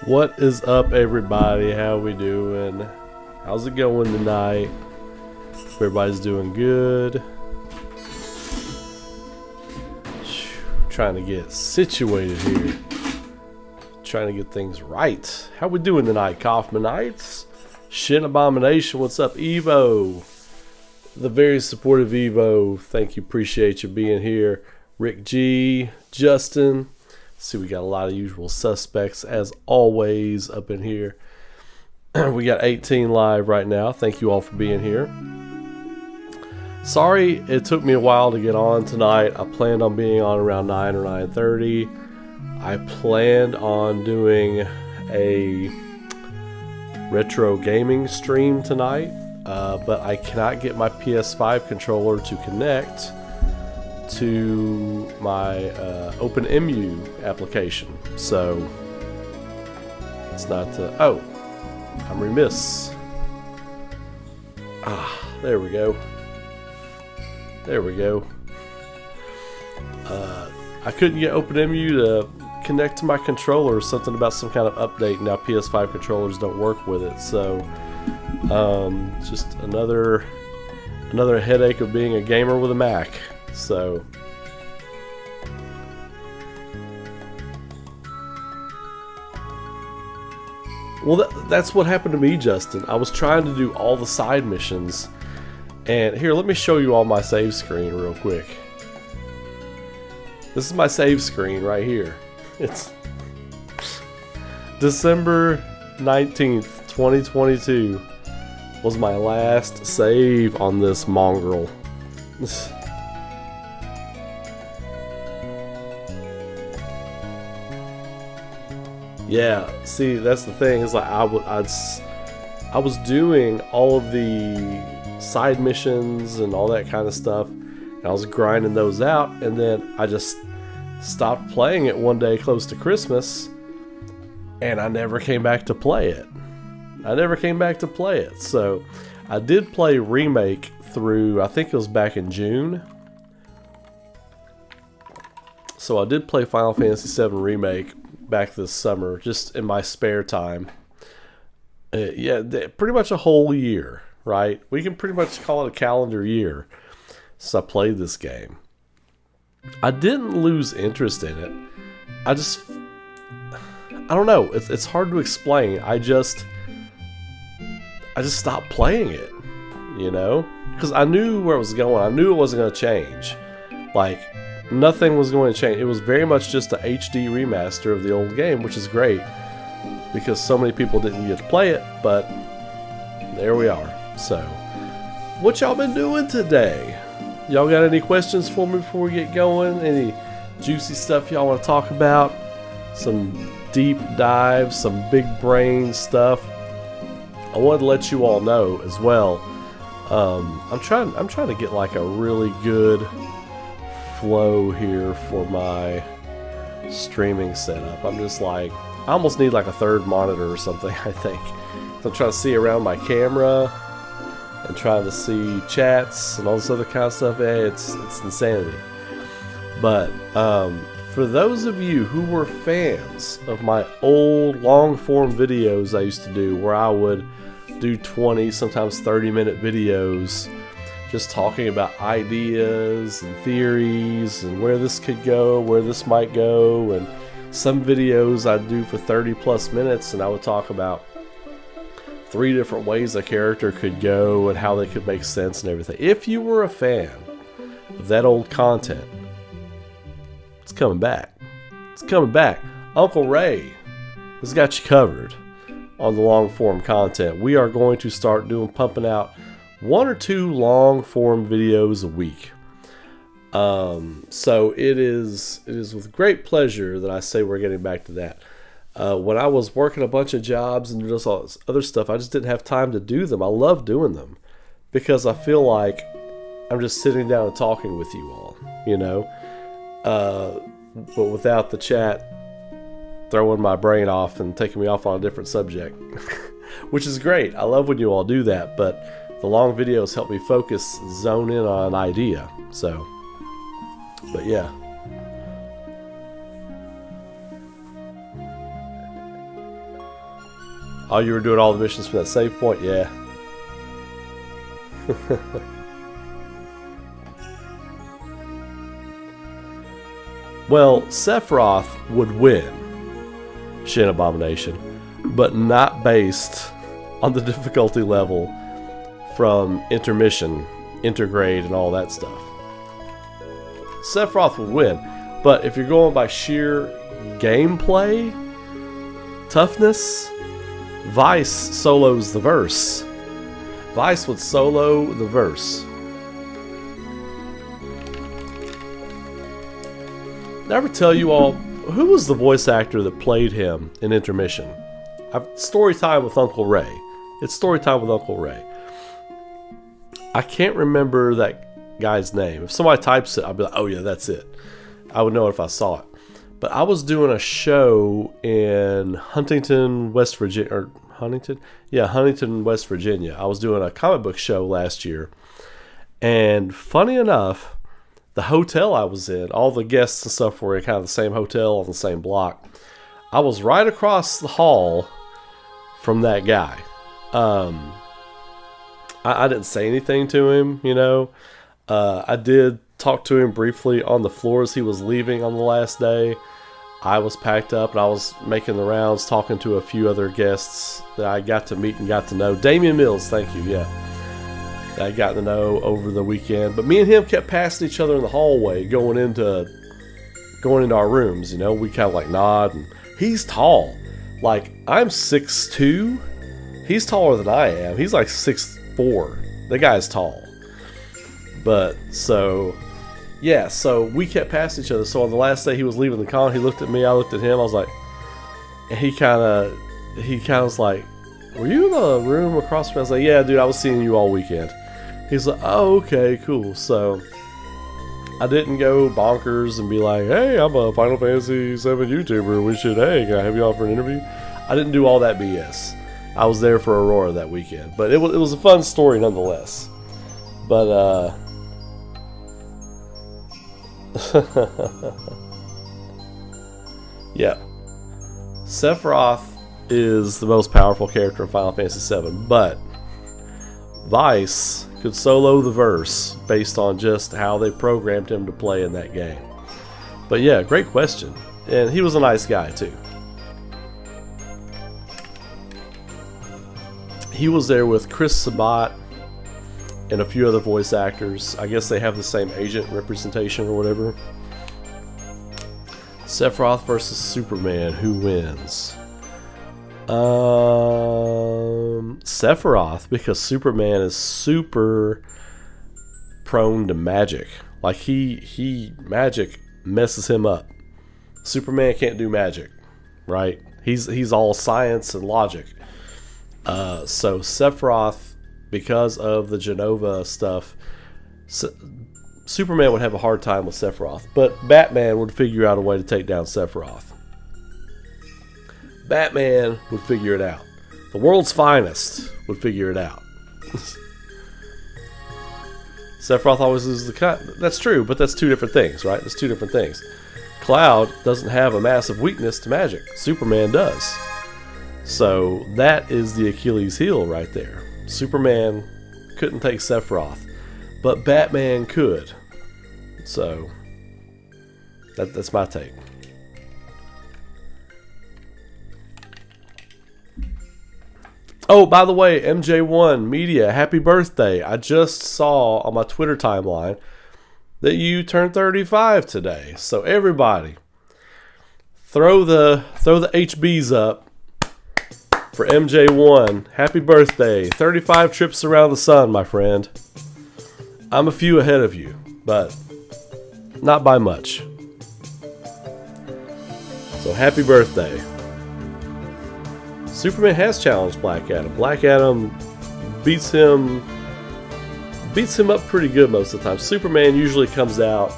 What is up, everybody? How we doing? How's it going tonight? Everybody's doing good. Trying to get situated here. Trying to get things right. How we doing tonight, Kaufmanites? Shin Abomination, what's up? Evo, the very supportive Evo, thank you, appreciate you being here. Rick G, Justin. See, we got a lot of usual suspects as always up in here. We got 18 live right now. Thank you all for being here. Sorry it took me a while to get on tonight. I planned on being on around 9 or 9:30. I planned on doing a retro gaming stream tonight, but I cannot get my PS5 controller to connect to my OpenEMU application, so it's not. Oh, I'm remiss. There we go. There we go. I couldn't get OpenEMU to connect to my controller. Something about some kind of update. Now PS5 controllers don't work with it, so just another headache of being a gamer with a Mac. So well, that's what happened to me, Justin. I was trying to do all the side missions, and here, let me show you all my save screen real quick. This is my save screen right here. It's December 19th, 2022 was my last save on this mongrel. Yeah, see, that's the thing, is like I was doing all of the side missions and all that kind of stuff, and I was grinding those out, and then I just stopped playing it one day close to Christmas, and I never came back to play it. So I did play Remake through, I think it was back in June. So I did play Final Fantasy VII Remake back this summer, just in my spare time. Yeah, pretty much a whole year, right? We can pretty much call it a calendar year since I played this game. I didn't lose interest in it. I don't know. It's hard to explain. I just stopped playing it, you know? Because I knew where it was going. I knew it wasn't going to change. Like, nothing was going to change. It was very much just a HD remaster of the old game, which is great because so many people didn't get to play it, but there we are. So, what y'all been doing today? Y'all got any questions for me before we get going? Any juicy stuff y'all want to talk about? Some deep dives, some big brain stuff. I wanted to let you all know as well. I'm trying to get like a really good flow here for my streaming setup. I'm just like, I almost need like a third monitor or something, I think. So I'm trying to see around my camera and trying to see chats and all this other kind of stuff. It's insanity. But for those of you who were fans of my old long form videos I used to do, where I would do 20, sometimes 30-minute videos just talking about ideas and theories and where this could go, where this might go, and some videos I'd do for 30 plus minutes, and I would talk about 3 different ways a character could go and how they could make sense and everything. If you were a fan of that old content, it's coming back. It's coming back. Uncle Ray has got you covered on the long form content. We are going to start pumping out 1 or 2 long form videos a week. So it is with great pleasure that I say we're getting back to that. When I was working a bunch of jobs and just all this other stuff, I just didn't have time to do them. I love doing them because I feel like I'm just sitting down and talking with you all, you know, but without the chat throwing my brain off and taking me off on a different subject, which is great. I love when you all do that, but the long videos help me focus, zone in on an idea. So, but yeah. Oh, you were doing all the missions from that save point? Yeah. Well, Sephiroth would win Shin Abomination, but not based on the difficulty level from intermission, intergrade, and all that stuff. Sephiroth would win, but if you're going by sheer gameplay, toughness, Vice solos the verse. Vice would solo the verse. Did I ever tell you all, who was the voice actor that played him in Intermission? Story time with Uncle Ray. It's story time with Uncle Ray. I can't remember that guy's name. If somebody types it, I'll be like, oh yeah, that's it. I would know it if I saw it. But I was doing a show in Huntington, West Virginia, or Huntington? Yeah, Huntington, West Virginia. I was doing a comic book show last year. And funny enough, the hotel I was in, all the guests and stuff were in kind of the same hotel on the same block. I was right across the hall from that guy. I didn't say anything to him, you know. I did talk to him briefly on the floor as he was leaving on the last day. I was packed up and I was making the rounds, talking to a few other guests that I got to meet and got to know. Damian Mills, thank you, yeah. That I got to know over the weekend. But me and him kept passing each other in the hallway, going into our rooms, you know. We kind of like nod, and he's tall. Like, I'm 6'2". He's taller than I am. He's like 6'4". The guy's tall. But, so, yeah, so we kept passing each other. So on the last day he was leaving the con, he looked at me, I looked at him, I was like, and he kind of was like, were you in the room across from me? I was like, yeah, dude, I was seeing you all weekend. He's like, oh, okay, cool. So I didn't go bonkers and be like, hey, I'm a Final Fantasy VII YouTuber. We should, hey, can I have you on for an interview? I didn't do all that BS. I was there for Aurora that weekend. But it was a fun story nonetheless. But, yeah. Sephiroth is the most powerful character in Final Fantasy VII, but Vice could solo the verse based on just how they programmed him to play in that game. But yeah, great question. And he was a nice guy too. He was there with Chris Sabat and a few other voice actors. I guess they have the same agent representation or whatever. Sephiroth versus Superman. Who wins? Sephiroth, because Superman is super prone to magic. Like he magic messes him up. Superman can't do magic, right? He's all science and logic. So Sephiroth, because of the Genova stuff, Superman would have a hard time with Sephiroth, but Batman would figure out a way to take down Sephiroth. Batman would figure it out. The world's finest would figure it out. Sephiroth always loses the cut. That's true, but that's two different things, right? That's two different things. Cloud doesn't have a massive weakness to magic. Superman does. So that is the Achilles heel right there. Superman couldn't take Sephiroth, but Batman could. So that's my take. Oh, by the way, MJ1 Media, happy birthday. I just saw on my Twitter timeline that you turned 35 today. So everybody, throw the HBs up for MJ1. Happy birthday. 35 trips around the sun, my friend. I'm a few ahead of you, but not by much. So happy birthday. Superman has challenged Black Adam. Black Adam beats him up pretty good most of the time. Superman usually comes out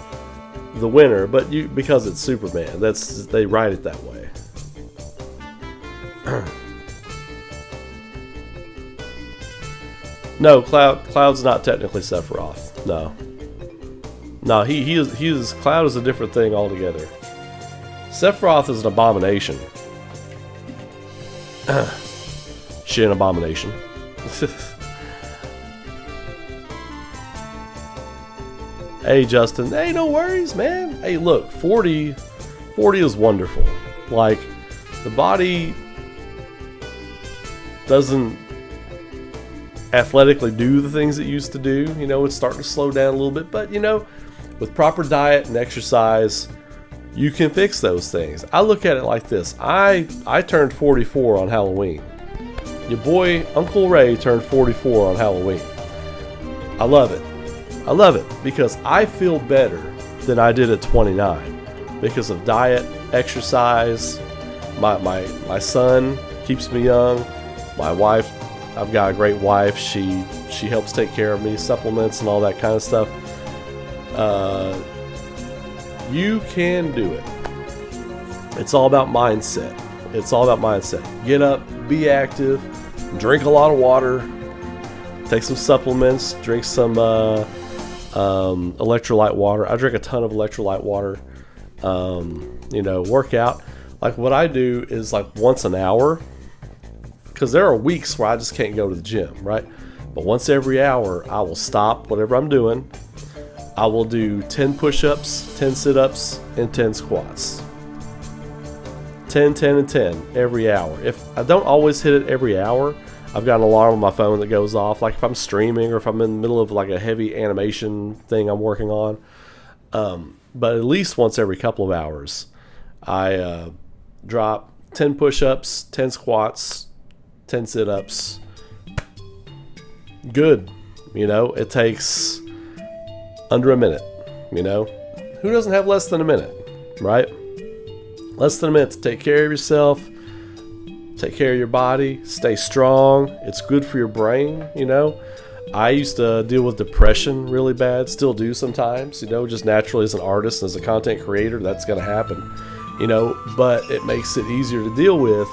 the winner, but because it's Superman, they write it that way. No, Cloud's not technically Sephiroth. No, he is Cloud is a different thing altogether. Sephiroth is an abomination. She an abomination. Hey, Justin. Hey, no worries, man. Hey, look, 40 is wonderful. Like, the body doesn't athletically do the things it used to do. You know, it's starting to slow down a little bit. But, you know, with proper diet and exercise, you can fix those things. I look at it like this. I turned 44 on Halloween. Your boy, Uncle Ray, turned 44 on Halloween. I love it. I love it because I feel better than I did at 29 because of diet, exercise. My son keeps me young. My wife, I've got a great wife. She helps take care of me, supplements and all that kind of stuff. You can do it. It's all about mindset. It's all about mindset. Get up, be active, drink a lot of water, take some supplements, drink some electrolyte water. I drink a ton of electrolyte water. You know, work out. Like what I do is like once an hour, because there are weeks where I just can't go to the gym, right? But once every hour, I will stop whatever I'm doing. I will do 10 push-ups, 10 sit-ups, and 10 squats. 10, 10, and 10 every hour. If I don't always hit it every hour, I've got an alarm on my phone that goes off. Like if I'm streaming or if I'm in the middle of like a heavy animation thing I'm working on. But at least once every couple of hours, I drop 10 push-ups, 10 squats, 10 sit-ups. Good. You know, it takes under a minute. You know, who doesn't have less than a minute, right? Less than a minute to take care of yourself, take care of your body, stay strong. It's good for your brain, you know. I used to deal with depression really bad, still do sometimes, you know, just naturally as an artist, as a content creator, that's going to happen, you know, but it makes it easier to deal with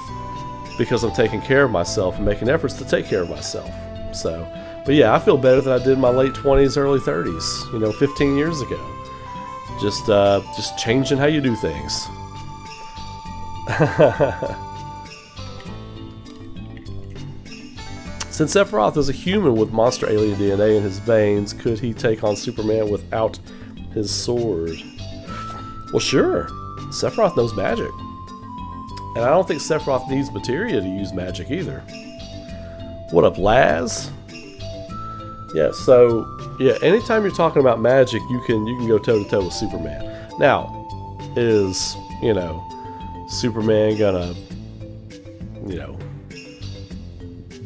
because I'm taking care of myself and making efforts to take care of myself. So, but yeah, I feel better than I did in my late 20s, early 30s, you know, 15 years ago. Just changing how you do things. Since Sephiroth is a human with monster alien DNA in his veins, could he take on Superman without his sword? Well, sure. Sephiroth knows magic. And I don't think Sephiroth needs materia to use magic either. What up, Laz? Yeah, so, yeah, anytime you're talking about magic, you can go toe-to-toe with Superman. Now, is, you know, Superman gonna, you know,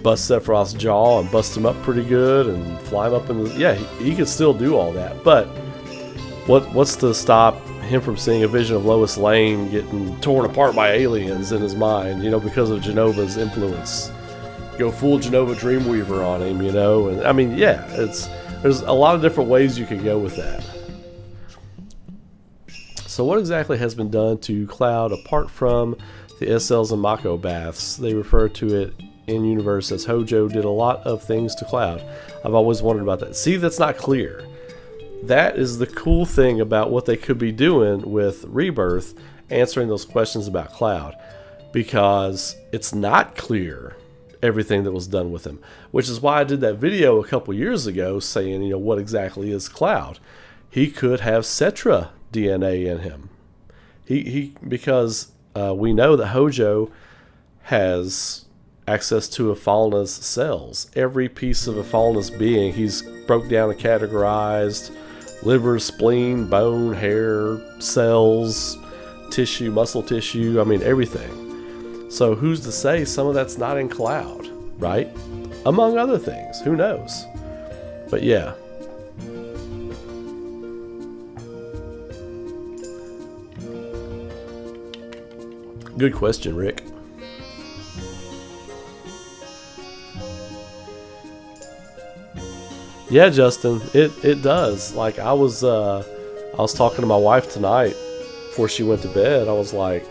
bust Sephiroth's jaw and bust him up pretty good and fly him up in the... Yeah, he could still do all that, but what's to stop him from seeing a vision of Lois Lane getting torn apart by aliens in his mind, you know, because of Genova's influence? Go full Genova Dreamweaver on him, you know, and I mean, yeah, there's a lot of different ways you could go with that. So what exactly has been done to Cloud apart from the SLs and Mako baths? They refer to it in universe as Hojo did a lot of things to Cloud. I've always wondered about that. See, that's not clear. That is the cool thing about what they could be doing with Rebirth, answering those questions about Cloud, because it's not clear everything that was done with him, which is why I did that video a couple years ago saying, you know, what exactly is Cloud? He could have Cetra DNA in him. Because we know that Hojo has access to Afalna's cells. Every piece of Afalna's being, he's broke down and categorized: liver, spleen, bone, hair, cells, tissue, muscle tissue, I mean everything. So who's to say some of that's not in Cloud, right? Among other things, who knows? But yeah. Good question, Rick. Yeah, Justin, it does. Like I was talking to my wife tonight before she went to bed. I was like,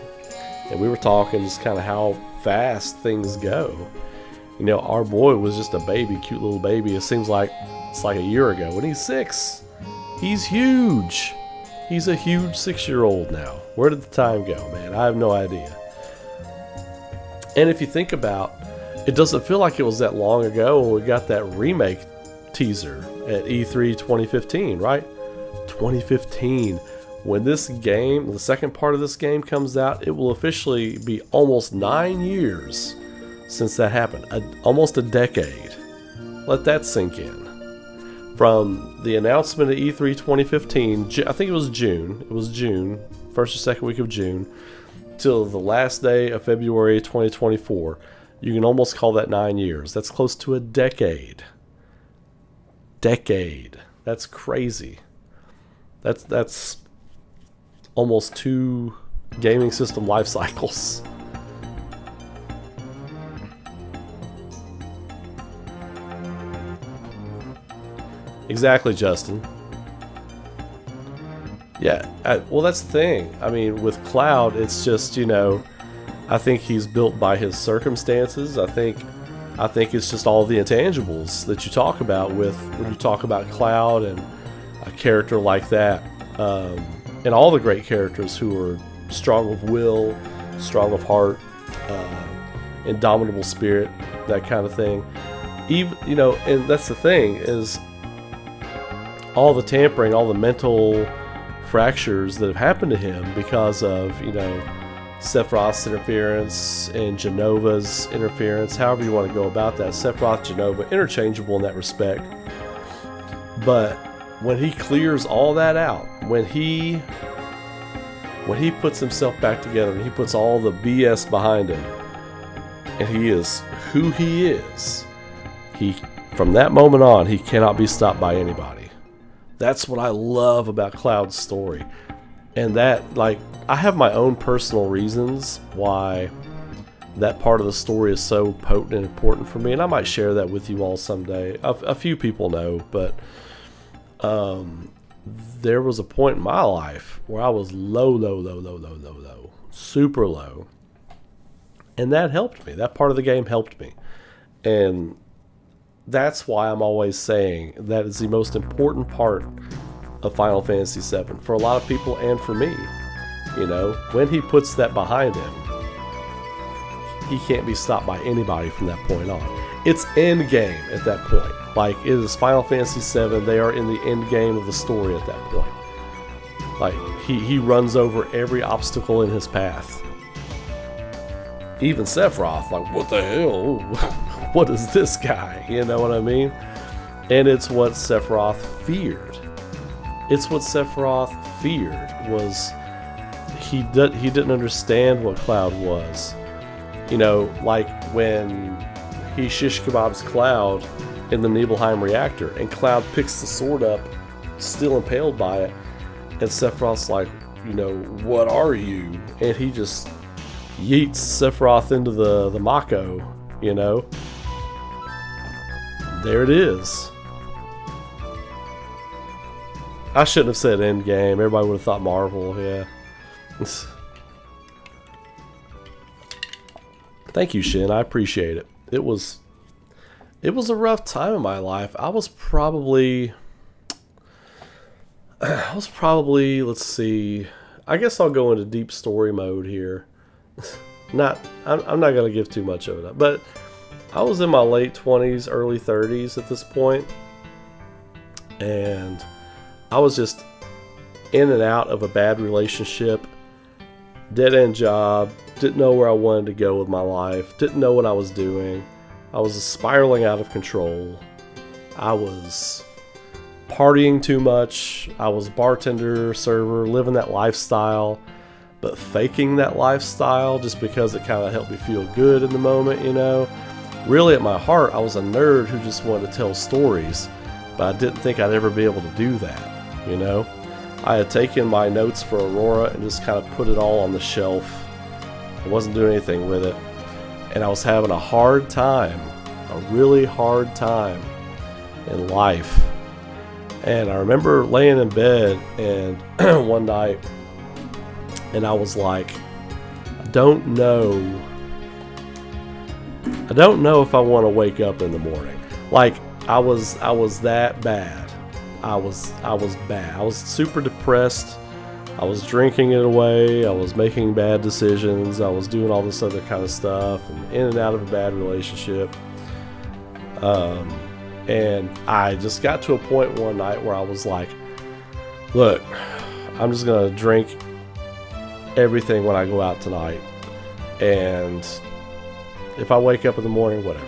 and we were talking just kind of how fast things go. You know, our boy was just a baby, cute little baby. It seems like it's like a year ago. When he's 6, he's huge. He's a huge 6-year-old now. Where did the time go, man? I have no idea. And if you think about, it doesn't feel like it was that long ago when we got that remake teaser at E3 2015, right? 2015. When this game, the second part of this game comes out, it will officially be almost 9 years since that happened. Almost a decade. Let that sink in. From the announcement at E3 2015, I think it was June. It was June, first or second week of June, till the last day of February 2024. You can almost call that 9 years. That's close to a decade. Decade. That's crazy. That's almost 2 gaming system life cycles. Exactly, Justin. Yeah, well, that's the thing. I mean, with Cloud, it's just, you know, I think he's built by his circumstances. I think it's just all the intangibles that you talk about with when you talk about Cloud and a character like that, and all the great characters who are strong of will, strong of heart, indomitable spirit, that kind of thing. Even, you know, and that's the thing is all the tampering, all the mental fractures that have happened to him because of, you know, Sephiroth's interference and Genova's interference, however you want to go about that. Sephiroth, Genova, interchangeable in that respect. But when he clears all that out, when he puts himself back together and he puts all the BS behind him, and he is who he is, from that moment on, he cannot be stopped by anybody. That's what I love about Cloud's story. And that, like, I have my own personal reasons why that part of the story is so potent and important for me, and I might share that with you all someday. A few people know, but there was a point in my life where I was low, super low, and that helped me. That part of the game helped me, and that's why I'm always saying that is the most important part of Final Fantasy VII for a lot of people and for me. You know, when he puts that behind him, he can't be stopped by anybody from that point on. It's end game at that point. Like, it is Final Fantasy VII. They are in the end game of the story at that point. Like, he runs over every obstacle in his path. Even Sephiroth, like, what the hell? What is this guy? You know what I mean? And it's what Sephiroth feared. It's what Sephiroth feared was he didn't understand what Cloud was. You know, like when he shish kebabs Cloud in the Nibelheim reactor, and Cloud picks the sword up, still impaled by it, and Sephiroth's like, you know, what are you? And he just yeets Sephiroth into the Mako, you know. There it is. I shouldn't have said Endgame. Everybody would have thought Marvel, yeah. Thank you, Shin. I appreciate it. It was a rough time in my life. I was probably, let's see. I guess I'll go into deep story mode here. I'm not going to give too much of it, but I was in my late 20s, early 30s at this point, and I was just in and out of a bad relationship, dead-end job, didn't know where I wanted to go with my life, didn't know what I was doing. I was spiraling out of control. I was partying too much. I was bartender, server, living that lifestyle, but faking that lifestyle just because it kind of helped me feel good in the moment, you know. Really, at my heart, I was a nerd who just wanted to tell stories, but I didn't think I'd ever be able to do that, you know. I had taken my notes for Aurora and just kind of put it all on the shelf. I wasn't doing anything with it, and I was having a hard time, a really hard time in life. And I remember laying in bed and one night, and I was like, I don't know if I want to wake up in the morning. Like, I was that bad. I was bad. I was super depressed. I was drinking it away, I was making bad decisions, I was doing all this other kind of stuff, and in and out of a bad relationship. And I just got to a point one night where I was like, look, I'm just gonna drink everything when I go out tonight, and if I wake up in the morning, whatever.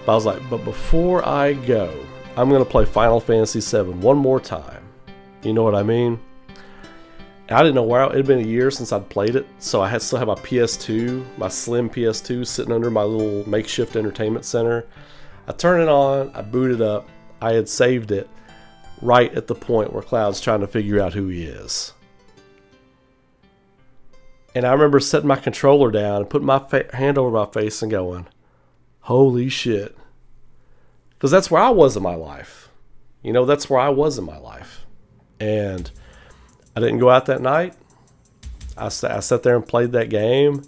But I was like, but before I go, I'm gonna play Final Fantasy VII one more time. You know what I mean? And I didn't know where it had been a year since I'd played it, so I still have my PS2, my slim PS2, sitting under my little makeshift entertainment center. I turn it on, I boot it up. I had saved it right at the point where Cloud's trying to figure out who he is. And I remember setting my controller down and putting my hand over my face and going, holy shit. Because that's where I was in my life. You know, that's where I was in my life. And I didn't go out that night. I sat there and played that game.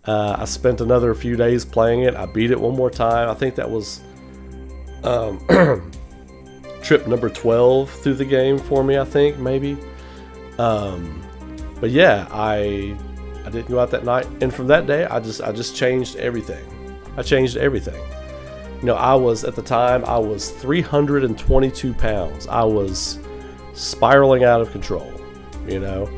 I spent another few days playing it. I beat it one more time. I think that was trip number 12 through the game for me, I think, maybe. But yeah, I didn't go out that night. And from that day, I just changed everything. I changed everything. You know, at the time, I was 322 pounds. I was spiraling out of control, you know,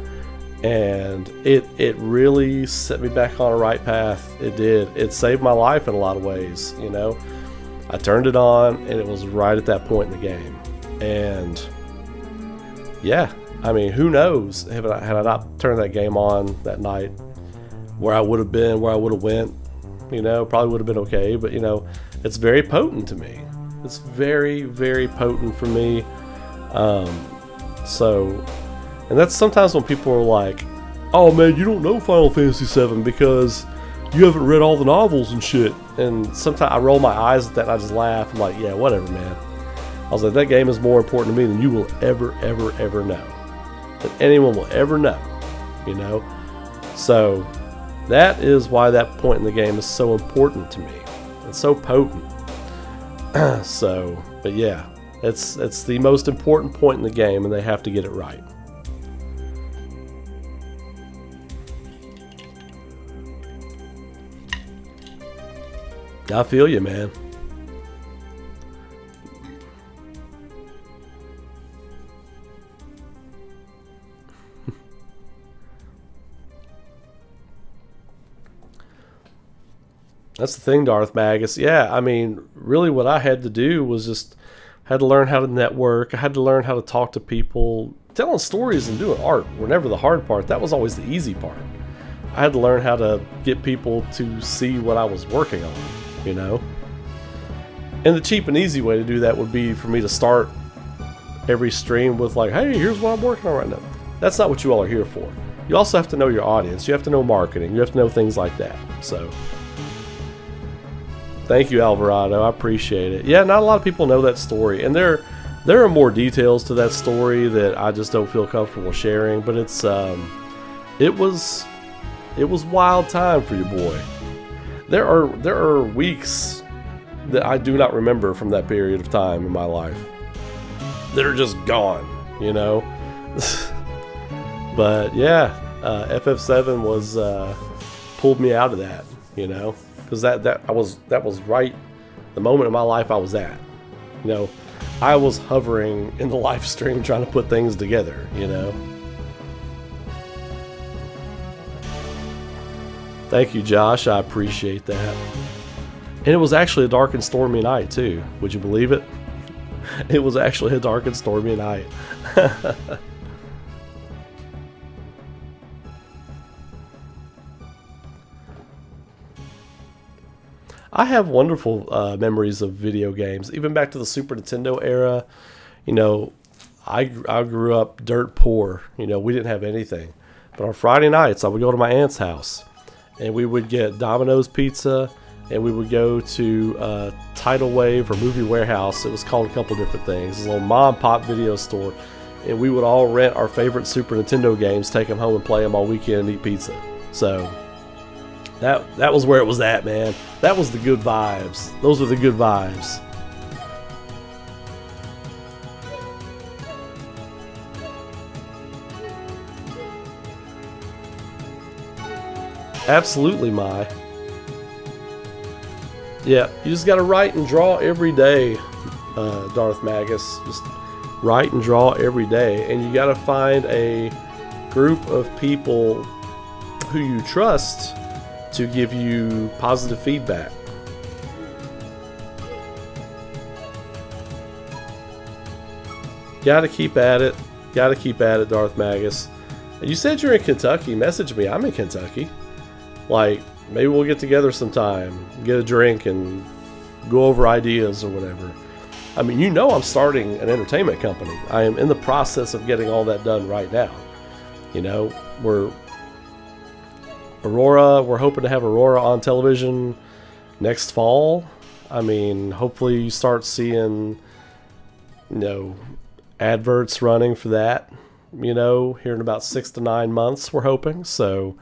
and it really set me back on a right path. It did. It saved my life in a lot of ways, you know. I turned it on, and it was right at that point in the game. And yeah, I mean, who knows, had I not turned that game on that night, where I would have been, where I would have went, you know, probably would have been okay. But, you know, it's very potent to me. It's very, very potent for me. And that's sometimes when people are like, oh man, you don't know Final Fantasy VII because you haven't read all the novels and shit. And sometimes I roll my eyes at that and I just laugh. I'm like, yeah, whatever, man. I was like, that game is more important to me than you will ever, ever, ever know. Than anyone will ever know, you know? So that is why that point in the game is so important to me. It's so potent. But yeah, it's the most important point in the game, and they have to get it right. I feel you, man. That's the thing, Darth Magus. Yeah, I mean, really what I had to do was just had to learn how to network. I had to learn how to talk to people. Telling stories and doing art were never the hard part. That was always the easy part. I had to learn how to get people to see what I was working on, you know? And the cheap and easy way to do that would be for me to start every stream with like, hey, here's what I'm working on right now. That's not what you all are here for. You also have to know your audience. You have to know marketing. You have to know things like that. So thank you, Alvarado. I appreciate it. Yeah, not a lot of people know that story. And there are more details to that story that I just don't feel comfortable sharing. But it's it was wild time for your boy. There are weeks that I do not remember from that period of time in my life that are just gone, you know. But yeah, FF7 was pulled me out of that, you know, because that was right the moment in my life I was at, you know. I was hovering in the live stream trying to put things together, you know. Thank you, Josh. I appreciate that. And it was actually a dark and stormy night, too. Would you believe it? It was actually a dark and stormy night. I have wonderful memories of video games, even back to the Super Nintendo era. You know, I grew up dirt poor. You know, we didn't have anything. But on Friday nights, I would go to my aunt's house, and we would get Domino's pizza, and we would go to Tidal Wave or Movie Warehouse. It was called a couple different things. It was a little mom and pop video store, and we would all rent our favorite Super Nintendo games, take them home and play them all weekend and eat pizza. So that was where it was at, man. That was the good vibes. Those were the good vibes. Absolutely, Mai. Yeah, you just gotta write and draw every day, Darth Magus. Just write and draw every day, and you gotta find a group of people who you trust to give you positive feedback. Gotta keep at it. Gotta keep at it, Darth Magus. You said you're in Kentucky. Message me. I'm in Kentucky. Like, maybe we'll get together sometime, get a drink, and go over ideas or whatever. I mean, you know I'm starting an entertainment company. I am in the process of getting all that done right now. You know, we're hoping to have Aurora on television next fall. I mean, hopefully you start seeing, you know, adverts running for that, you know, here in about 6 to 9 months, we're hoping. So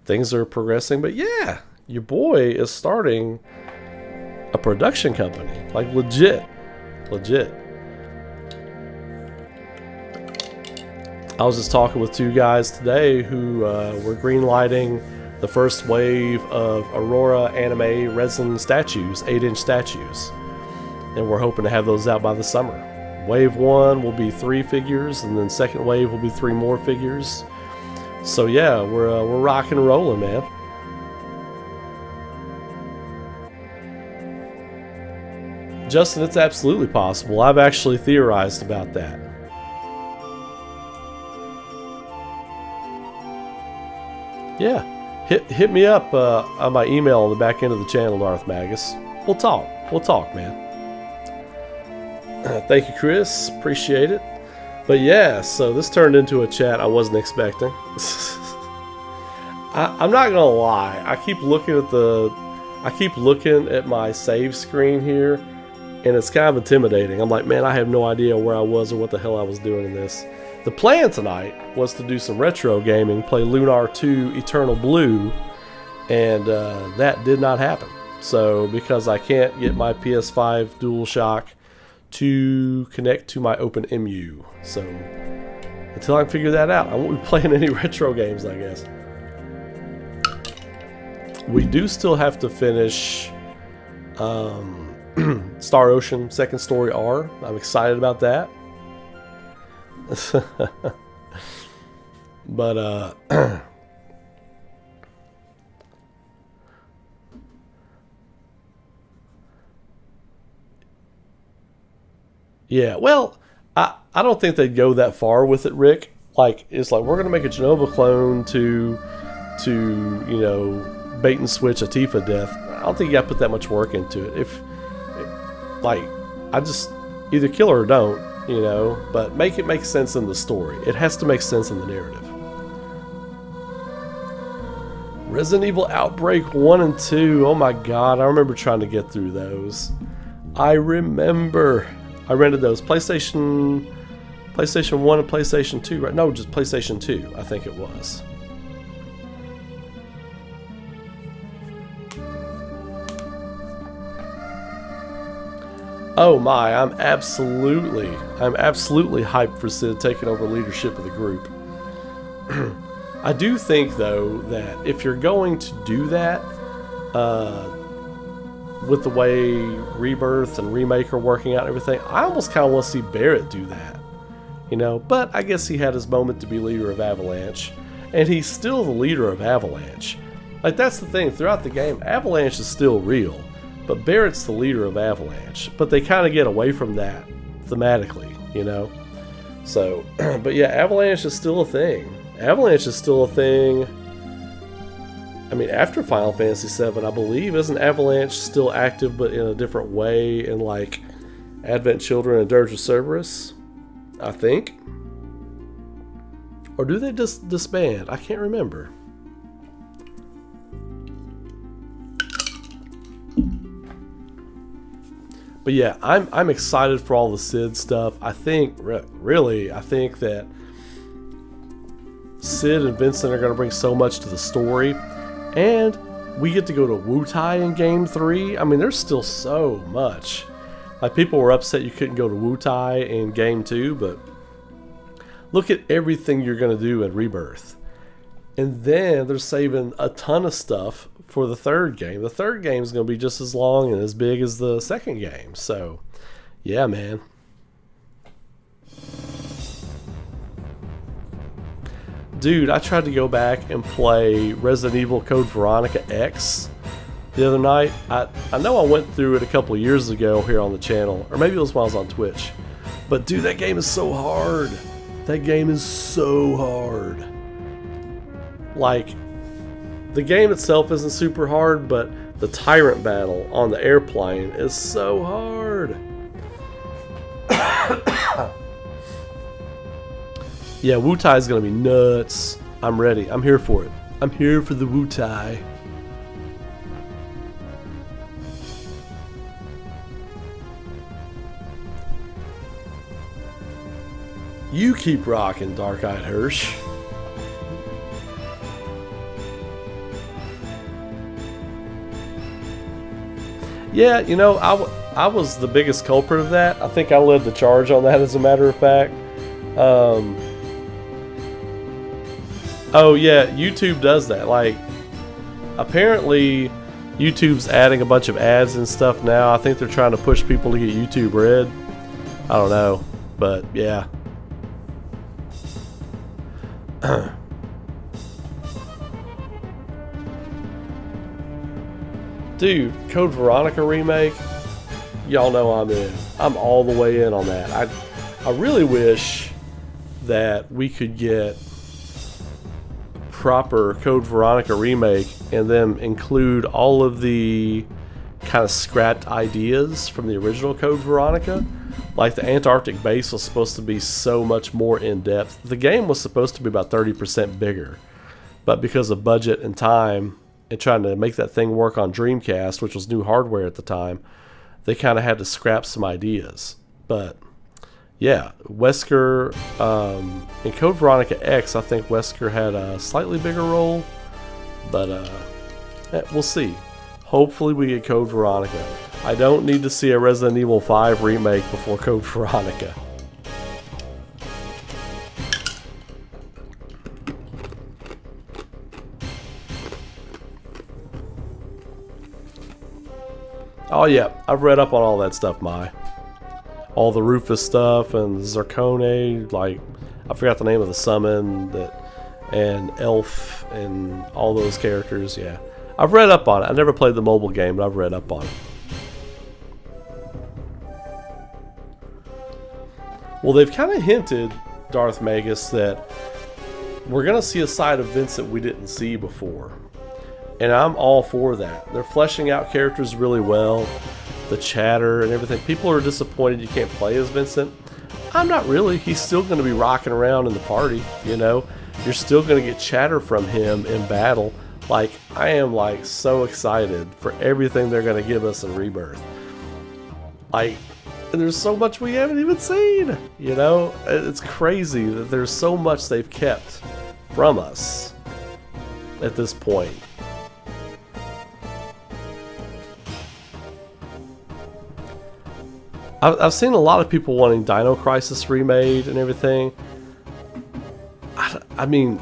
things are progressing. But yeah, your boy is starting a production company. Like, legit. I was just talking with 2 guys today who were greenlighting the first wave of Aurora anime resin statues, 8-inch statues. And we're hoping to have those out by the summer. Wave 1 will be 3 figures, and then second wave will be 3 more figures. So yeah, we're rocking and rolling, man. Justin, it's absolutely possible. I've actually theorized about that. Yeah, hit me up on my email on the back end of the channel, Darth Magus. We'll talk, man. Thank you, Chris. Appreciate it. But yeah, so this turned into a chat I wasn't expecting. I'm not gonna lie. I keep looking at my save screen here, and it's kind of intimidating. I'm like, man, I have no idea where I was or what the hell I was doing in this. The plan tonight was to do some retro gaming, play Lunar 2 Eternal Blue, and that did not happen. So because I can't get my PS5 DualShock to connect to my OpenEMU, so until I can figure that out, I won't be playing any retro games, I guess. We do still have to finish Star Ocean Second Story R. I'm excited about that. But yeah, well, I don't think they'd go that far with it, Rick. Like, it's like, we're gonna make a Genova clone to you know, bait and switch a Tifa death. I don't think you gotta put that much work into it. If, like, I just either kill her or don't, you know, but make it make sense in the story. It has to make sense in the narrative. Resident Evil Outbreak 1 and 2. Oh my god, I remember trying to get through those. I remember. I rented those. PlayStation 1 and PlayStation 2, right? No, just PlayStation 2, I think it was. Oh my, I'm absolutely hyped for Sid taking over leadership of the group. I do think, though, that if you're going to do that, with the way Rebirth and Remake are working out and everything, I almost kind of want to see Barrett do that. You know, but I guess he had his moment to be leader of Avalanche, and he's still the leader of Avalanche. Like, that's the thing, throughout the game, Avalanche is still real, but Barrett's the leader of Avalanche. But they kind of get away from that thematically, you know? So, but yeah, Avalanche is still a thing. Avalanche is still a thing. I mean, after Final Fantasy VII, I believe, isn't Avalanche still active, but in a different way in, like, Advent Children and Dirge of Cerberus? I think. Or do they just disband? I can't remember. But yeah, I'm excited for all the Sid stuff. I think, really, I think that Sid and Vincent are going to bring so much to the story. And we get to go to Wutai in Game 3. I mean, there's still so much. Like, people were upset you couldn't go to Wutai in Game 2, but look at everything you're going to do in Rebirth. And then they're saving a ton of stuff for the third game. The third game is going to be just as long and as big as the second game. So, yeah, man. Dude, I tried to go back and play Resident Evil Code Veronica X the other night. I know I went through it a couple of years ago here on the channel, or maybe it was when I was on Twitch. But dude, that game is so hard. That game is so hard. Like, the game itself isn't super hard, but the tyrant battle on the airplane is so hard. Yeah, Wu-Tai is going to be nuts. I'm ready. I'm here for it. I'm here for the Wu-Tai. You keep rocking, Dark-Eyed Hirsch. Yeah, you know, I was the biggest culprit of that. I think I led the charge on that, as a matter of fact. Oh yeah, YouTube does that. Like, apparently YouTube's adding a bunch of ads and stuff now. I think they're trying to push people to get YouTube Red. I don't know, but yeah. Dude, Code Veronica remake, y'all know I'm in. I'm all the way in on that. I really wish that we could get proper Code Veronica remake and then include all of the kind of scrapped ideas from the original Code Veronica. Like, the Antarctic base was supposed to be so much more in depth. The game was supposed to be about 30% bigger, but because of budget and time and trying to make that thing work on Dreamcast, which was new hardware at the time, they kind of had to scrap some ideas. But yeah, Wesker, in Code Veronica X, I think Wesker had a slightly bigger role, but we'll see. Hopefully we get Code Veronica. I don't need to see a Resident Evil 5 remake before Code Veronica. Oh yeah, I've read up on all that stuff, Mai. All the Rufus stuff and Zircone, like, I forgot the name of the summon, and Elf and all those characters, yeah. I've read up on it. I never played the mobile game, but I've read up on it. Well, they've kind of hinted, Darth Magus, that we're going to see a side of Vincent we didn't see before. And I'm all for that. They're fleshing out characters really well. The chatter and everything. People are disappointed you can't play as Vincent. I'm not really. He's still going to be rocking around in the party, you know. You're still going to get chatter from him in battle. Like, I am, like, so excited for everything they're going to give us in Rebirth. Like, and there's so much we haven't even seen, you know. It's crazy that there's so much they've kept from us at this point. I've seen a lot of people wanting Dino Crisis remade and everything. I mean,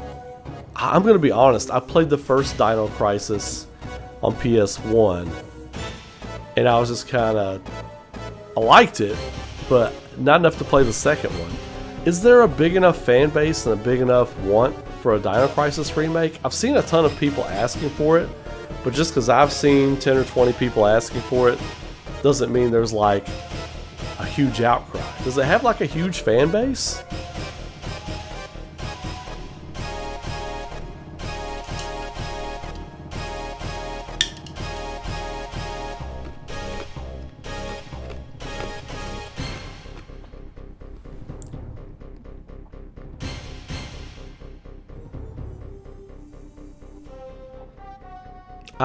I'm going to be honest. I played the first Dino Crisis on PS1, and I was just kind of... I liked it, but not enough to play the second one. Is there a big enough fan base and a big enough want for a Dino Crisis remake? I've seen a ton of people asking for it, but just because I've seen 10 or 20 people asking for it doesn't mean there's like a huge outcry. Does it have like a huge fan base?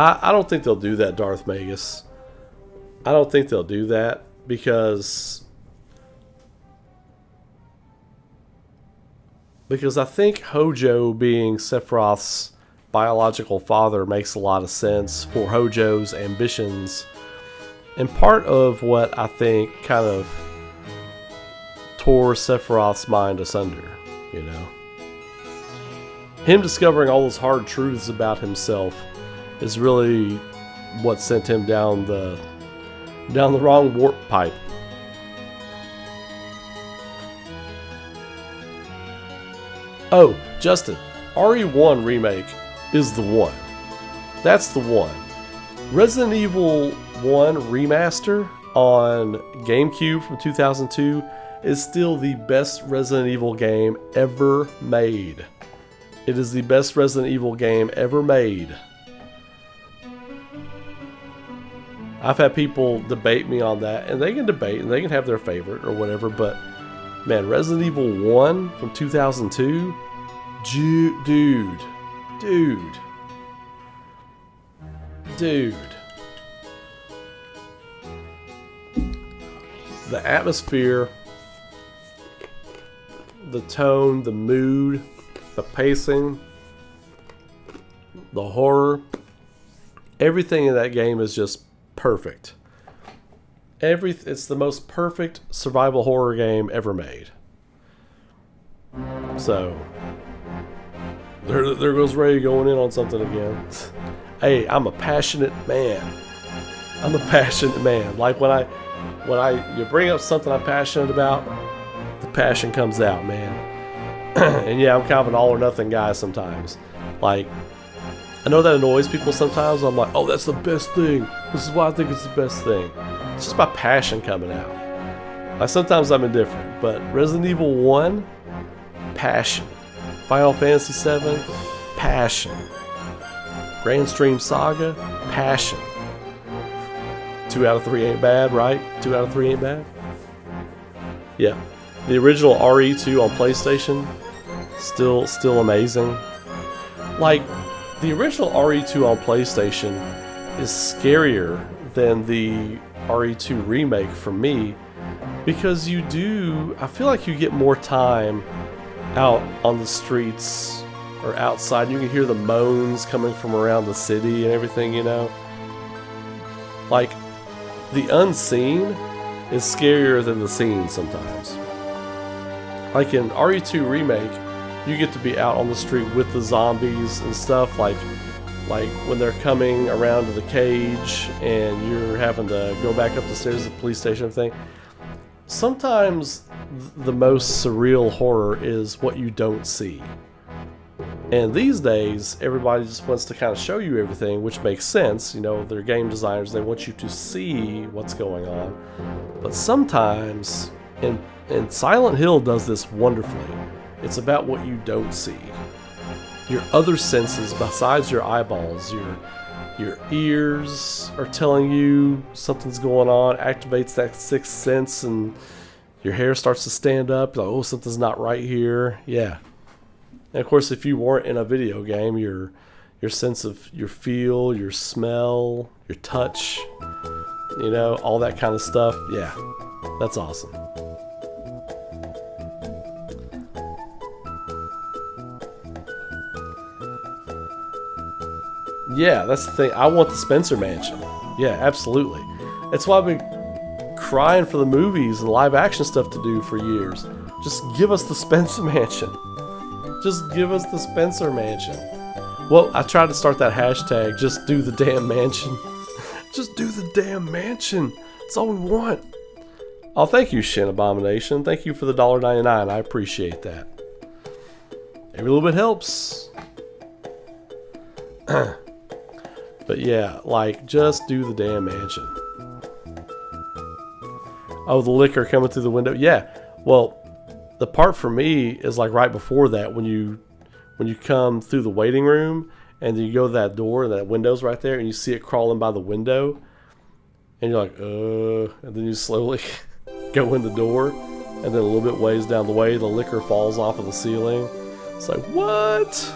I don't think they'll do that, Darth Magus. I don't think they'll do that because I think Hojo being Sephiroth's biological father makes a lot of sense for Hojo's ambitions. And part of what I think kind of tore Sephiroth's mind asunder, you know. him discovering all those hard truths about himself is really what sent him down the wrong warp pipe. Oh, Justin, RE1 remake is the one. That's the one. Resident Evil 1 remaster on GameCube from 2002 is still the best Resident Evil game ever made. It is the best Resident Evil game ever made. I've had people debate me on that, and they can debate and they can have their favorite or whatever, but man, Resident Evil 1 from 2002? Dude. The atmosphere, the tone, the mood, the pacing, the horror, everything in that game is just perfect. It's the most perfect survival horror game ever made. So, there goes Ray going in on something again. Hey, I'm a passionate man. Like when you bring up something I'm passionate about, the passion comes out, man. And yeah, I'm kind of an all or nothing guy sometimes. Like, I know that annoys people sometimes. I'm like, oh, that's the best thing. This is why I think it's the best thing. It's just my passion coming out. Like, sometimes I'm indifferent, but Resident Evil 1, passion. Final Fantasy 7, passion. Grand Stream Saga, passion. 2 out of 3 ain't bad, right? 2 out of 3 ain't bad? Yeah. The original RE2 on PlayStation, still amazing. Like, the original RE2 on PlayStation is scarier than the RE2 remake for me, because I feel like you get more time out on the streets or outside. You can hear the moans coming from around the city and everything, you know? Like, the unseen is scarier than the seen sometimes. Like in RE2 Remake, you get to be out on the street with the zombies and stuff, like when they're coming around to the cage and you're having to go back up the stairs to the police station and everything. Sometimes the most surreal horror is what you don't see. And these days, everybody just wants to kind of show you everything, which makes sense. You know, they're game designers, they want you to see what's going on. But sometimes, and Silent Hill does this wonderfully, it's about what you don't see. Your other senses besides your eyeballs, your ears are telling you something's going on, activates that sixth sense, and your hair starts to stand up, like, oh, something's not right here. Yeah. And of course, if you weren't in a video game, your sense of your feel, your smell, your touch, you know, all that kind of stuff, yeah, that's awesome. Yeah, that's the thing. I want the Spencer Mansion. Yeah, absolutely. That's why I've been crying for the movies and live action stuff to do for years. Just give us the Spencer Mansion. Just give us the Spencer Mansion. Well, I tried to start that hashtag, just do the damn mansion. Just do the damn mansion. That's all we want. Oh, thank you, Shin Abomination. Thank you for the $1.99. I appreciate that. Every little bit helps. But yeah, like, just do the damn mansion. Oh, the liquor coming through the window. Yeah, well, the part for me is like right before that, when you come through the waiting room and then you go to that door and that window's right there and you see it crawling by the window and you're like, and then you slowly go in the door and then a little bit ways down the way the liquor falls off of the ceiling. It's like, what?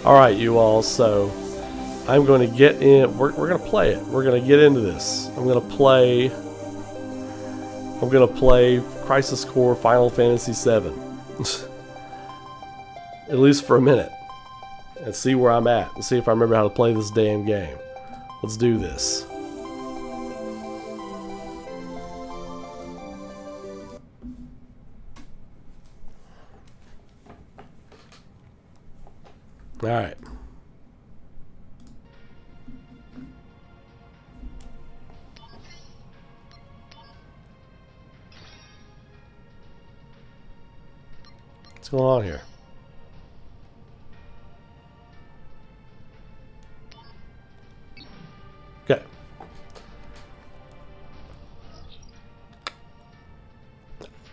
Alright, you all, so I'm going to get in. We're going to play it. We're going to get into this. I'm going to play Crisis Core Final Fantasy VII. At least for a minute. And see where I'm at. And see if I remember how to play this damn game. Let's do this. All right. What's going on here? Okay.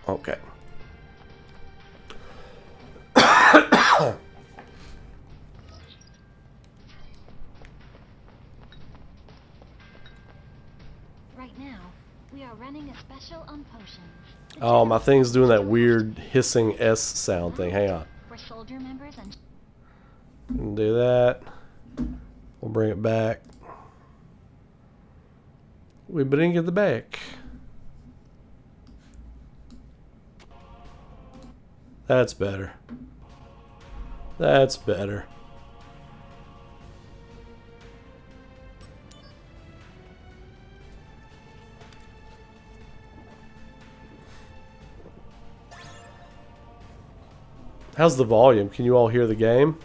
Okay. Right now, we are running a special on potions. Oh, my thing's doing that weird hissing S sound thing. Hang on. For soldier members and Do that. We'll bring it back. We bring it back. That's better. That's better. How's the volume? Can you all hear the game?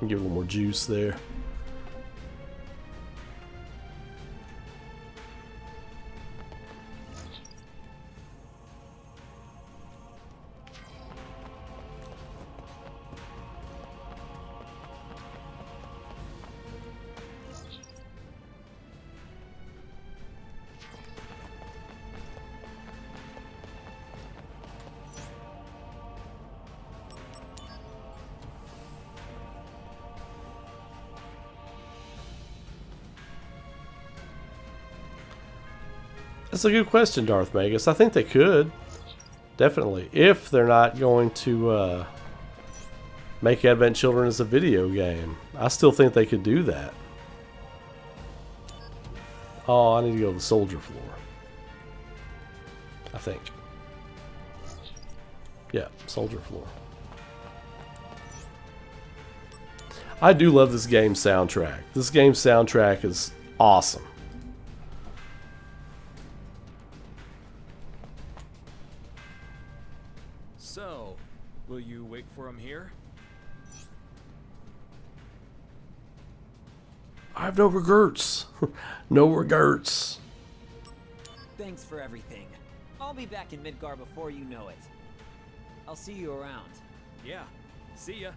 Give a little more juice there. That's a good question, Darth Magus. I think they could. Definitely. If they're not going to make Advent Children as a video game. I still think they could do that. Oh, I need to go to the soldier floor. I think. Yeah, soldier floor. I do love this game soundtrack. This game soundtrack is awesome. So, will you wait for him here? I have no regrets. No regrets. Thanks for everything. I'll be back in Midgar before you know it. I'll see you around. Yeah. See ya.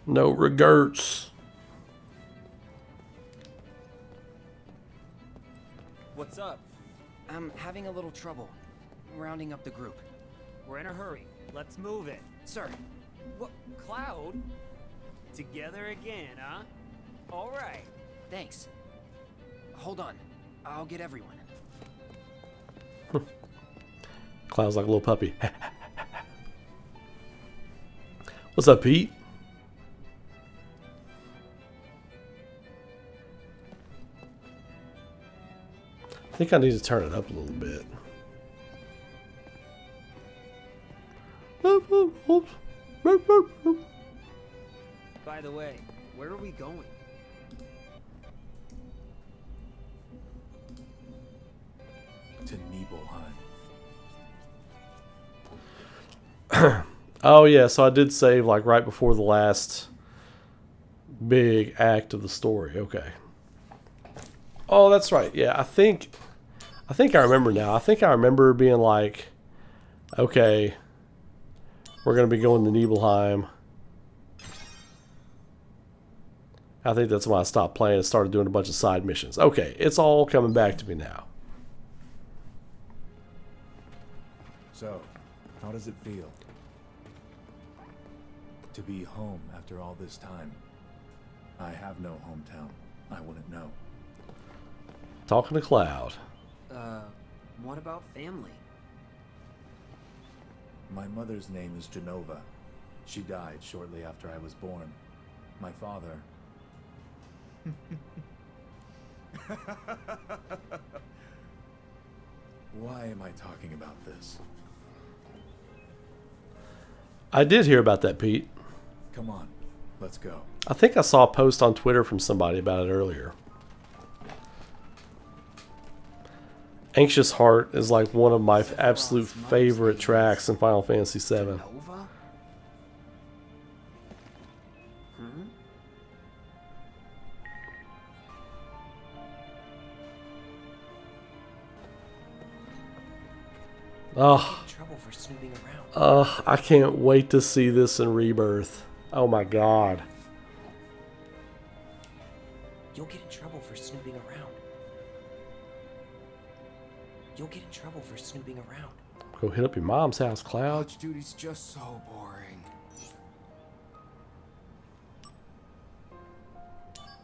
No regrets. What's up? I'm having a little trouble rounding up the group. We're in a hurry. Let's move it. Sir, What? Cloud? Together again, huh? All right. thanks. Hold on. I'll get everyone. Cloud's like a little puppy. What's up, Pete? I think I need to turn it up a little bit. By the way, where are we going? To Nibelheim. Oh yeah, so I did save like right before the last big act of the story. Okay. Oh, that's right. Yeah, I think I remember now. I think I remember being like, okay, we're gonna be going to Nibelheim. I think that's when I stopped playing and started doing a bunch of side missions. Okay, it's all coming back to me now. So, how does it feel? To be home after all this time. I have no hometown. I wouldn't know. Talking to Cloud. What about family? My mother's name is Genova. She died shortly after I was born. My father... Why am I talking about this? I did hear about that, Pete. Come on, let's go. I think I saw a post on Twitter from somebody about it earlier. Anxious Heart is like one of my absolute favorite tracks in Final Fantasy VII. Nova? Oh, Get in trouble for snooping around. I can't wait to see this in Rebirth. Oh my god. You'll get in trouble for snooping around. You'll get in trouble for snooping around. Go hit up your mom's house, Cloud. Watch duty's just so boring.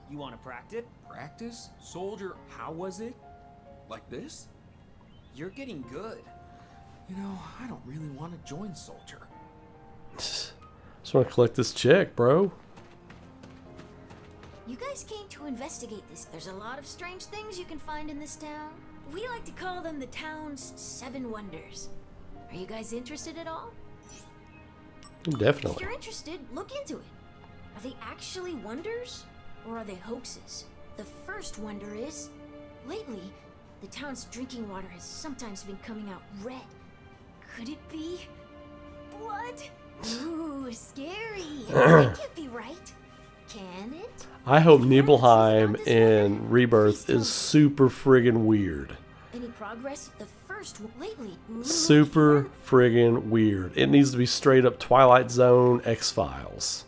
You want to practice? Practice? Soldier, how was it? Like this? You're getting good. You know, I don't really want to join Soldier. Just want to collect this check, bro. You guys came to investigate this. There's a lot of strange things you can find in this town. We like to call them the town's 7 wonders. Are you guys interested at all? If Definitely. you're interested, look into it. Are they actually wonders? Or are they hoaxes? The first wonder is, lately, the town's drinking water has sometimes been coming out red. Could it be blood? Ooh, scary. That can't be right. Can it? I hope Nibelheim in Rebirth is super friggin' weird. Any progress? The first one lately. Ooh, Super friggin' weird. It needs to be straight up Twilight Zone X-Files.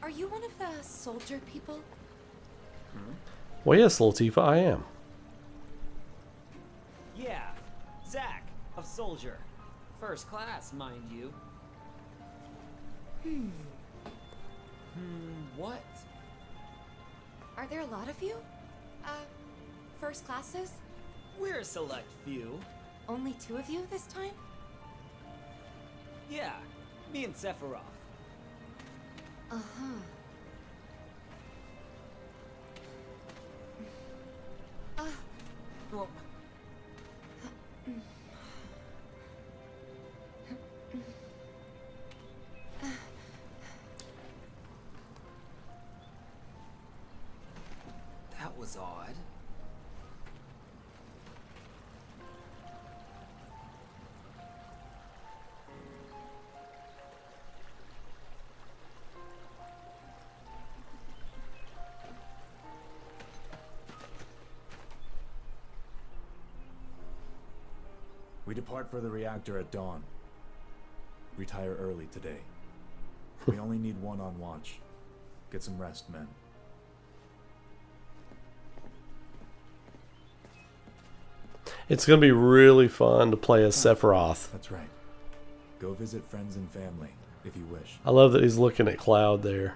Are you one of the soldier people? Well, yes, Latifah, I am. Yeah, Zach, of Soldier. First class, mind you. What? Are there a lot of you? First classes? We're a select few. Only 2 of you this time? Yeah, me and Sephiroth. Uh-huh. Well, that was odd. We depart for the reactor at dawn. Retire early today. We only need one on watch. Get some rest, men. It's going to be really fun to play as Sephiroth. That's right. Go visit friends and family, if you wish. I love that he's looking at Cloud there.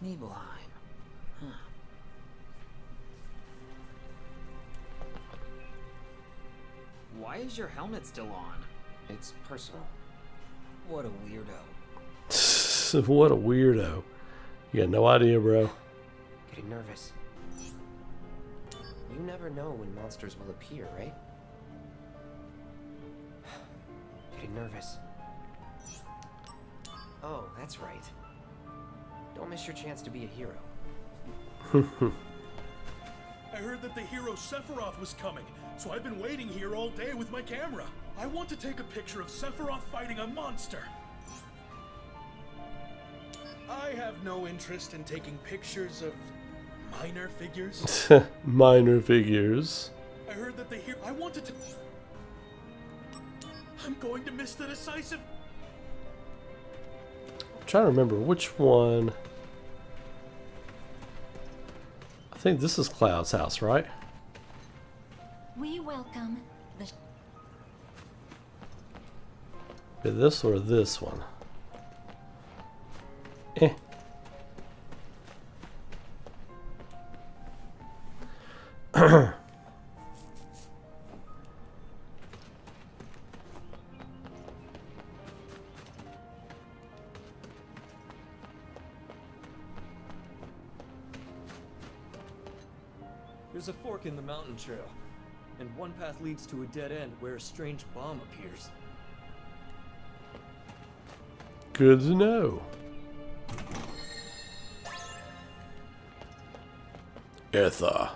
Nibelheim. Huh. Why is your helmet still on? It's personal. What a weirdo. What a weirdo. You got no idea, bro. Getting nervous. You never know when monsters will appear, right? Getting nervous. Oh, that's right. Don't miss your chance to be a hero. I heard that the hero Sephiroth was coming, so I've been waiting here all day with my camera. I want to take a picture of Sephiroth fighting a monster. I have no interest in taking pictures of minor figures. Minor figures. I heard that the hero... I wanted to... I'm going to miss the decisive... I'm trying to remember which one. I think this is Cloud's house, right? We welcome the... Either this or this one. Eh. There's a fork in the mountain trail, and one path leads to a dead end where a strange bomb appears. Good to know. Ether.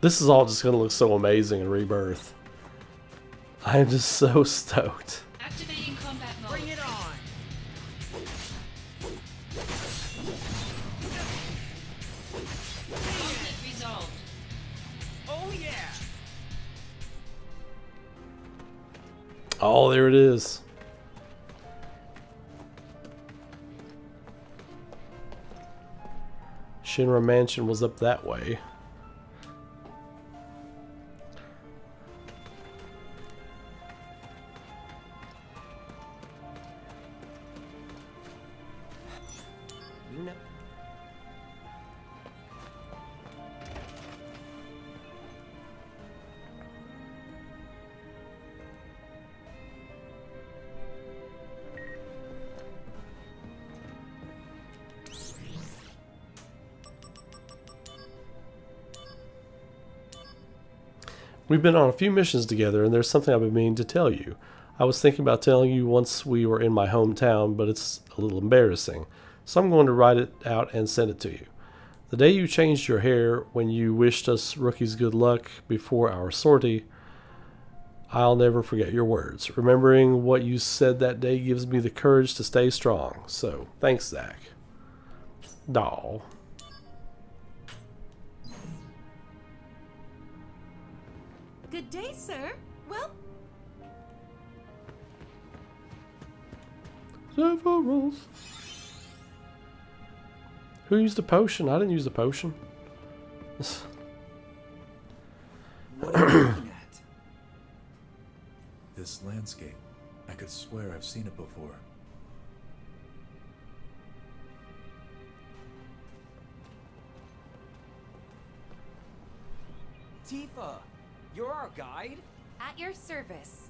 This is all just going to look so amazing in Rebirth. I am just so stoked. Activating combat mode. Bring it on! Conflict resolved. Oh yeah! Oh, there it is. Shinra Mansion was up that way. You know. We've been on a few missions together, and there's something I've been meaning to tell you. I was thinking about telling you once we were in my hometown, but it's a little embarrassing. So I'm going to write it out and send it to you. The day you changed your hair when you wished us rookies good luck before our sortie, I'll never forget your words. Remembering what you said that day gives me the courage to stay strong. So, thanks, Zach. Doll. Good day, sir. Well, Sephiroth. Who used the potion? I didn't use the potion. What are you looking at? This landscape. I could swear I've seen it before. Tifa, you're our guide? at your service.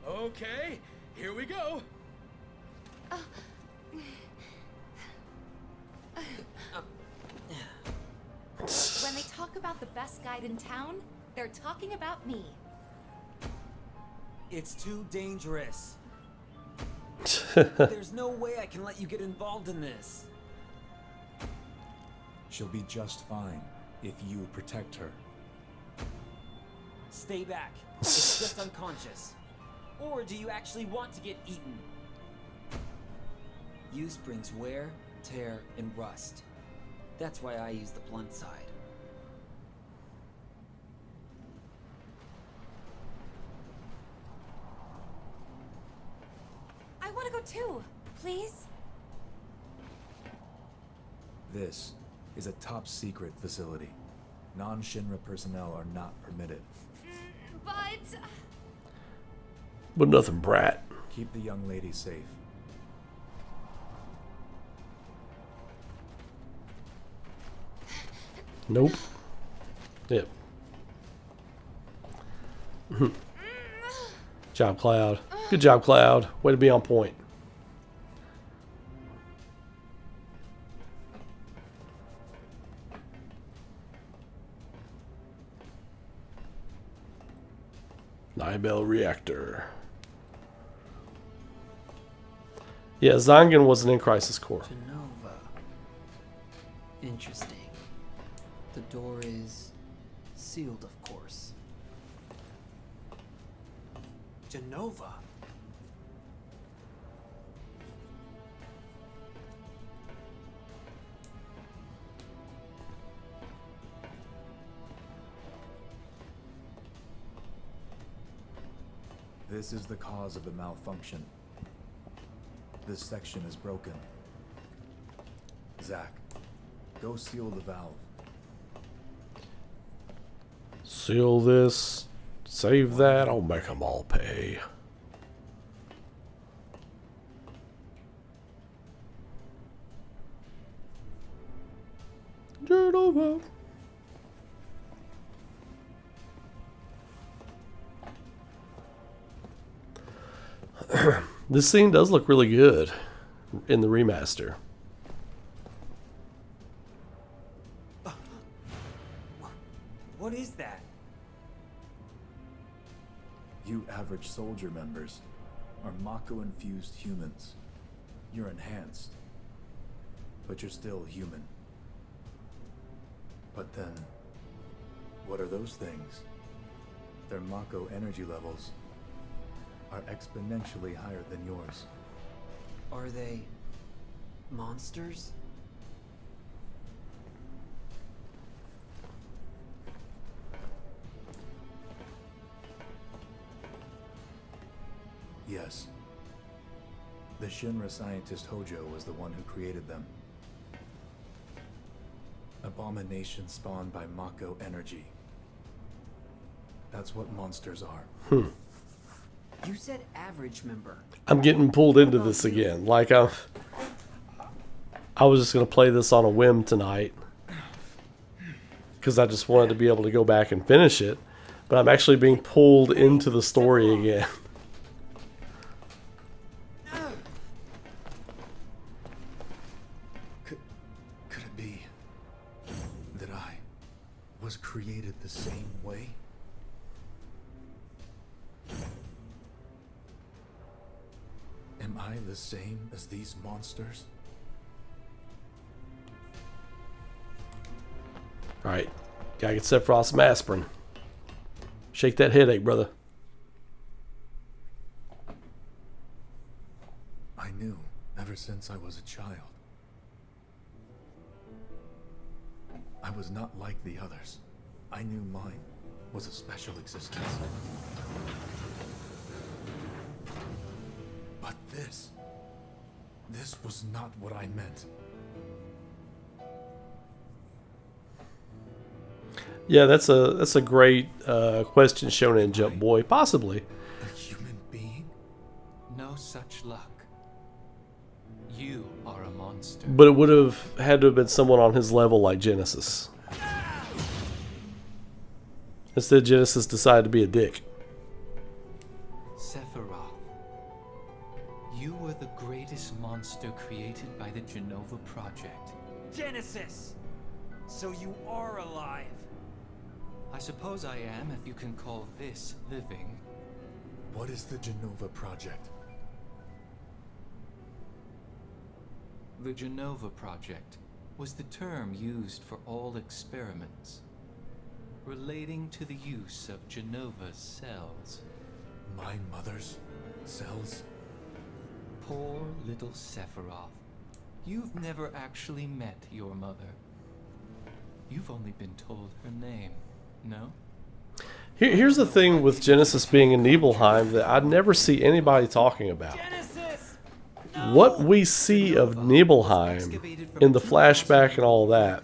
Okay, here we go. When they talk about the best guide in town, they're talking about me. It's too dangerous. There's no way I can let you get involved in this. She'll be just fine if you protect her. Stay back. It's just unconscious. Or do you actually want to get eaten? Use brings wear, tear, and rust. That's why I use the blunt side. I want to go too, please. This is a top secret facility. Non-Shinra personnel are not permitted. But But nothing, brat. Keep the young lady safe. Nope. Yep. Job, Cloud. Good job, Cloud. Way to be on point. Nibel reactor. Yeah, Zangan wasn't in Crisis Core. Genova. Interesting. The door is sealed, of course. Genova. This is the cause of the malfunction. This section is broken. Zack, go seal the valve. Seal this. Save that. I'll make them all pay. Genova. This scene does look really good in the remaster. What is that? You average soldier members are Mako-infused humans. You're enhanced, but you're still human. But then, what are those things? They're Mako energy levels. are exponentially higher than yours. Are they monsters? Yes. The Shinra scientist Hojo was the one who created them. Abomination spawned by Mako energy. That's what monsters are. You said average member. I'm getting pulled into this again. Like I was just gonna play this on a whim tonight because I just wanted to be able to go back and finish it, but I'm actually being pulled into the story again. Could it be that I was created the same way? Am I the same as these monsters? Alright, gotta get Sephiroth some aspirin. Shake that headache, brother. I knew ever since I was a child. I was not like the others. I knew mine was a special existence. But this was not what I meant. Yeah, that's a great question, Shonen Jump Boy. Possibly. A human being? No such luck. You are a monster. But it would have had to have been someone on his level like Genesis. Instead, Genesis decided to be a dick. Sephiroth, you were the greatest monster created by the Genova Project. Genesis! So you are alive! I suppose I am, if you can call this living. What is the Genova Project? The Genova Project was the term used for all experiments relating to the use of Genova's cells. My mother's cells? Poor little Sephiroth. You've never actually met your mother. You've only been told her name, no? Here's the thing with Genesis being in Nibelheim that I never see anybody talking about. What we see of Nibelheim in the flashback and all that,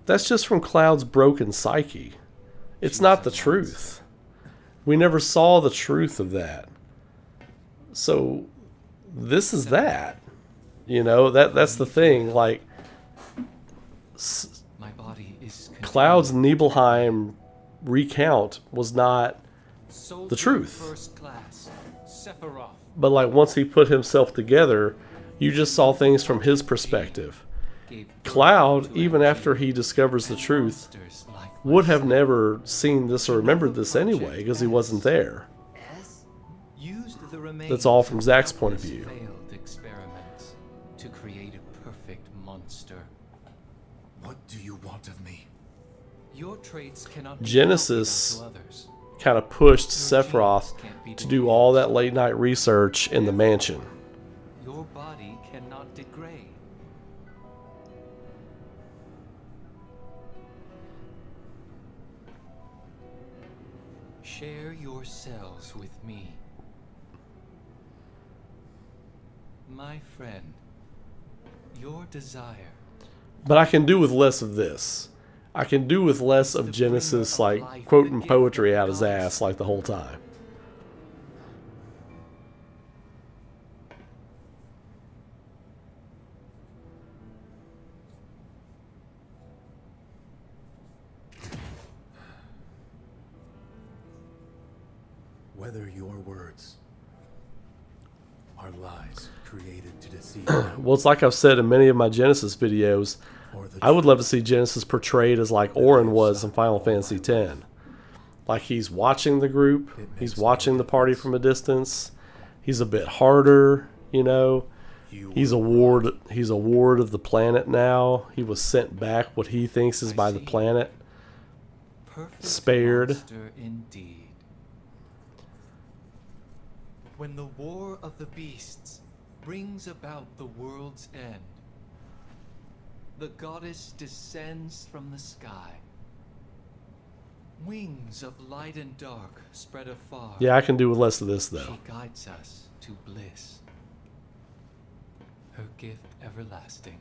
that's just from Cloud's broken psyche. It's not the truth. We never saw the truth of that. So this is that. You know, that's the thing. Like, my body is Cloud's Nibelheim recount was not the truth. First class, Sephiroth. But like once he put himself together, you just saw things from his perspective. Cloud, even after he discovers the truth, would have never seen this or remembered this anyway because he wasn't there. That's all from Zack's point of view. Failed experiments to create a perfect monster. What do you want of me? Your traits cannot be Genesis copied onto others. kind of pushed Sephiroth to do all that late night research in the mansion. Your body cannot degrade. Share your cells with me. My friend, your desire. But I can do with less of this. I can do with less of Genesis, like, quoting poetry out his ass, like, the whole time. Whether your words are lies created to deceive Well, it's like I've said in many of my Genesis videos, I would love to see Genesis portrayed as like Auron was in Final Fantasy X. Like he's watching the group, he's watching the party from a distance, he's a bit harder, you know. He's a ward of the planet now. He was sent back what he thinks is by the planet. Perfect Spared. monster indeed. when the war of the beasts brings about the world's end, the goddess descends from the sky. Wings of light and dark spread afar. Yeah, I can do with less of this, though. She guides us to bliss. Her gift everlasting.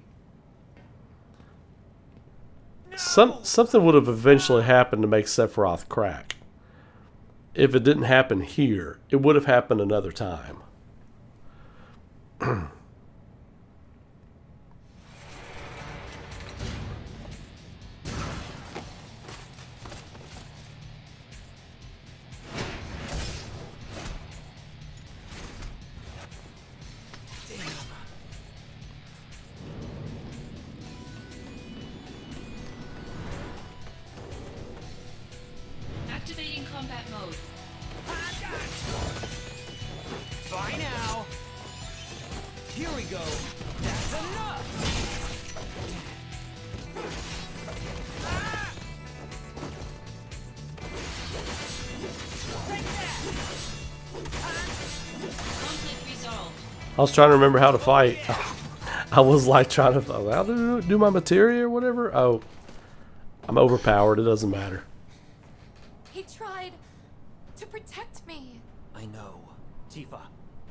Something would have eventually happened to make Sephiroth crack. If it didn't happen here, it would have happened another time. Activating combat mode. Bye now. Here we go. That's enough. Conflict resolved. I was trying to remember how to fight. I was like trying to how do my materia or whatever. Oh, I'm overpowered. It doesn't matter. He tried to protect me. I know. Tifa,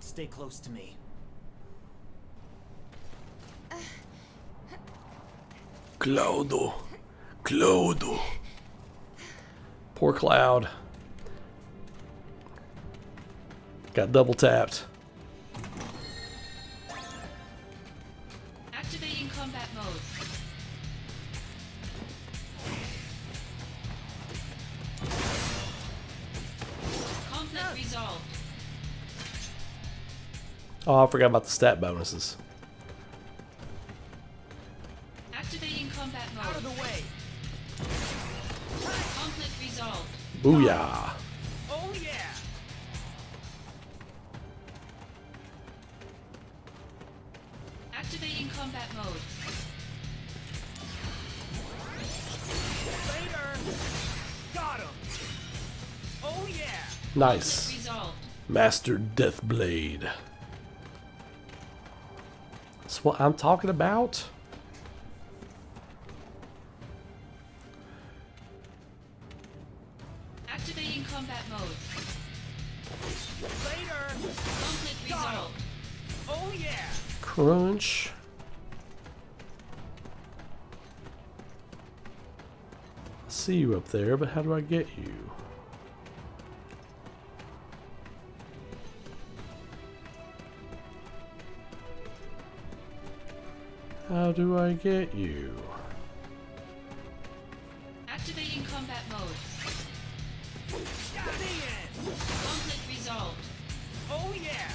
stay close to me. Clodo. Clodo. Poor Cloud. Got double tapped. Activating combat mode. Conflict resolved. Oh, I forgot about the stat bonuses. Activating combat mode. Out of the way. Conflict resolved. Booyah. Oh yeah. Activating combat mode. Later. Got him. Oh yeah. Nice. Conflict resolved. Master Deathblade. That's what I'm talking about. Activating combat mode. Later. Conflict Got him. resolved. Oh yeah. Crunch. I see you up there, but how do I get you? How do I get you? Activating combat mode. Got me in. Conflict resolved. Oh yeah.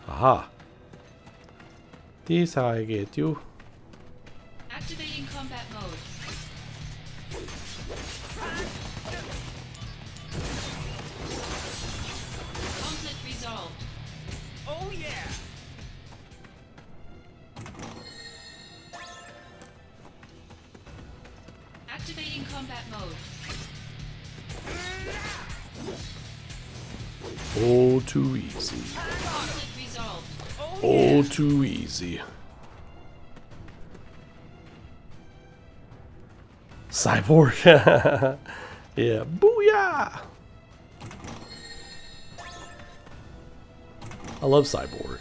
Aha. This how I get you. Activating combat mode. Conflict resolved. Oh yeah. Activating combat mode. Oh, too easy. Conflict resolved. Oh, too easy. Cyborg. Yeah. Booyah! I love Cyborg.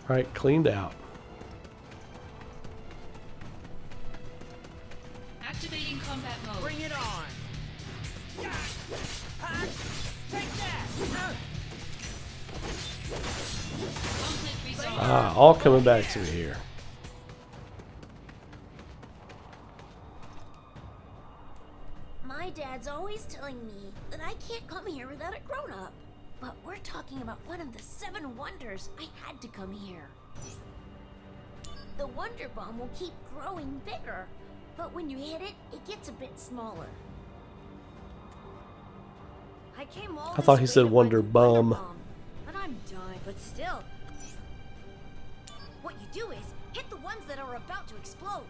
Alright, cleaned out. Activating combat mode. Bring it on. Take that. Conflict resolved. Ah, all coming back to me here. My dad's always telling me that I can't come here without a grown-up. But we're talking about one of the 7 wonders. I had to come here. The Wonder Bomb will keep growing bigger, but when you hit it, it gets a bit smaller. I came all I thought this he way said to Wonder find the Wonder Bum. Bomb, but I'm done. But still, What you do is hit the ones that are about to explode.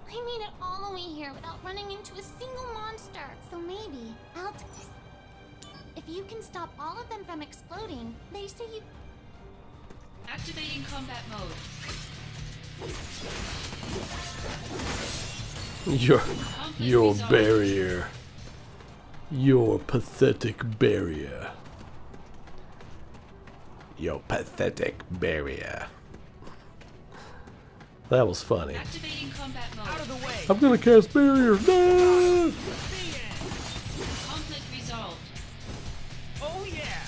I made it all the way here without running into a single monster. So maybe if you can stop all of them from exploding, they say you... Activating combat mode. Your barrier. Your pathetic barrier. Your pathetic barrier. That was funny. Activating combat mode. Out of the way. I'm gonna cast barrier. No! Conflict resolved. Oh yeah.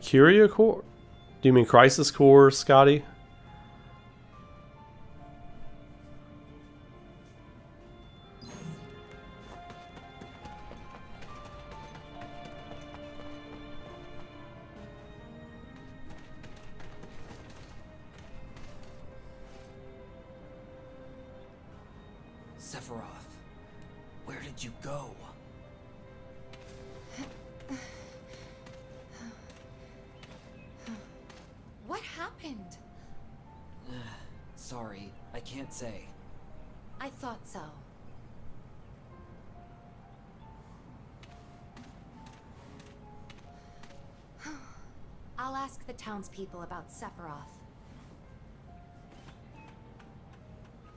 Curia Core? Do you mean Crisis Core, Scotty? Sephiroth, where did you go? What happened? Sorry, I can't say. I thought so. I'll ask the townspeople about Sephiroth.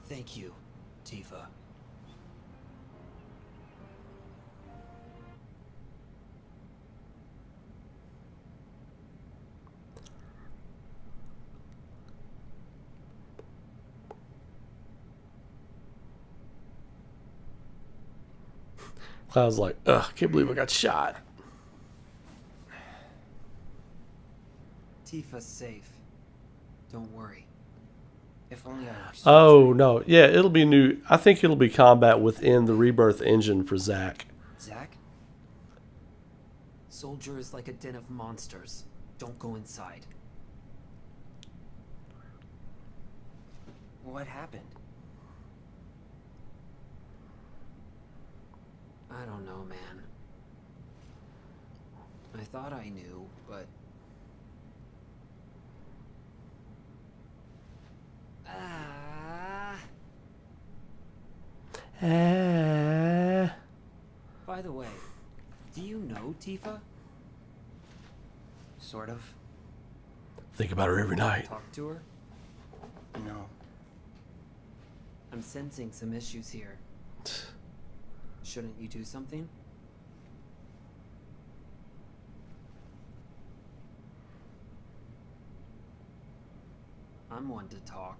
Thank you, Tifa. Cloud's like, ugh, can't believe I got shot. Tifa's safe. Don't worry. If only I were Oh, no. Yeah, it'll be new. I think it'll be combat within the Rebirth engine for Zack. Zack? Soldier is like a den of monsters. Don't go inside. What happened? I don't know, man. I thought I knew, but... By the way, do you know Tifa? Sort of. Think about her every night. Talk to her? No. I'm sensing some issues here. Shouldn't you do something? I'm one to talk.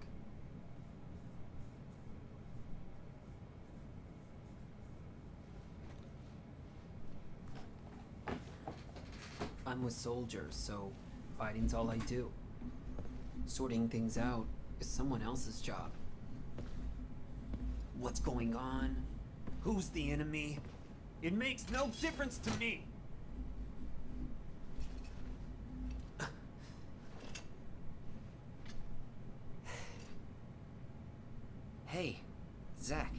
I'm with soldiers, so fighting's all I do. Sorting things out is someone else's job. What's going on? Who's the enemy? It makes no difference to me! Hey, Zack.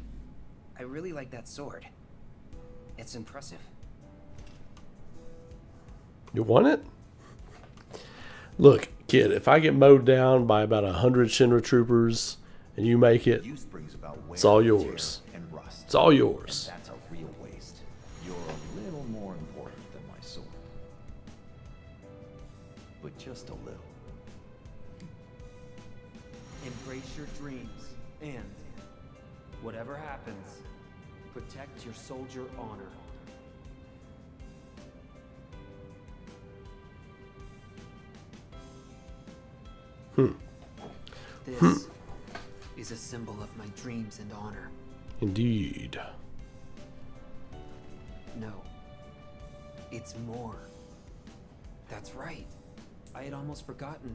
I really like that sword. It's impressive. You want it? Look, kid, if I get mowed down by about 100 Shinra troopers and you make it, it's all yours. It's all yours. And that's a real waste. You're a little more important than my sword. But just a little. Embrace your dreams and Whatever happens, protect your soldier honor. This is a symbol of my dreams and honor. Indeed. No. It's more. That's right. I had almost forgotten.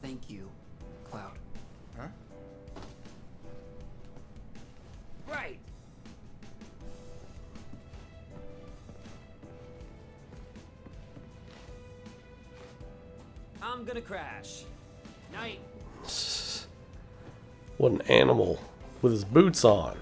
Thank you, Cloud. Huh? Right! I'm gonna crash. Night. What an animal with his boots on.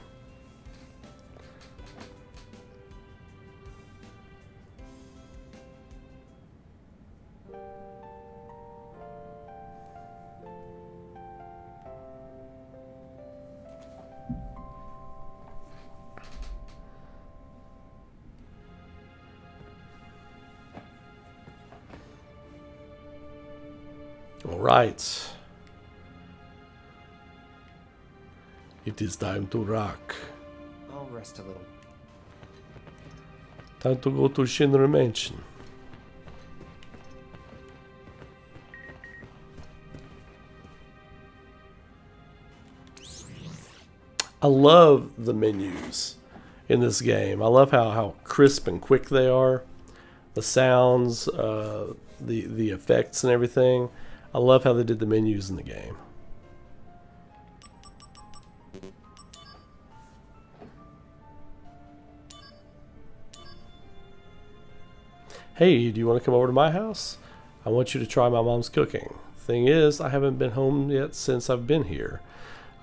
All right. It is time to rock. I'll rest a little. Time to go to Shinra Mansion. I love the menus in this game. I love how crisp and quick they are. The sounds, the effects and everything. I love how they did the menus in the game. Hey, do you want to come over to my house? I want you to try my mom's cooking. Thing is, I haven't been home yet since I've been here.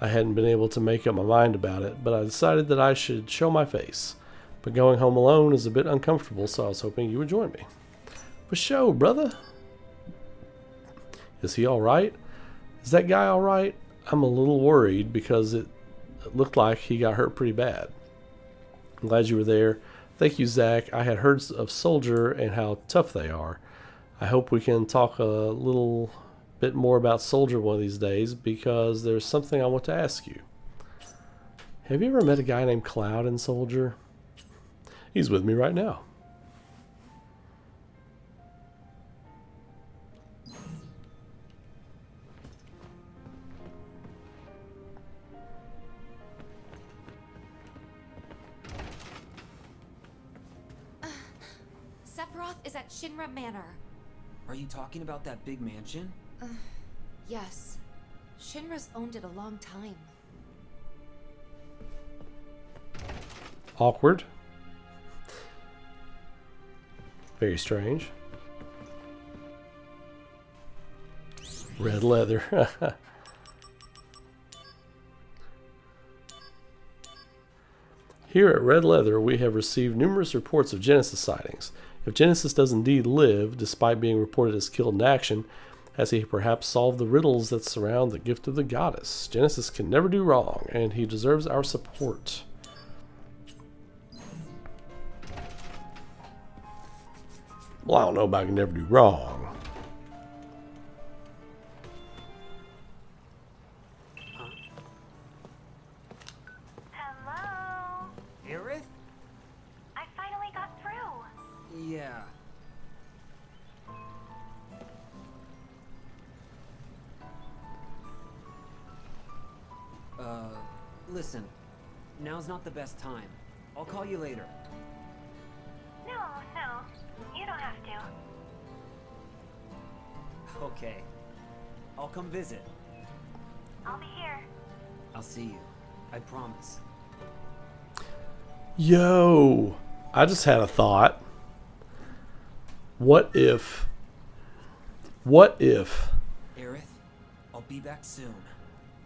I hadn't been able to make up my mind about it, but I decided that I should show my face. But going home alone is a bit uncomfortable, so I was hoping you would join me. For show, brother. Is he alright? Is that guy alright? I'm a little worried because it looked like he got hurt pretty bad. I'm glad you were there. Thank you, Zach. I had heard of Soldier and how tough they are. I hope we can talk a little bit more about Soldier one of these days because there's something I want to ask you. Have you ever met a guy named Cloud in Soldier? He's with me right now. Sephiroth is at Shinra Manor. Are you talking about that big mansion? Yes. Shinra's owned it a long time. Awkward. Very strange. Red leather. Here at Red Leather, we have received numerous reports of Genesis sightings. If Genesis does indeed live, despite being reported as killed in action, has he perhaps solved the riddles that surround the gift of the goddess? Genesis can never do wrong, and he deserves our support. Well, I don't know if I can never do wrong. Hello? Aerith? I finally got through. Yeah. Listen. Now's not the best time. I'll call you later. No, you don't have to. Okay. I'll come visit. I'll be here. I'll see you. I promise. Yo, I just had a thought. What if... Aerith, I'll be back soon.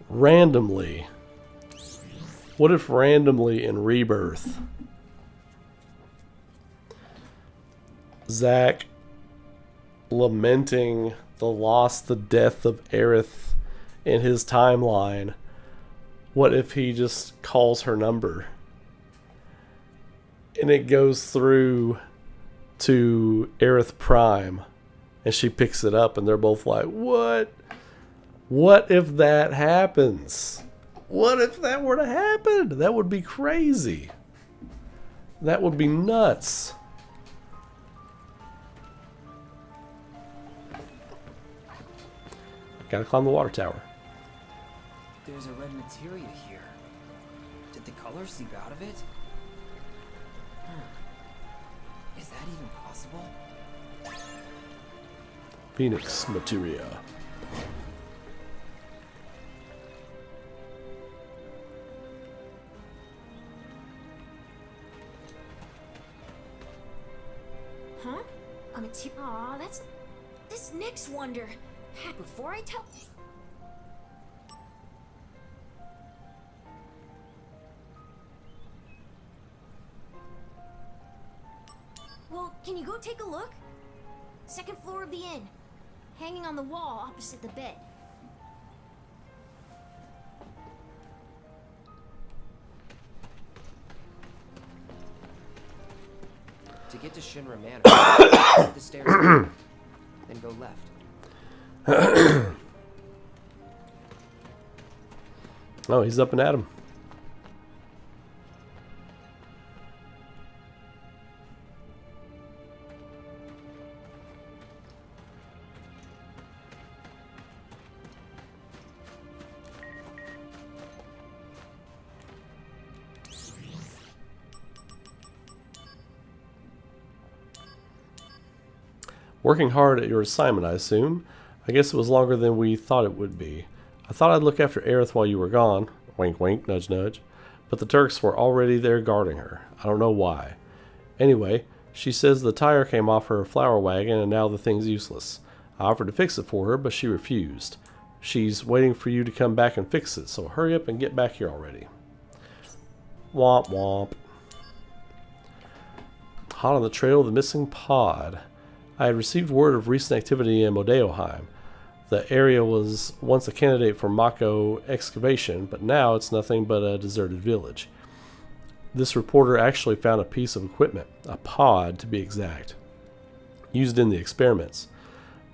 randomly in Rebirth, Zack lamenting the death of Aerith in his timeline, what if he just calls her number and it goes through to Aerith Prime and she picks it up and they're both like, what if that happens? What if that were to happen? That would be crazy. That would be nuts. Gotta climb the water tower. There's a red materia here. Did the color seep out of it? Is that even possible? Phoenix materia. Huh? A materia? Aw, that's this next wonder. Before I tell. Well, can you go take a look? Second floor of the inn. Hanging on the wall opposite the bed. To get to Shinra Manor, take the stairs down, then go left. Oh, he's up and at him. Working hard at your assignment, I assume. I guess it was longer than we thought it would be. I thought I'd look after Aerith while you were gone. Wink, wink, nudge, nudge. But the Turks were already there guarding her. I don't know why. Anyway, she says the tire came off her flower wagon and now the thing's useless. I offered to fix it for her, but she refused. She's waiting for you to come back and fix it, so hurry up and get back here already. Womp womp. Hot on the trail of the missing pod. I had received word of recent activity in Modeoheim. The area was once a candidate for Mako excavation, but now it's nothing but a deserted village. This reporter actually found a piece of equipment, a pod to be exact, used in the experiments.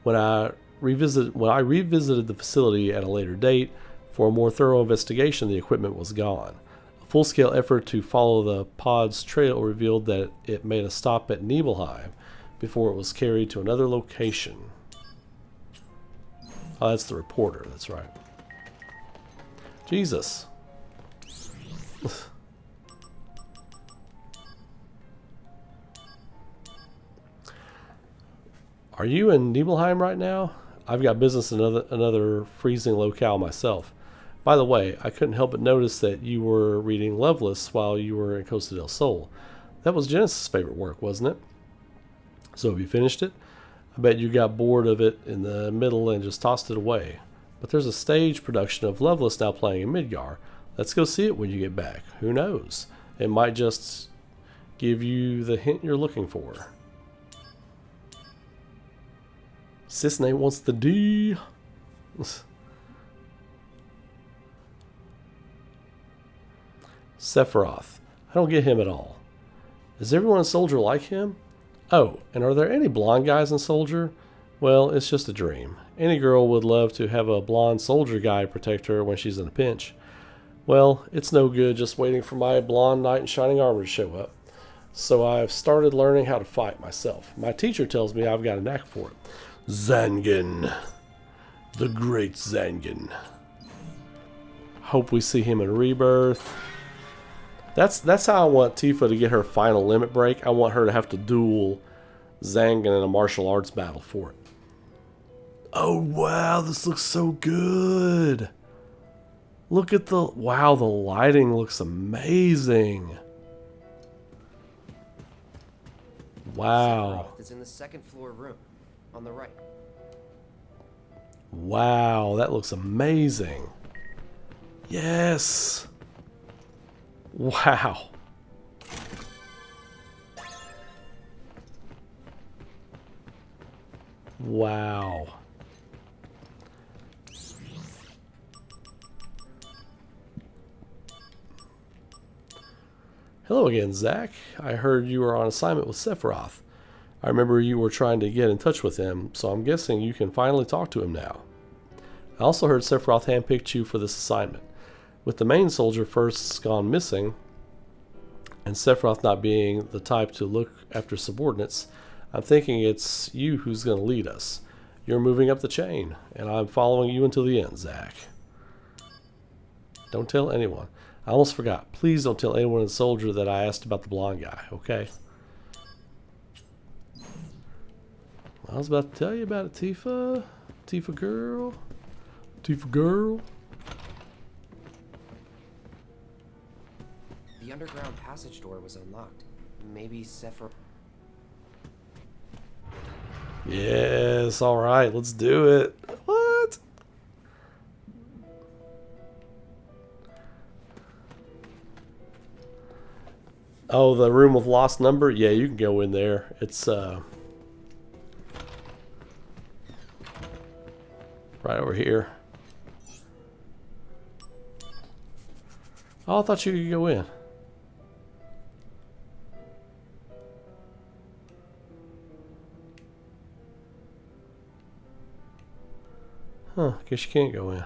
When I revisited the facility at a later date for a more thorough investigation, the equipment was gone. A full-scale effort to follow the pod's trail revealed that it made a stop at Nibelheim before it was carried to another location. Oh, that's the reporter, that's right. Jesus. Are you in Nibelheim right now? I've got business in another freezing locale myself. By the way, I couldn't help but notice that you were reading Loveless while you were in Costa del Sol. That was Genesis' favorite work, wasn't it? So have you finished it? I bet you got bored of it in the middle and just tossed it away. But there's a stage production of Loveless now playing in Midgar. Let's go see it when you get back. Who knows? It might just give you the hint you're looking for. Sisney wants the D. Sephiroth. I don't get him at all. Is everyone in Soldier like him? Oh, and are there any blonde guys in Soldier? Well, it's just a dream. Any girl would love to have a blonde soldier guy protect her when she's in a pinch. Well, it's no good just waiting for my blonde knight in shining armor to show up. So I've started learning how to fight myself. My teacher tells me I've got a knack for it. Zangen. The great Zangen. Hope we see him in Rebirth. That's how I want Tifa to get her final limit break. I want her to have to duel Zangen in a martial arts battle for it. Oh wow, this looks so good. Look at the wow, the lighting looks amazing. Wow. It's in the second floor room on the right. Wow, that looks amazing. Yes. Wow. Wow. Hello again, Zach. I heard you were on assignment with Sephiroth. I remember you were trying to get in touch with him, so I'm guessing you can finally talk to him now. I also heard Sephiroth handpicked you for this assignment. With the main soldier first gone missing, and Sephiroth not being the type to look after subordinates, I'm thinking it's you who's going to lead us. You're moving up the chain, and I'm following you until the end, Zack. Don't tell anyone. I almost forgot. Please don't tell anyone in the soldier that I asked about the blonde guy, okay? I was about to tell you about it, Tifa. Tifa girl. Tifa girl. The underground passage door was unlocked. Maybe Sephiroth... Yes, alright, let's do it. What? Oh, the room with lost number? Yeah, you can go in there. It's right over here. Oh, I thought you could go in. Huh, guess you can't go in.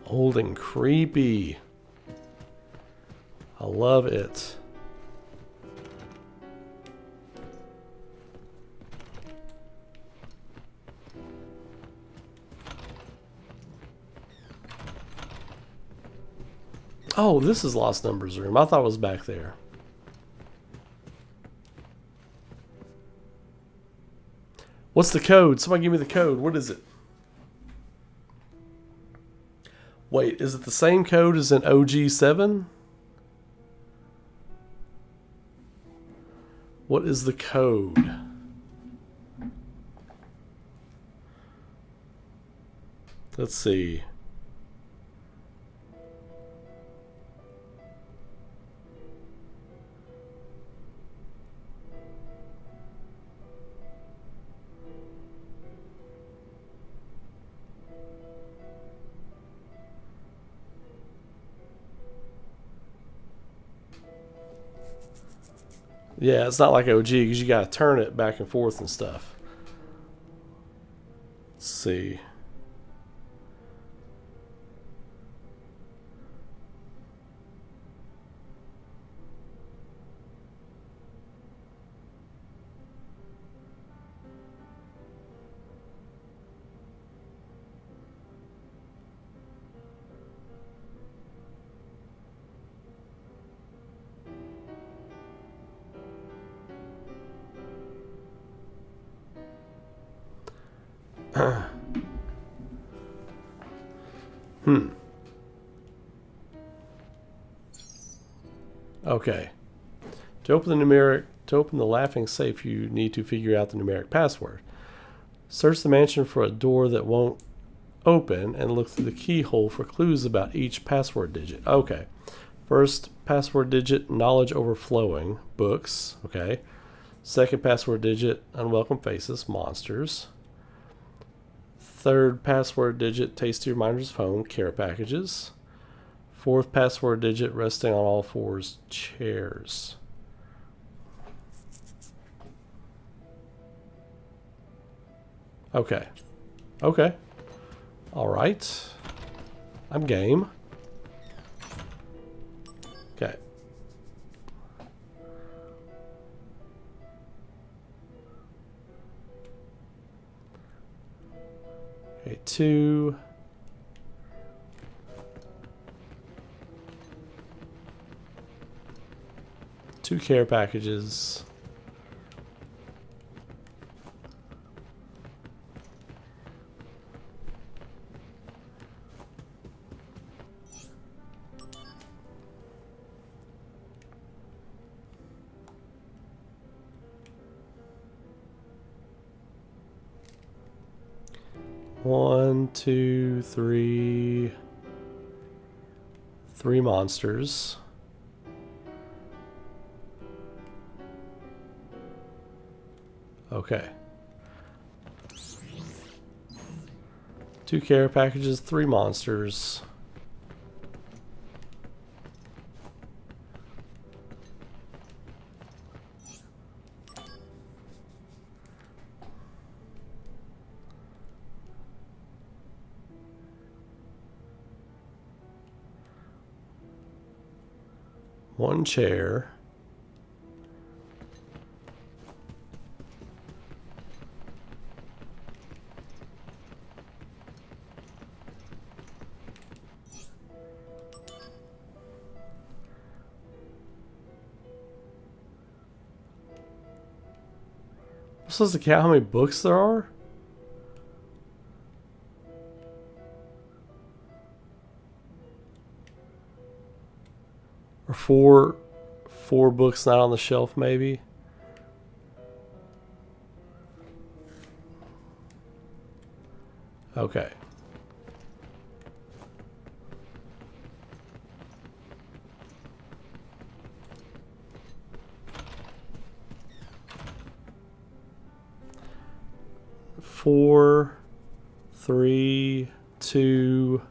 Old and creepy. I love it. Oh, this is Lost Numbers room. I thought it was back there. What's the code? Somebody give me the code. What is it? Wait, is it the same code as in OG7? What is the code? Let's see. Yeah, it's not like OG because you got to turn it back and forth and stuff. Let's see. Okay. To open the laughing safe, you need to figure out the numeric password. Search the mansion for a door that won't open and look through the keyhole for clues about each password digit. Okay. First password digit, knowledge overflowing, books. Okay. Second password digit, unwelcome faces, monsters. Third password digit, tasty reminders of home, care packages. Fourth password digit, resting on all fours, chairs. Okay. Okay. All right. I'm game. Okay. Okay, 2. Two care packages. One, two, three. 3 monsters. Okay. 2 care packages, 3 monsters. One chair. I'm supposed to count how many books there are? Or four books not on the shelf, maybe? Okay. Four, 3, 2,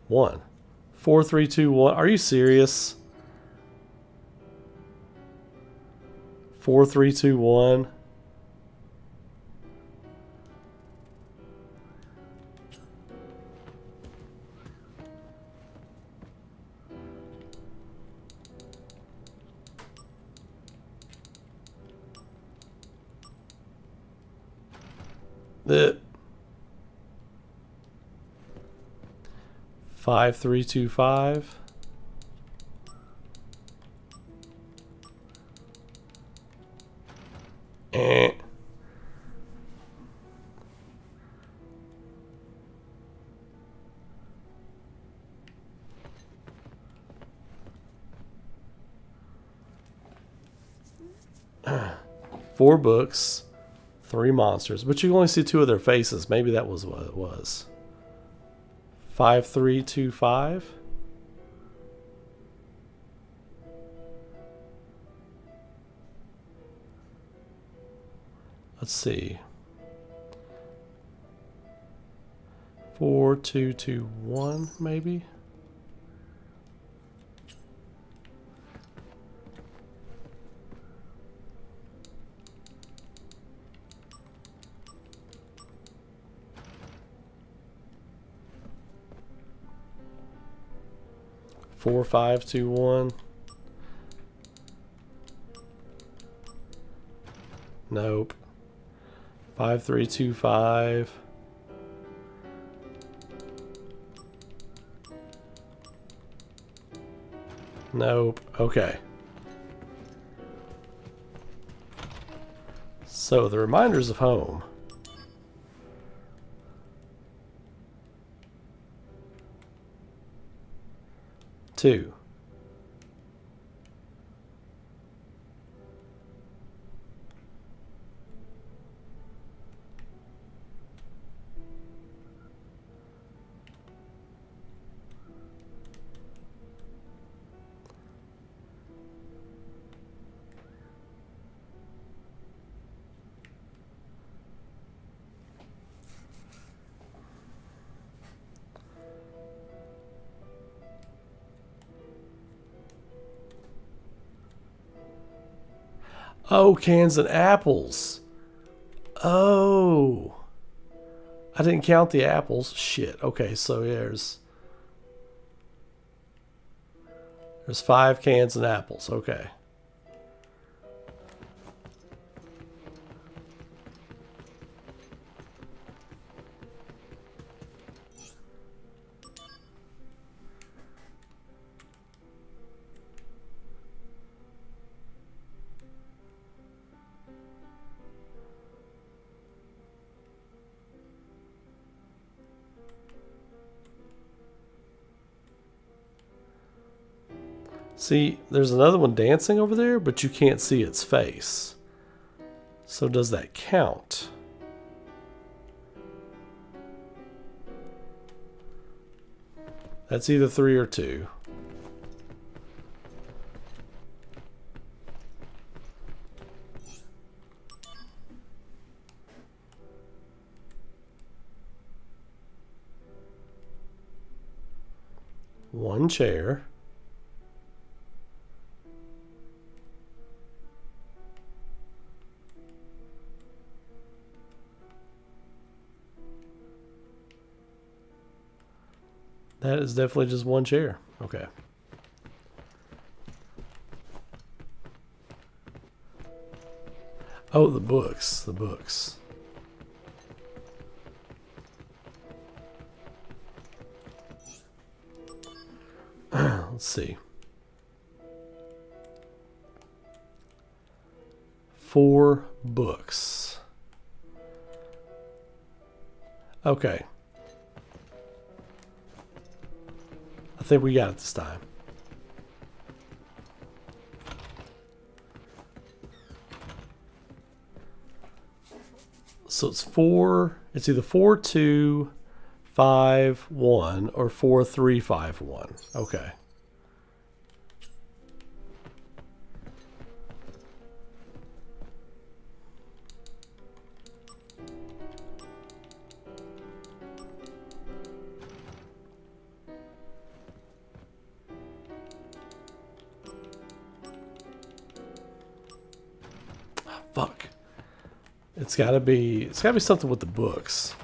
1. 4, 3, 2, 1. Are you serious? 4, 3, 2, 1. The 5, 3, 2, 5. Four books, 3 monsters, but you can only see 2 of their faces. Maybe that was what it was. 5, 3, 2, 5. Let's see. 4, 2, 2, 1, maybe. Four, 5, 2, 1. Nope. 5, 3, 2, 5. Nope. Okay. So the reminders of home. Two. Oh, cans and apples. Oh. I didn't count the apples. Shit. Okay, so there's 5 cans and apples. Okay. See, there's another one dancing over there, but you can't see its face. So does that count? That's either 3 or 2. 1 chair. That is definitely just 1 chair. Okay. Oh, the books. The books. Let's see. 4 books. Okay. I think we got it this time. So it's 4. It's either 4, 2, 5, 1 or 4, 3, 5, 1. Okay. Fuck. It's gotta be something with the books.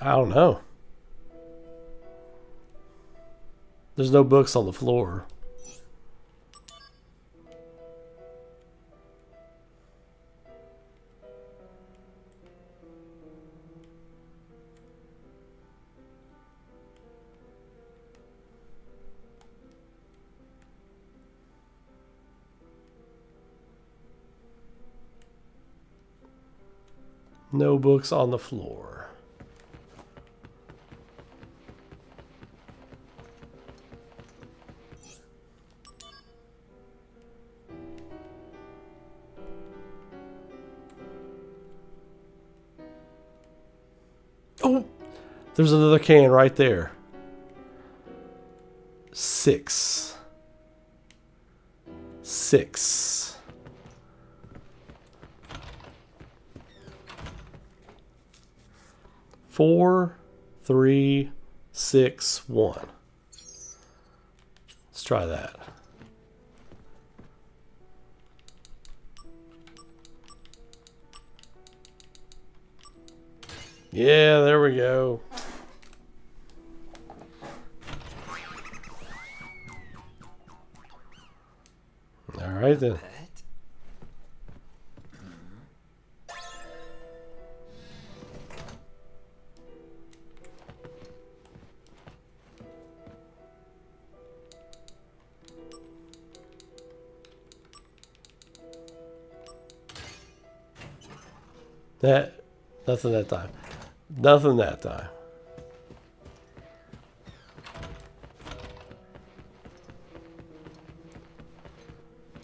I don't know. There's no books on the floor. No books on the floor. Oh, there's another can right there. 6. 6. Four, 3, 6, 1. Let's try that. Yeah, there we go. All right then. Nothing that time. Nothing that time.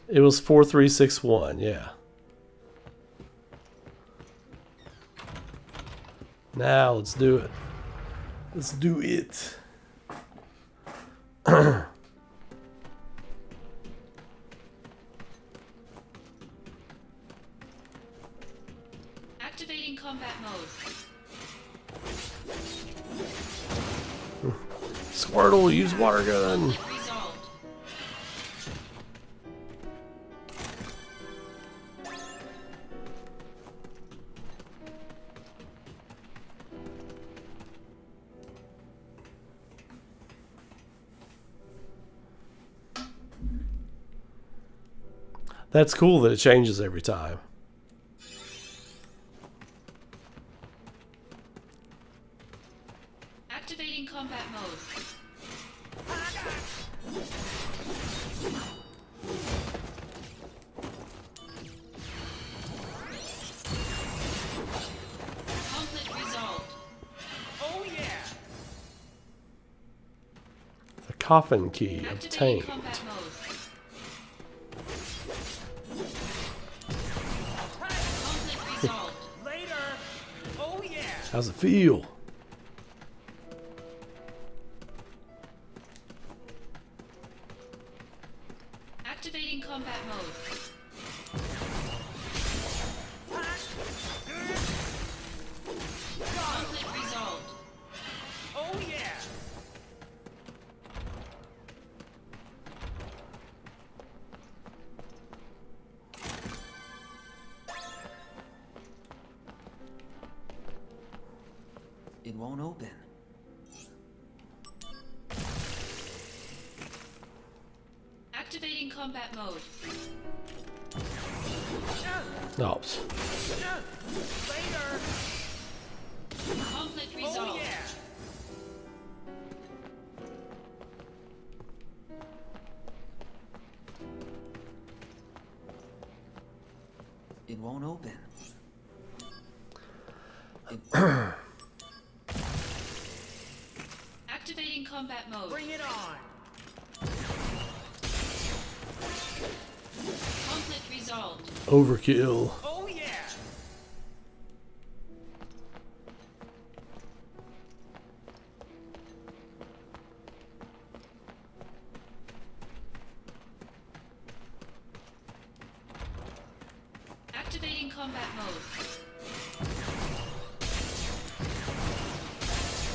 It was 4, 3, 6, 1. Yeah. Now let's do it. Let's do it. Activating combat mode. Squirtle, use water gun. Resolved. That's cool that it changes every time. Activating combat mode. Coffin key Activating obtained. combat mode. Conflict resolved. Later. Oh yeah. How's it feel? Activating combat mode. Conflict resolved. Oh yeah. It won't open. Activating combat mode. Oops. Later. Conflict Oh resolved. yeah. It won't open. Activating combat mode. Bring it on. Conflict resolved. Overkill. Oh yeah. Activating combat mode.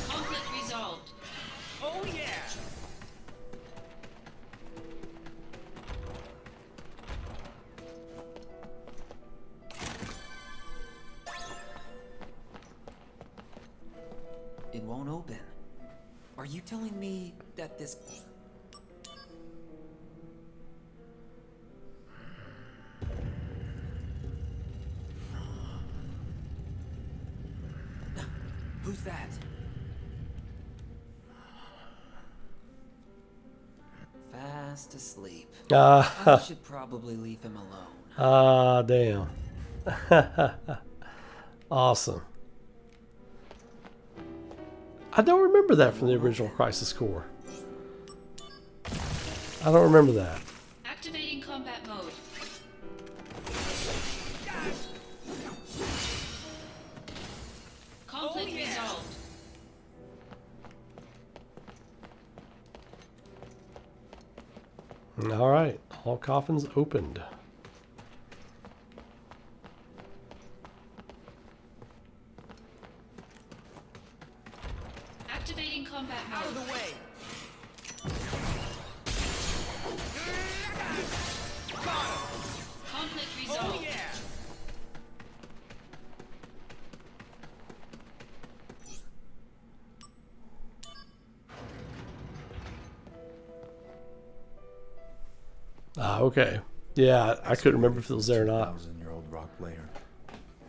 Conflict resolved. Oh yeah. It won't open. Are you telling me that this... Who's that? Fast asleep. I should probably leave him alone. Damn. Awesome. I don't remember that from the original Crisis Core. I don't remember that. Activating combat mode. Conflict resolved. All right, all coffins opened. Activating combat mode. Out of the way. Conflict resolved. Oh yeah. Okay. Yeah, I couldn't remember if it was there or not. 2,000-year-old rock layer,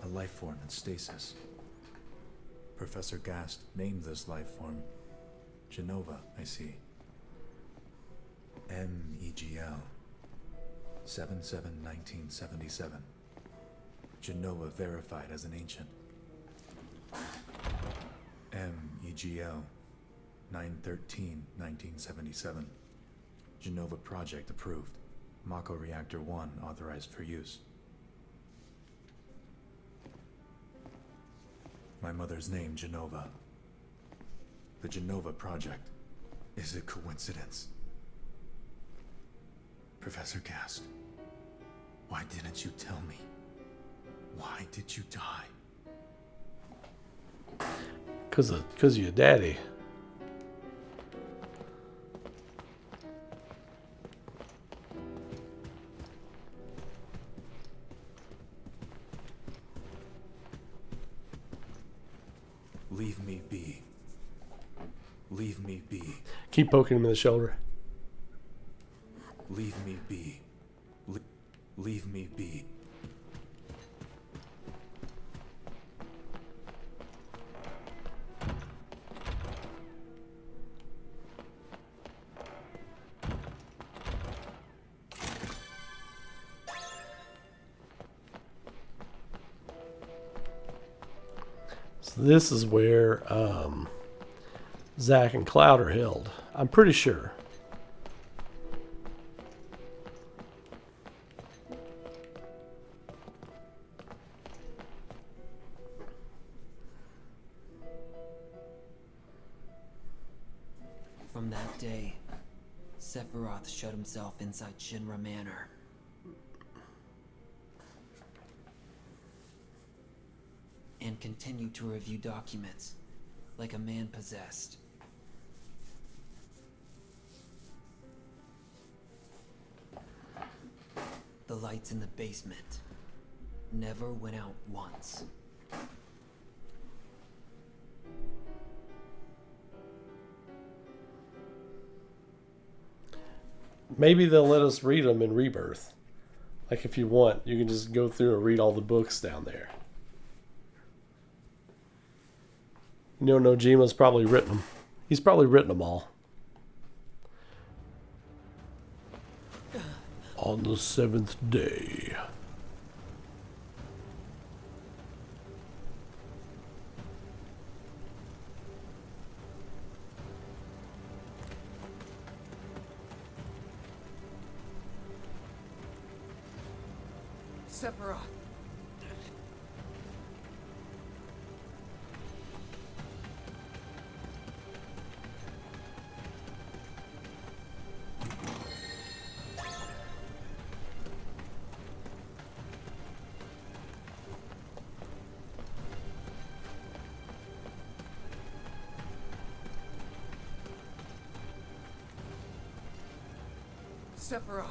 a life form in stasis. Professor Gast named this life form Genova, I see. MEGL 7/7/1977. Genova verified as an ancient. MEGL 9/13/1977. Genova project approved. Mako Reactor 1 authorized for use. My mother's name, Genova. The Genova project. Is it coincidence? Professor Gast, why didn't you tell me? Why did you die? Cause of your daddy. Leave me be. Leave me be. Keep poking him in the shoulder. Leave me be. Leave me be. So this is where Zack and Cloud are held. I'm pretty sure. From that day, Sephiroth shut himself inside Shinra Manor. And continued to review documents, like a man possessed. The lights in the basement never went out once. Maybe they'll let us read them in Rebirth. Like if you want, you can just go through and read all the books down there. You know, Nojima's probably written them. He's probably written them all. On the 7th day. Sephiroth. Sephiroth.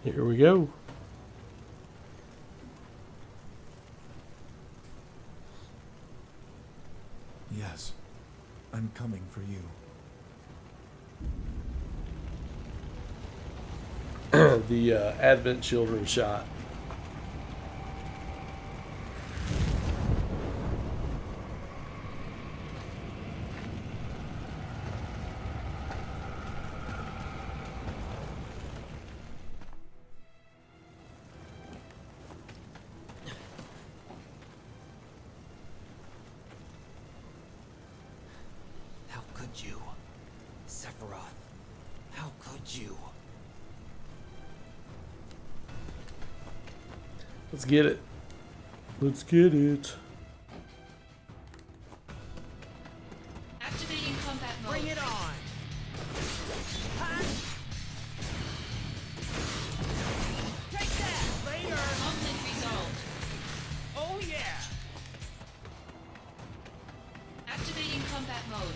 Here we go. Yes, I'm coming for you. The Advent Children shot. How could you? Sephiroth, how could you? Let's get it. Let's get it. Activating combat mode. Bring it on! Take that! Later! Conflict resolved. Oh yeah! Activating combat mode.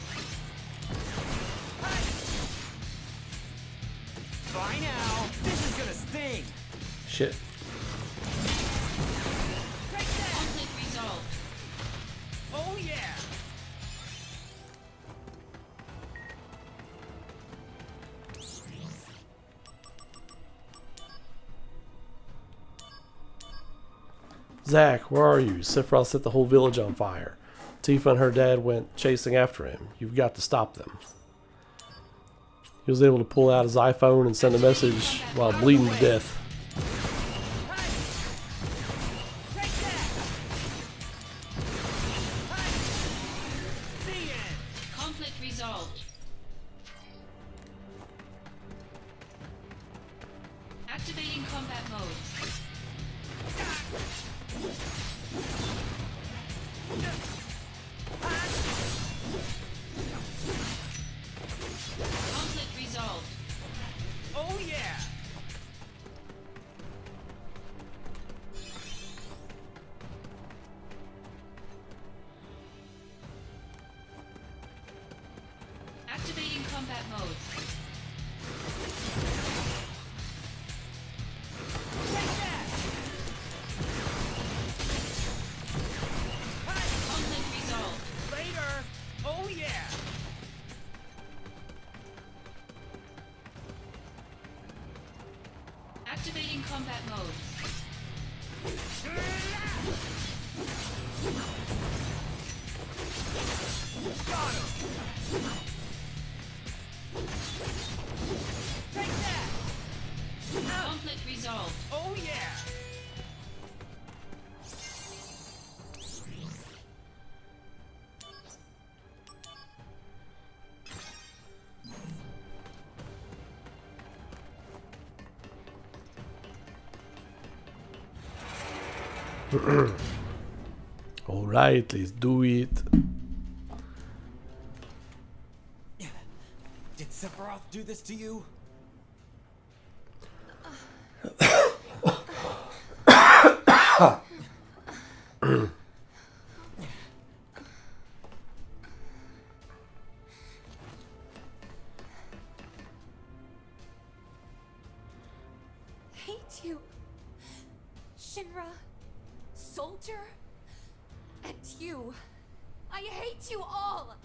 Bye now! This is gonna sting! Shit. Conflict resolved. Oh yeah! Zack, where are you? Sephiroth set the whole village on fire. Tifa and her dad went chasing after him. You've got to stop them. He was able to pull out his iPhone and send a message while bleeding to death. Conflict resolved. Activating combat mode. Conflict resolved. Oh yeah! Activating combat mode. Conflict resolved. Later! Oh yeah! Activating combat mode. Got him! Take that! Conflict resolved. Oh yeah! Alright, let's do it. Sephiroth do this to you? Hate you, Shinra, Soldier, and you. I hate you all.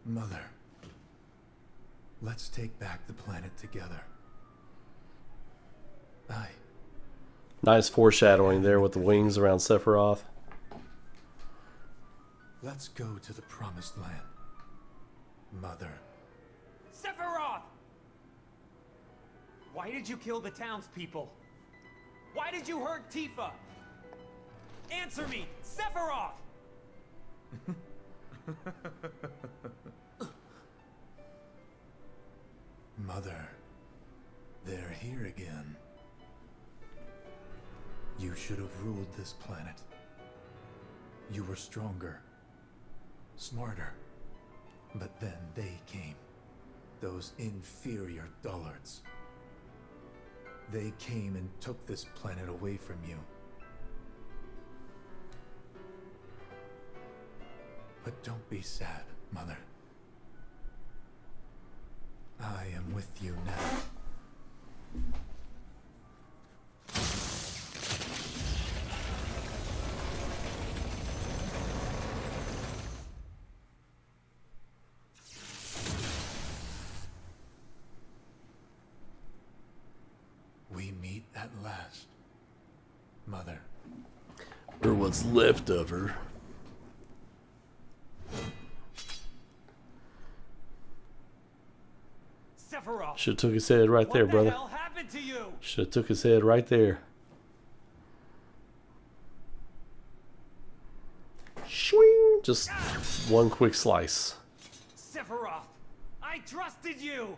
Mother, let's take back the planet together. Nice foreshadowing there with the wings around Sephiroth. Let's go to the promised land. Mother. Sephiroth! Why did you kill the townspeople? Why did you hurt Tifa? Answer me, Sephiroth! Mother, they're here again. You should have ruled this planet. You were stronger, smarter, but then they came. Those inferior dullards. They came and took this planet away from you. But don't be sad, Mother. I am with you now. We meet at last, Mother. Or what's left of her. Sephiroth! Should have took his head right there, brother. What the hell happened to you? Should have took his head right there. Swing! Just one quick slice. Sephiroth! I trusted you!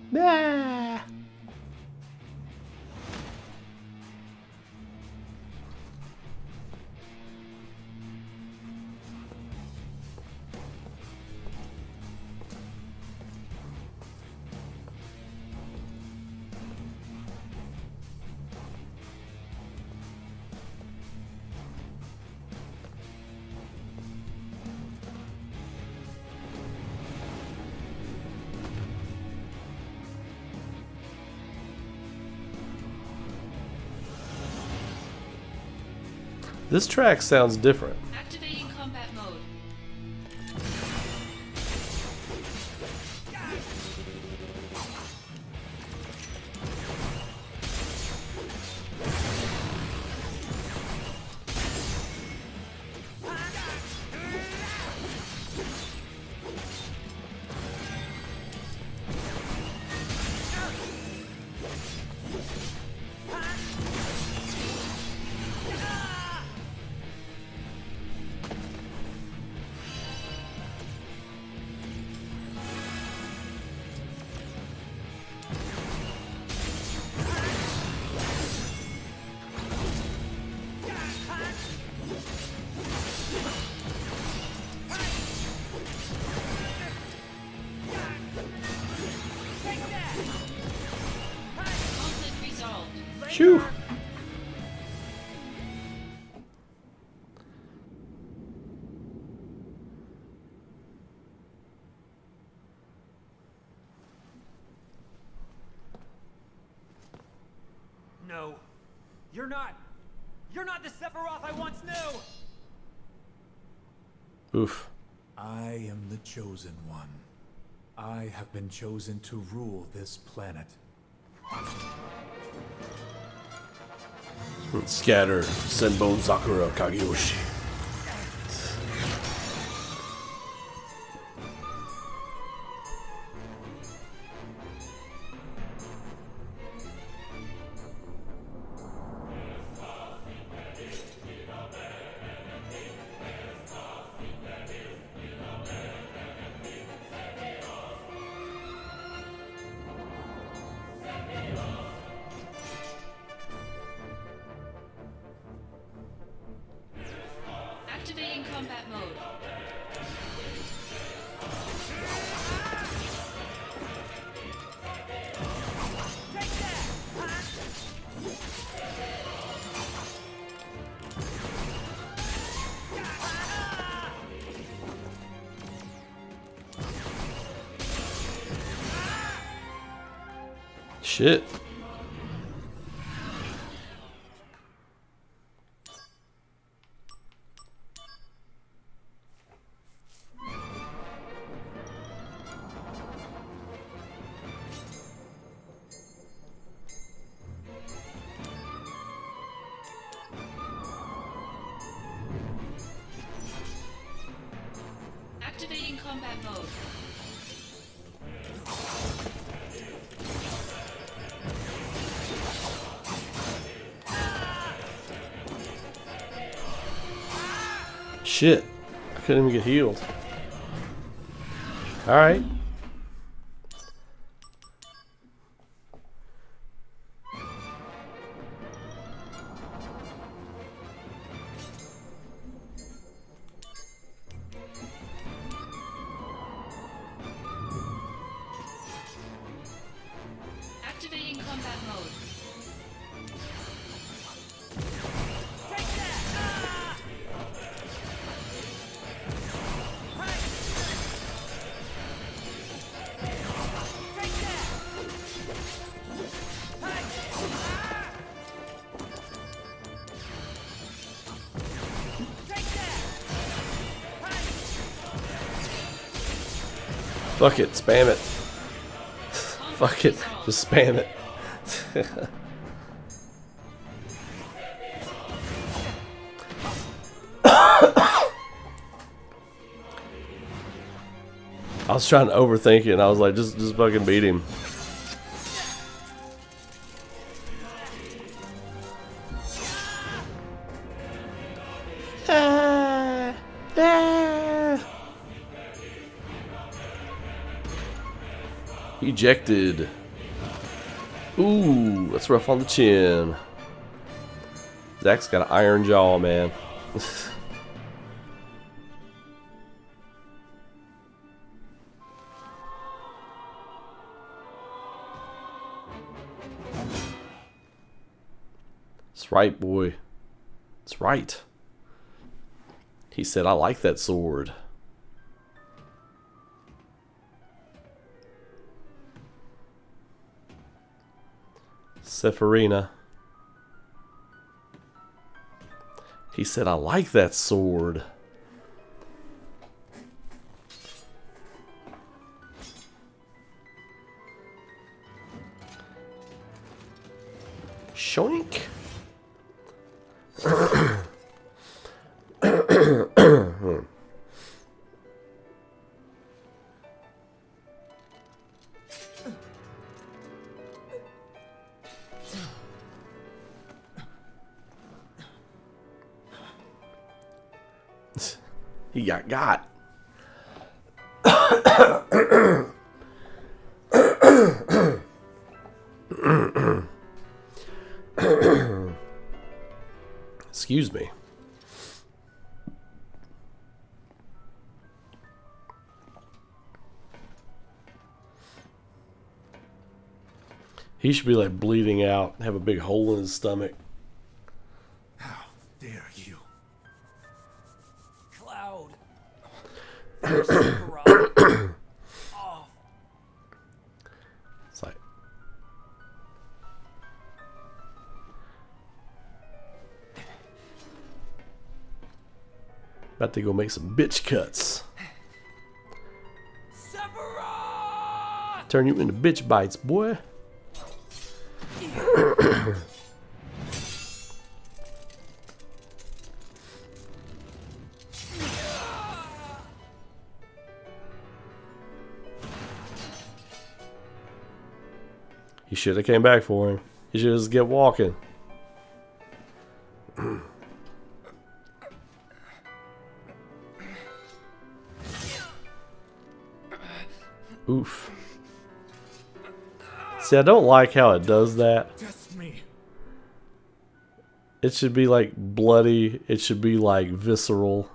Nah. This track sounds different. Activating combat mode. Phew. No. You're not the Sephiroth I once knew! Oof. I am the chosen one. I have been chosen to rule this planet. Scatter Senbon Sakura Kageyoshi. combat mode. Shit. Activating combat mode. Shit. I couldn't even get healed. Alright. Activating combat mode. Fuck it, spam it. Fuck it, just spam it. I was trying to overthink it and I was like, just fucking beat him. Ejected. Ooh, that's rough on the chin. Zach's got an iron jaw, man. That's right, boy. That's right. He said, I like that sword. Sephirina. He said, I like that sword. Shoink. He got. Excuse me. He should be like bleeding out, have a big hole in his stomach. How dare you? Cloud. Off. It's like, about to go make some bitch cuts. Sephiroth! Turn you into bitch bites, boy. He should have came back for him. He should just get walking. Oof. See, I don't like how it does that. Just me. It should be like bloody. It should be like visceral.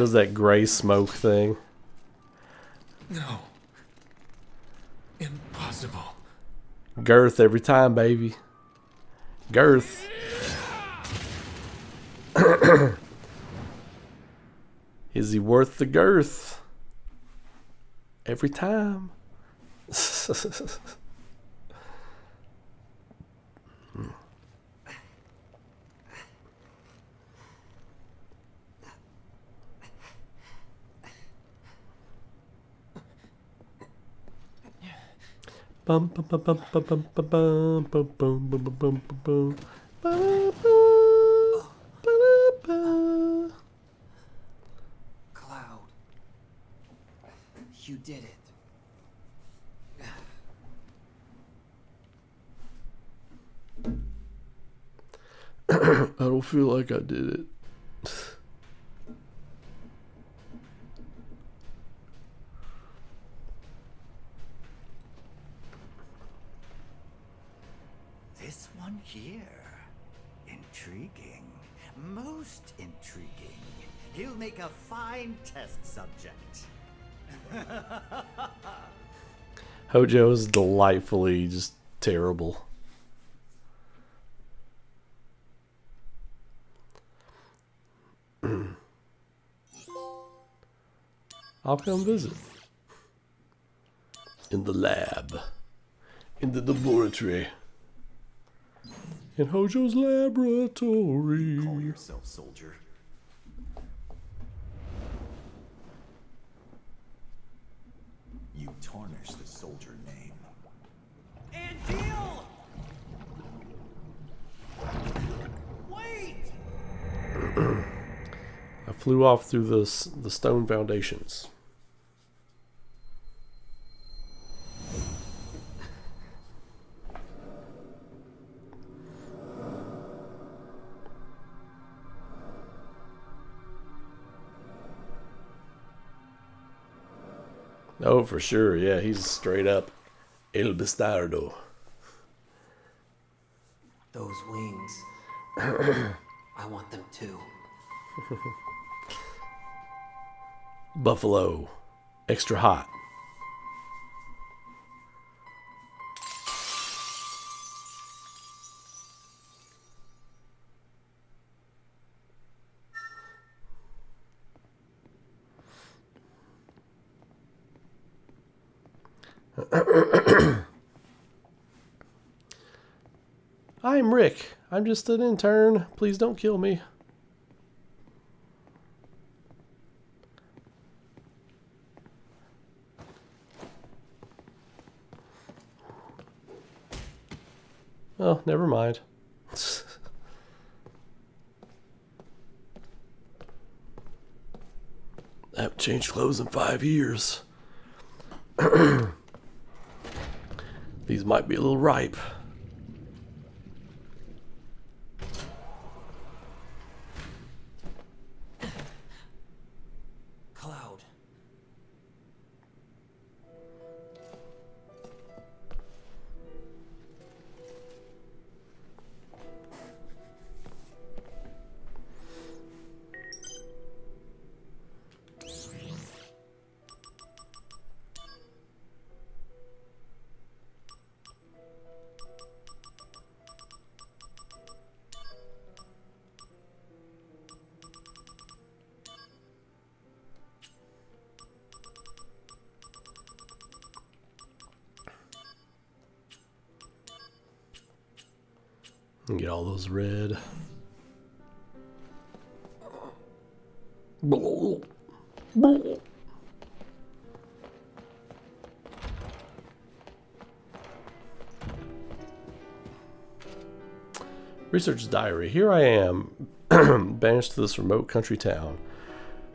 Does that gray smoke thing. No. Impossible. Girth every time, baby. Girth. Is he worth the girth? Every time. Bum bum bum bum bum bum bum bum bum bum bum bum bum bum. Cloud. You did it. I don't feel like I did it. This one here. Intriguing. Most intriguing. He'll make a fine test subject. Hojo is delightfully just terrible. I'll come visit. In the lab. In the laboratory. In Hojo's laboratory. Call yourself soldier. You tarnish the soldier name. And deal! Wait! I flew off through the stone foundations. Oh, for sure. Yeah, he's straight up El Bastardo. Those wings. I want them too. Buffalo. Extra hot. I'm Rick. I'm just an intern. Please don't kill me. Oh, never mind. I haven't changed clothes in 5 years. These might be a little ripe. Cloud. And get all those red. Research diary. Here I am, banished to this remote country town.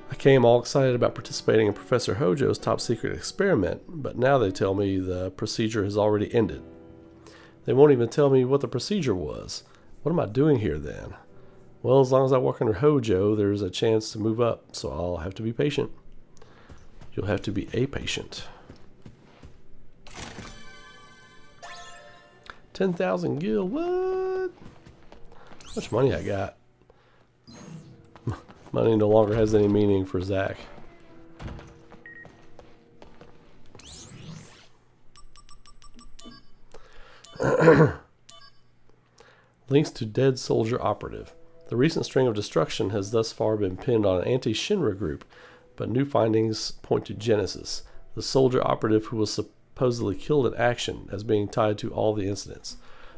I came all excited about participating in Professor Hojo's top secret experiment, but now they tell me the procedure has already ended. They won't even tell me what the procedure was. What am I doing here then? Well, as long as I work under Hojo, there's a chance to move up, so I'll have to be patient. You'll have to be a patient. 10,000 gil, what? How much money I got? Money no longer has any meaning for Zack. Links to dead soldier operative. The recent string of destruction has thus far been pinned on an anti-Shinra group, but new findings point to Genesis, the soldier operative who was supposedly killed in action, as being tied to all the incidents.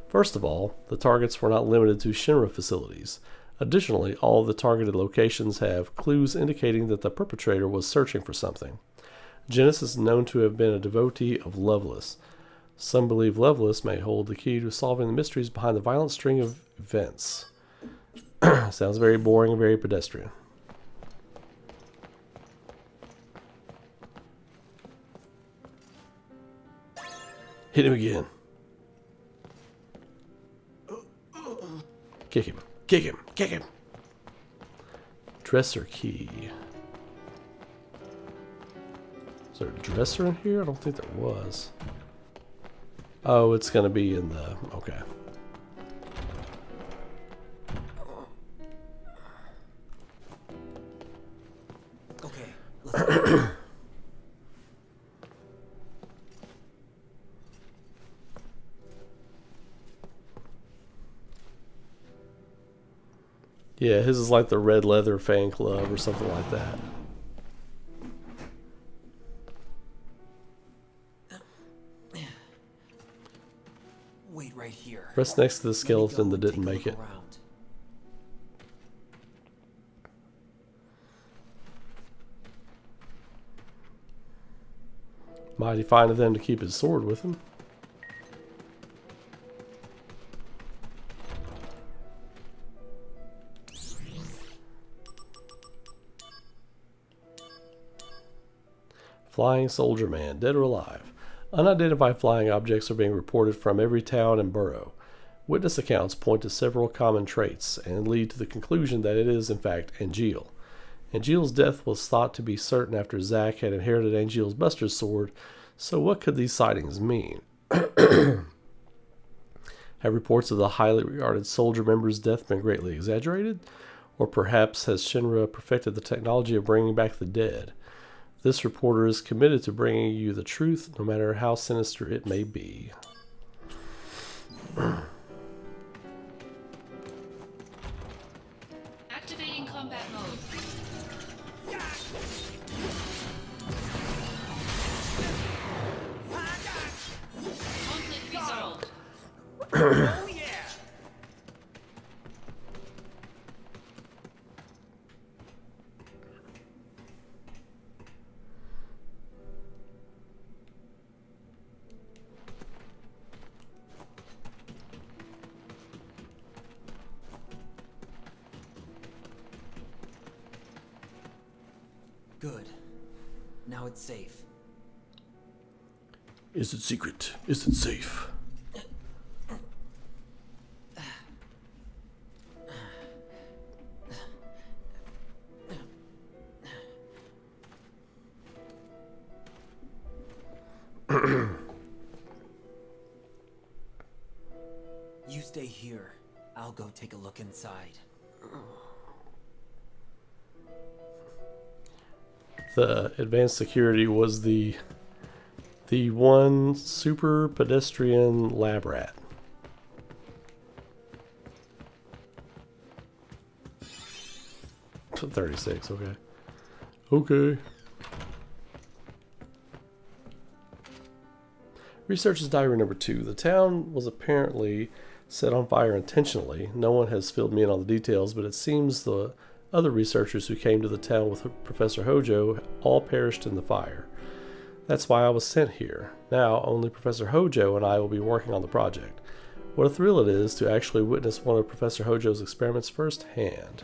First of all, the targets were not limited to Shinra facilities. Additionally, all of the targeted locations have clues indicating that the perpetrator was searching for something. Genesis is known to have been a devotee of Lovelace. Some believe Lovelace may hold the key to solving the mysteries behind the violent string of events. Sounds very boring and very pedestrian. Hit him again. Kick him. Kick him. Kick him. Dresser key. Is there a dresser in here? I don't think there was. Oh, it's going to be in the... Okay. Okay, let's go. Yeah, his is like the Red Leather Fan Club or something like that. Wait right here. Rest next to the skeleton that didn't make it. Mighty fine of them to keep his sword with him. Flying Soldier Man, dead or alive. Unidentified flying objects are being reported from every town and borough. Witness accounts point to several common traits and lead to the conclusion that it is, in fact, Angeal. Angeal's death was thought to be certain after Zack had inherited Angeal's Buster's sword, so what could these sightings mean? Have reports of the highly regarded soldier member's death been greatly exaggerated? Or perhaps has Shinra perfected the technology of bringing back the dead? This reporter is committed to bringing you the truth, no matter how sinister it may be. Activating combat mode. Conflict resolved. Oh yeah! Good. Now it's safe. Is it secret? Is it safe? You stay here. I'll go take a look inside. The advanced security was the one super pedestrian lab rat. $36, okay. Okay. Researcher's diary number 2. The town was apparently set on fire intentionally. No one has filled me in on the details, but it seems the other researchers who came to the town with Professor Hojo all perished in the fire. That's why I was sent here. Now, only Professor Hojo and I will be working on the project. What a thrill it is to actually witness one of Professor Hojo's experiments firsthand.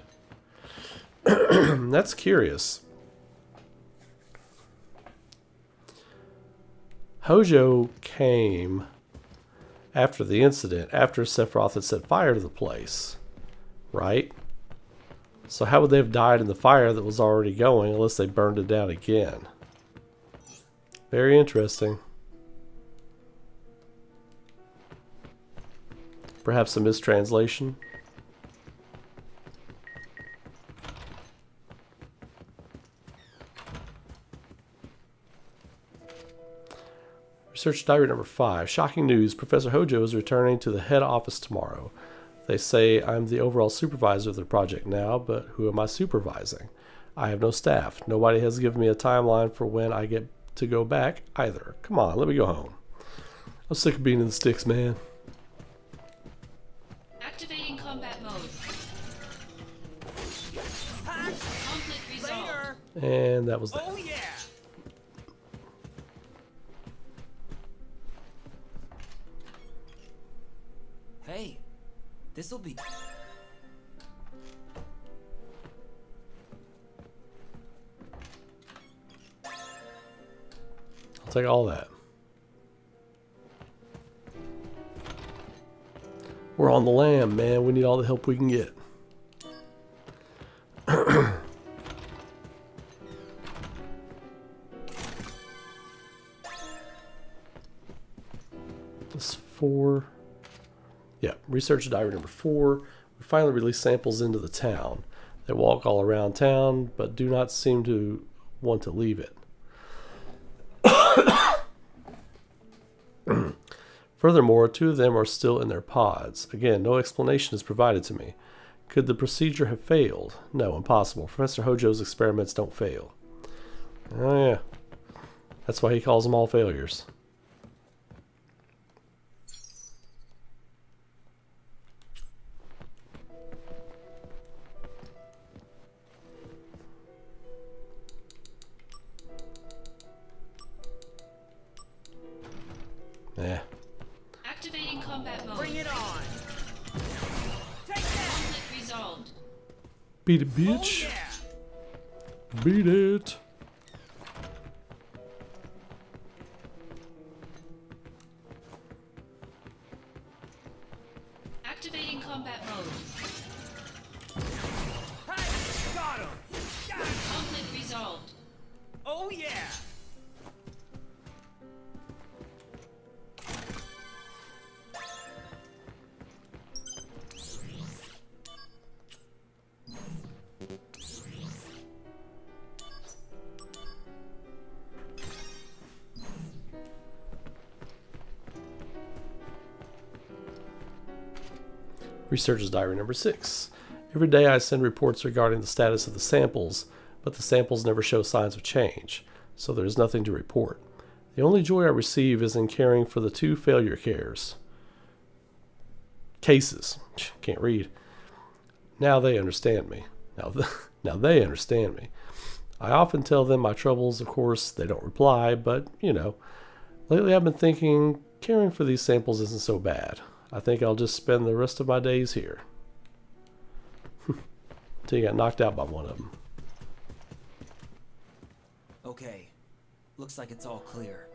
That's curious. Hojo came after the incident, after Sephiroth had set fire to the place, right? So how would they have died in the fire that was already going unless they burned it down again? Very interesting. Perhaps a mistranslation. Research diary number 5. Shocking news. Professor Hojo is returning to the head office tomorrow. They say I'm the overall supervisor of the project now, but who am I supervising? I have no staff. Nobody has given me a timeline for when I get to go back either. Come on, let me go home. I'm sick of being in the sticks, man. Activating combat mode. Conflict resolved. And that was that. Oh yeah. Hey, this'll be. I'll take all that. We're on the lam, man. We need all the help we can get. This 4. Yeah, research diary number 4. We finally release samples into the town. They walk all around town, but do not seem to want to leave it. Furthermore, 2 of them are still in their pods. Again, no explanation is provided to me. Could the procedure have failed? No, impossible. Professor Hojo's experiments don't fail. Oh yeah. That's why he calls them all failures. Yeah. Activating combat mode. Bring it on. Take that. Conflict resolved. Beat it, bitch. Oh, yeah. Beat it. Activating combat mode. Hey, got him. Conflict resolved. Oh yeah. Researcher's diary number 6. Every day I send reports regarding the status of the samples, but the samples never show signs of change, so there is nothing to report. The only joy I receive is in caring for the 2 failure cases. Can't read. Now they understand me. Now they understand me. I often tell them my troubles. Of course, they don't reply, but, you know. Lately I've been thinking caring for these samples isn't so bad. I think I'll just spend the rest of my days here. Till you got knocked out by one of them. Okay, looks like it's all clear.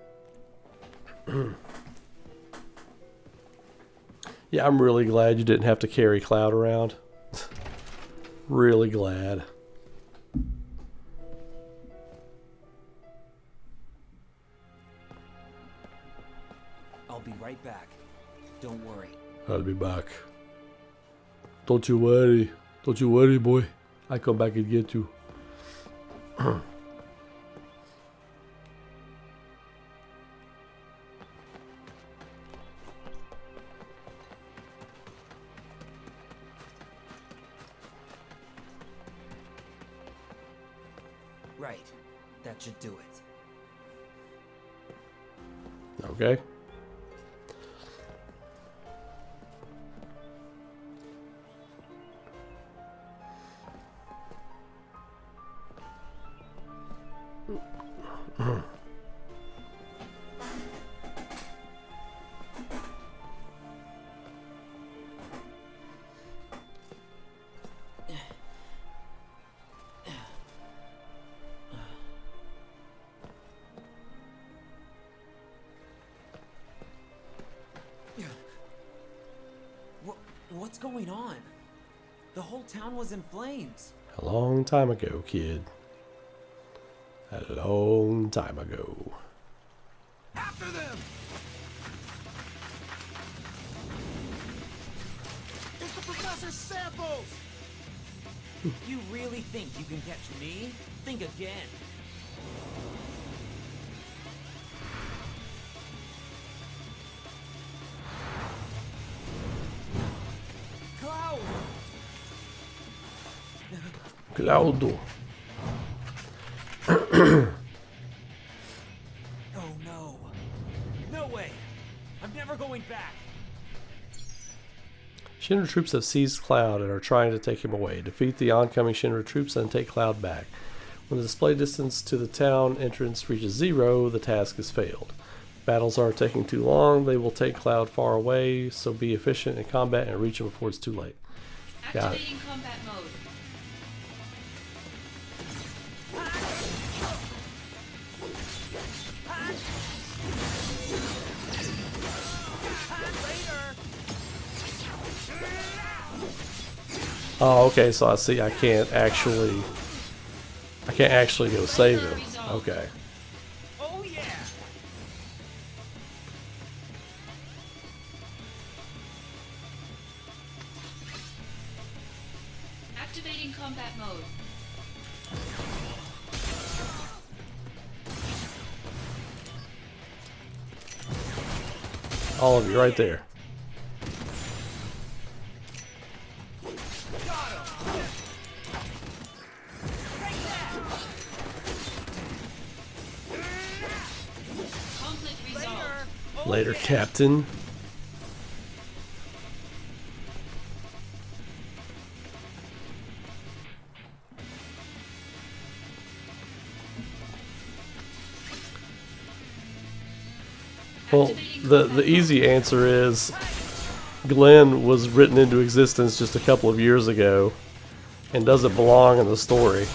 Yeah, I'm really glad you didn't have to carry Cloud around. Really glad. I'll be right back. Don't worry. I'll be back. Don't you worry. Don't you worry, boy. I come back and get you. Right. That should do it. Okay. What's going on? The whole town was in flames. A long time ago, kid. A long time ago. After them! It's the professor's samples! You really think you can catch me? Think again. Cloud. Oh no. No way. I'm never going back. Shinra troops have seized Cloud and are trying to take him away. Defeat the oncoming Shinra troops and take Cloud back. When the display distance to the town entrance reaches 0, the task has failed. Battles are taking too long. They will take Cloud far away, so be efficient in combat and reach him before it's too late. Got it. Activating combat mode. Oh, okay, so I see I can't actually go save him. Okay. Oh yeah. Activating combat mode. All of you right there. Conflict resolved. Later, Captain. Well, the easy answer is Glenn was written into existence just a couple of years ago and doesn't belong in the story.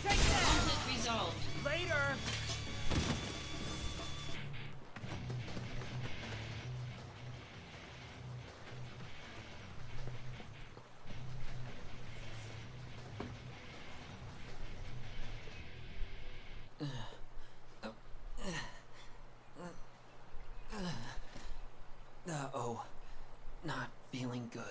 Conflict resolved. Later. Uh-oh. Not feeling good.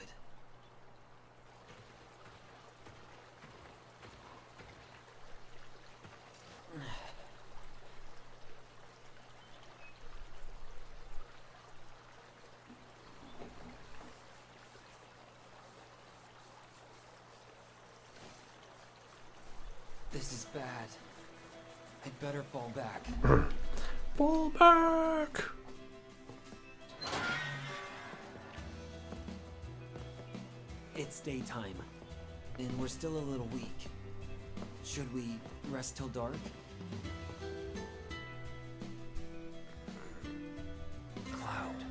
This is bad. I'd better fall back. Fall back! It's daytime, and we're still a little weak. Should we rest till dark? Cloud.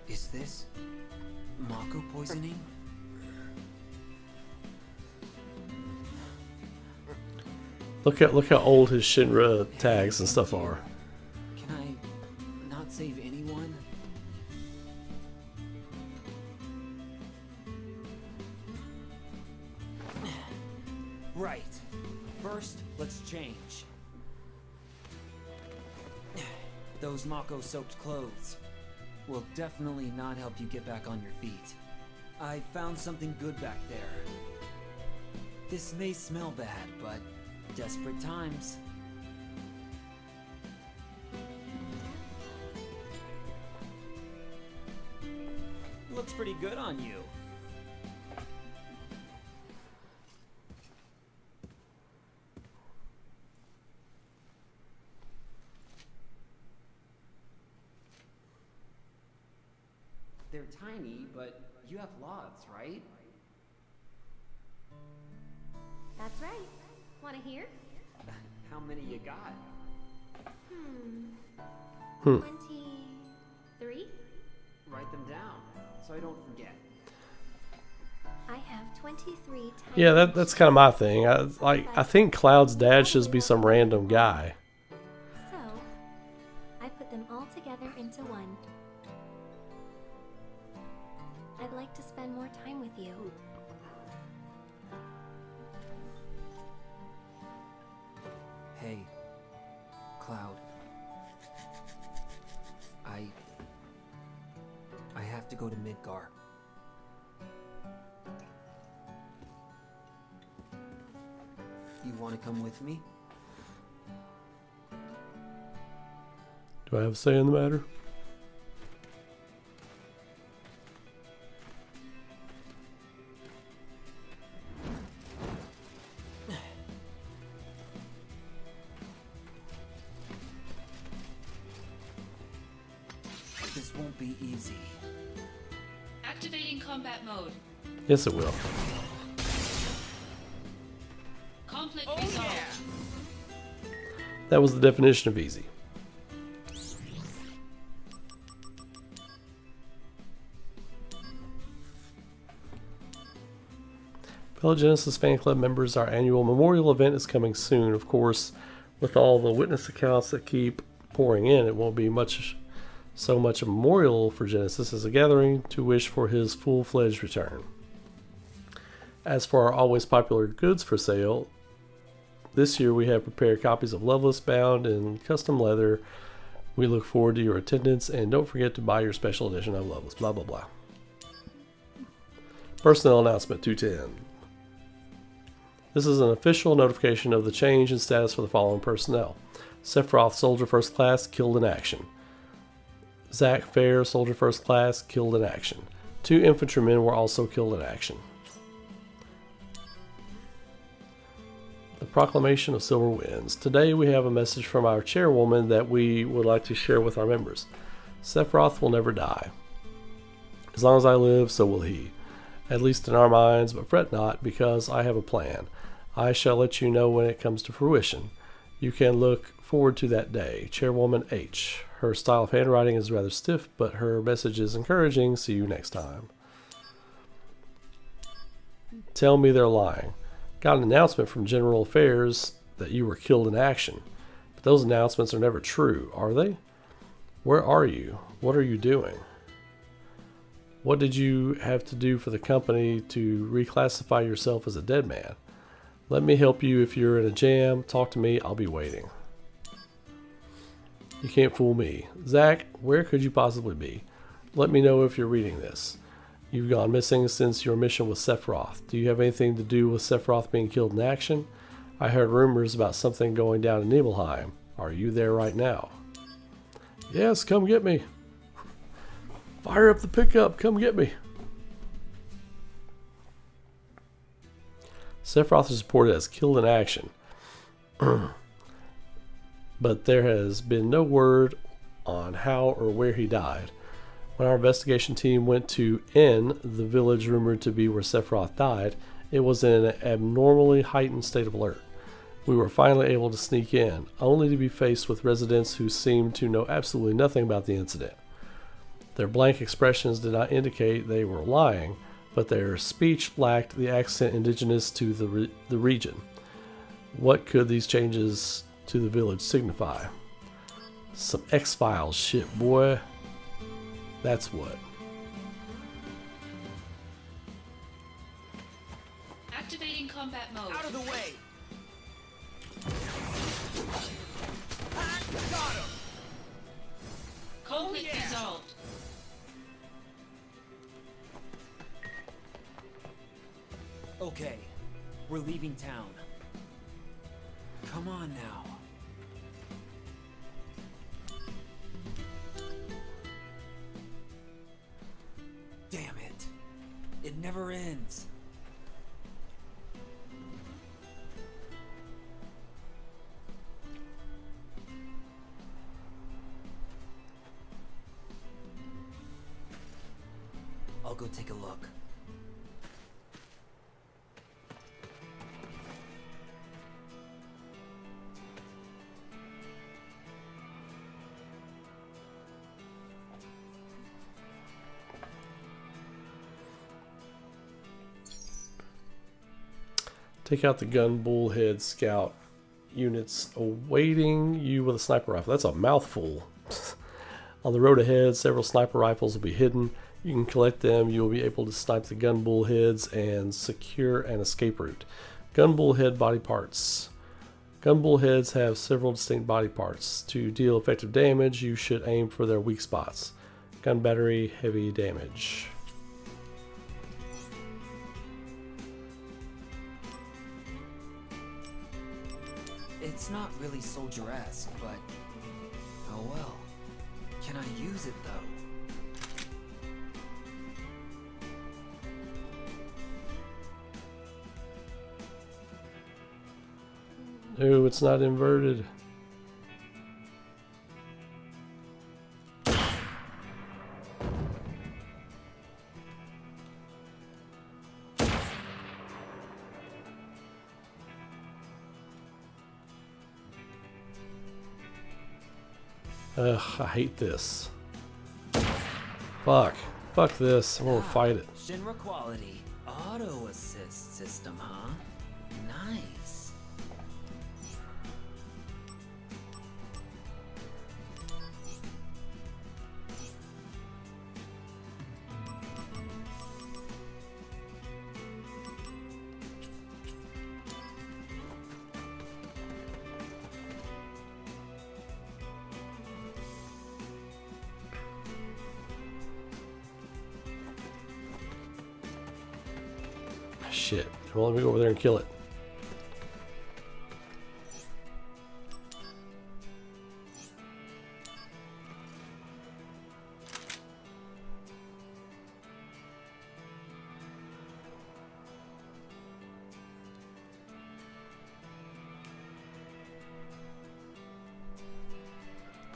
Is this Mako poisoning? Look how old his Shinra tags and stuff are. Can I not save anyone? Right. First, let's change. Those Mako-soaked clothes will definitely not help you get back on your feet. I found something good back there. This may smell bad, but desperate times. Looks pretty good on you. They're tiny, but you have lots, right? That's right. Want to hear? How many you got? 23? Write them down, so I don't forget. I have 23 tiny. Yeah, that's kind of my thing. I think Cloud's dad should be some random guy. So, I put them all together into one. I'd like to spend more time with you. Hey, Cloud. I have to go go to Midgar. You want to come with me? Do I have a say in the matter? This won't be easy. Activating combat mode. Yes, it will. Conflict resolved. That was the definition of easy. Fellow Genesis fan club members, our annual memorial event is coming soon. Of course, with all the witness accounts that keep pouring in, it won't be so much a memorial for Genesis as a gathering to wish for his full-fledged return. As for our always popular goods for sale, this year we have prepared copies of Loveless bound in custom leather. We look forward to your attendance, and don't forget to buy your special edition of Loveless. Blah, blah, blah. Personnel announcement 210. This is an official notification of the change in status for the following personnel. Sephiroth, Soldier First Class, killed in action. Zach Fair, Soldier First Class, killed in action. 2 infantrymen were also killed in action. The Proclamation of Silver Winds. Today we have a message from our chairwoman that we would like to share with our members. Sephiroth will never die. As long as I live, so will he. At least in our minds, but fret not, because I have a plan. I shall let you know when it comes to fruition. You can look forward to that day. Chairwoman H. Her style of handwriting is rather stiff, but her message is encouraging. See you next time. Tell me they're lying. Got an announcement from General Affairs that you were killed in action. But those announcements are never true, are they? Where are you? What are you doing? What did you have to do for the company to reclassify yourself as a dead man? Let me help you if you're in a jam. Talk to me. I'll be waiting. You can't fool me. Zach, where could you possibly be? Let me know if you're reading this. You've gone missing since your mission with Sephiroth. Do you have anything to do with Sephiroth being killed in action? I heard rumors about something going down in Nibelheim. Are you there right now? Yes, come get me. Fire up the pickup. Come get me. Sephiroth is reported as killed in action. But there has been no word on how or where he died. When our investigation team went to N, the village rumored to be where Sephiroth died, it was in an abnormally heightened state of alert. We were finally able to sneak in, only to be faced with residents who seemed to know absolutely nothing about the incident. Their blank expressions did not indicate they were lying, but their speech lacked the accent indigenous to the region. What could these changes to the village signify? Some X-Files shit, boy. That's what. Activating combat mode. Out of the way! Got him! Conflict resolved. Okay, we're leaving town. Come on now. Damn it. It never ends. I'll go take a look. Take out the gun bullhead scout units awaiting you with a sniper rifle. That's a mouthful. On the road ahead, several sniper rifles will be hidden. You can collect them. You will be able to snipe the gun bullheads and secure an escape route. Gun bullhead body parts. Gun bullheads have several distinct body parts. To deal effective damage, you should aim for their weak spots. Gun battery, heavy damage. It's not really soldier-esque, but oh well. Can I use it though? Ooh, it's not inverted. Ugh, I hate this. Fuck. Fuck this. I'm gonna fight it. Shinra quality. Auto assist system, huh? Nice. Shit. Well, let me go over there and kill it.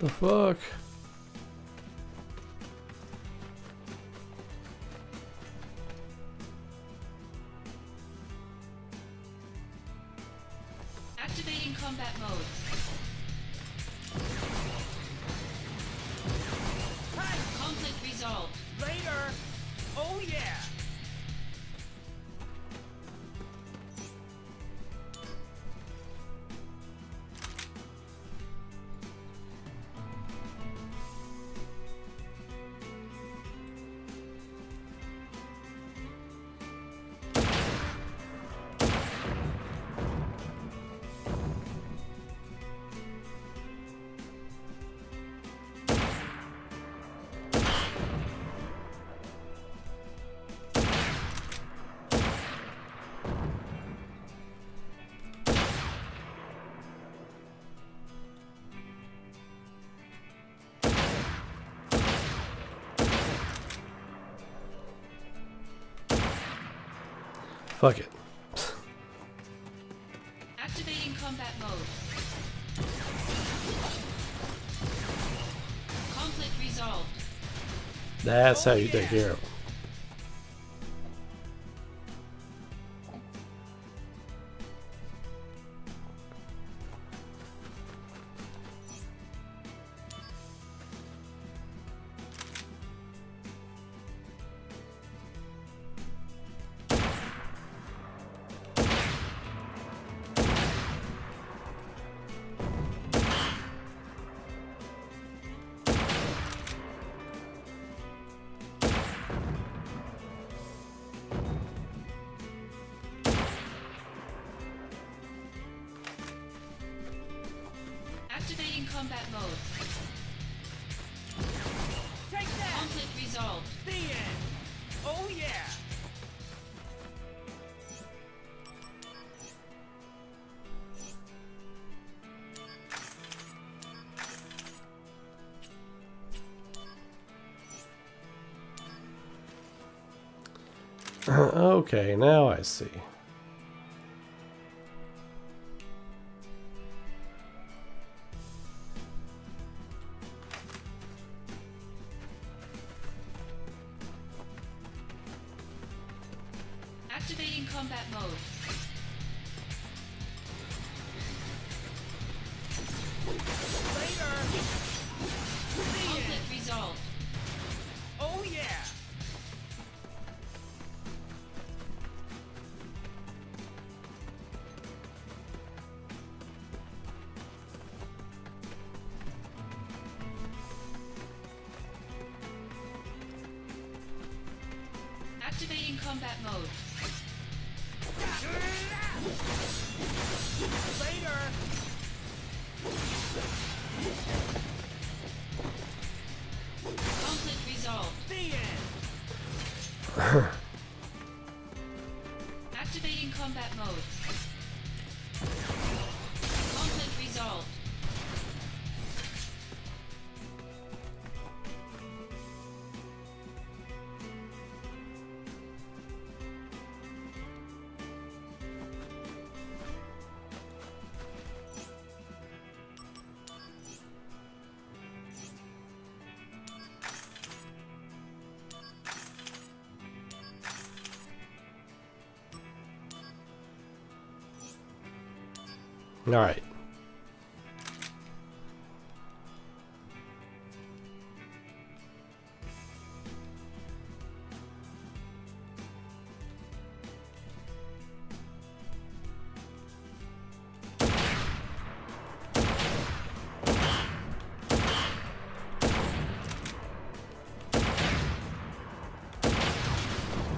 The fuck? Activating combat mode. Conflict resolved. Later! Oh yeah! Fuck it. Activating combat mode. Conflict resolved. That's how you take care of them. Activating combat mode. Take that! Conflict resolved. The end! Oh yeah! Okay, now I see. Activating combat mode. Later! Conflict resolved. Oh yeah! Activating combat mode. Later! Conflict resolved. combat mode. Conflict resolved. All right.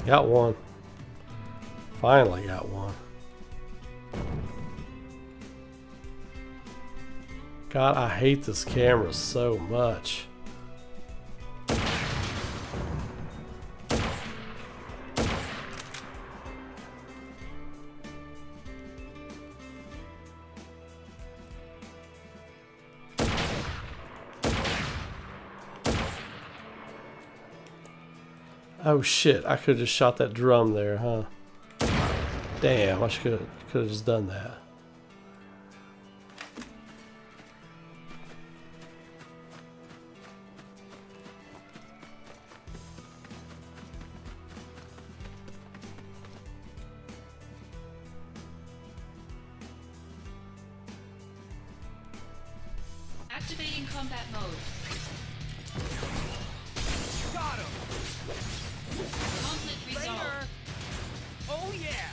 Got one. Finally got one. God, I hate this camera so much. Oh shit, I could have just shot that drum there, huh? Damn, I could have just done that. Activating combat mode. Got him! Conflict resolved. Later. Oh yeah!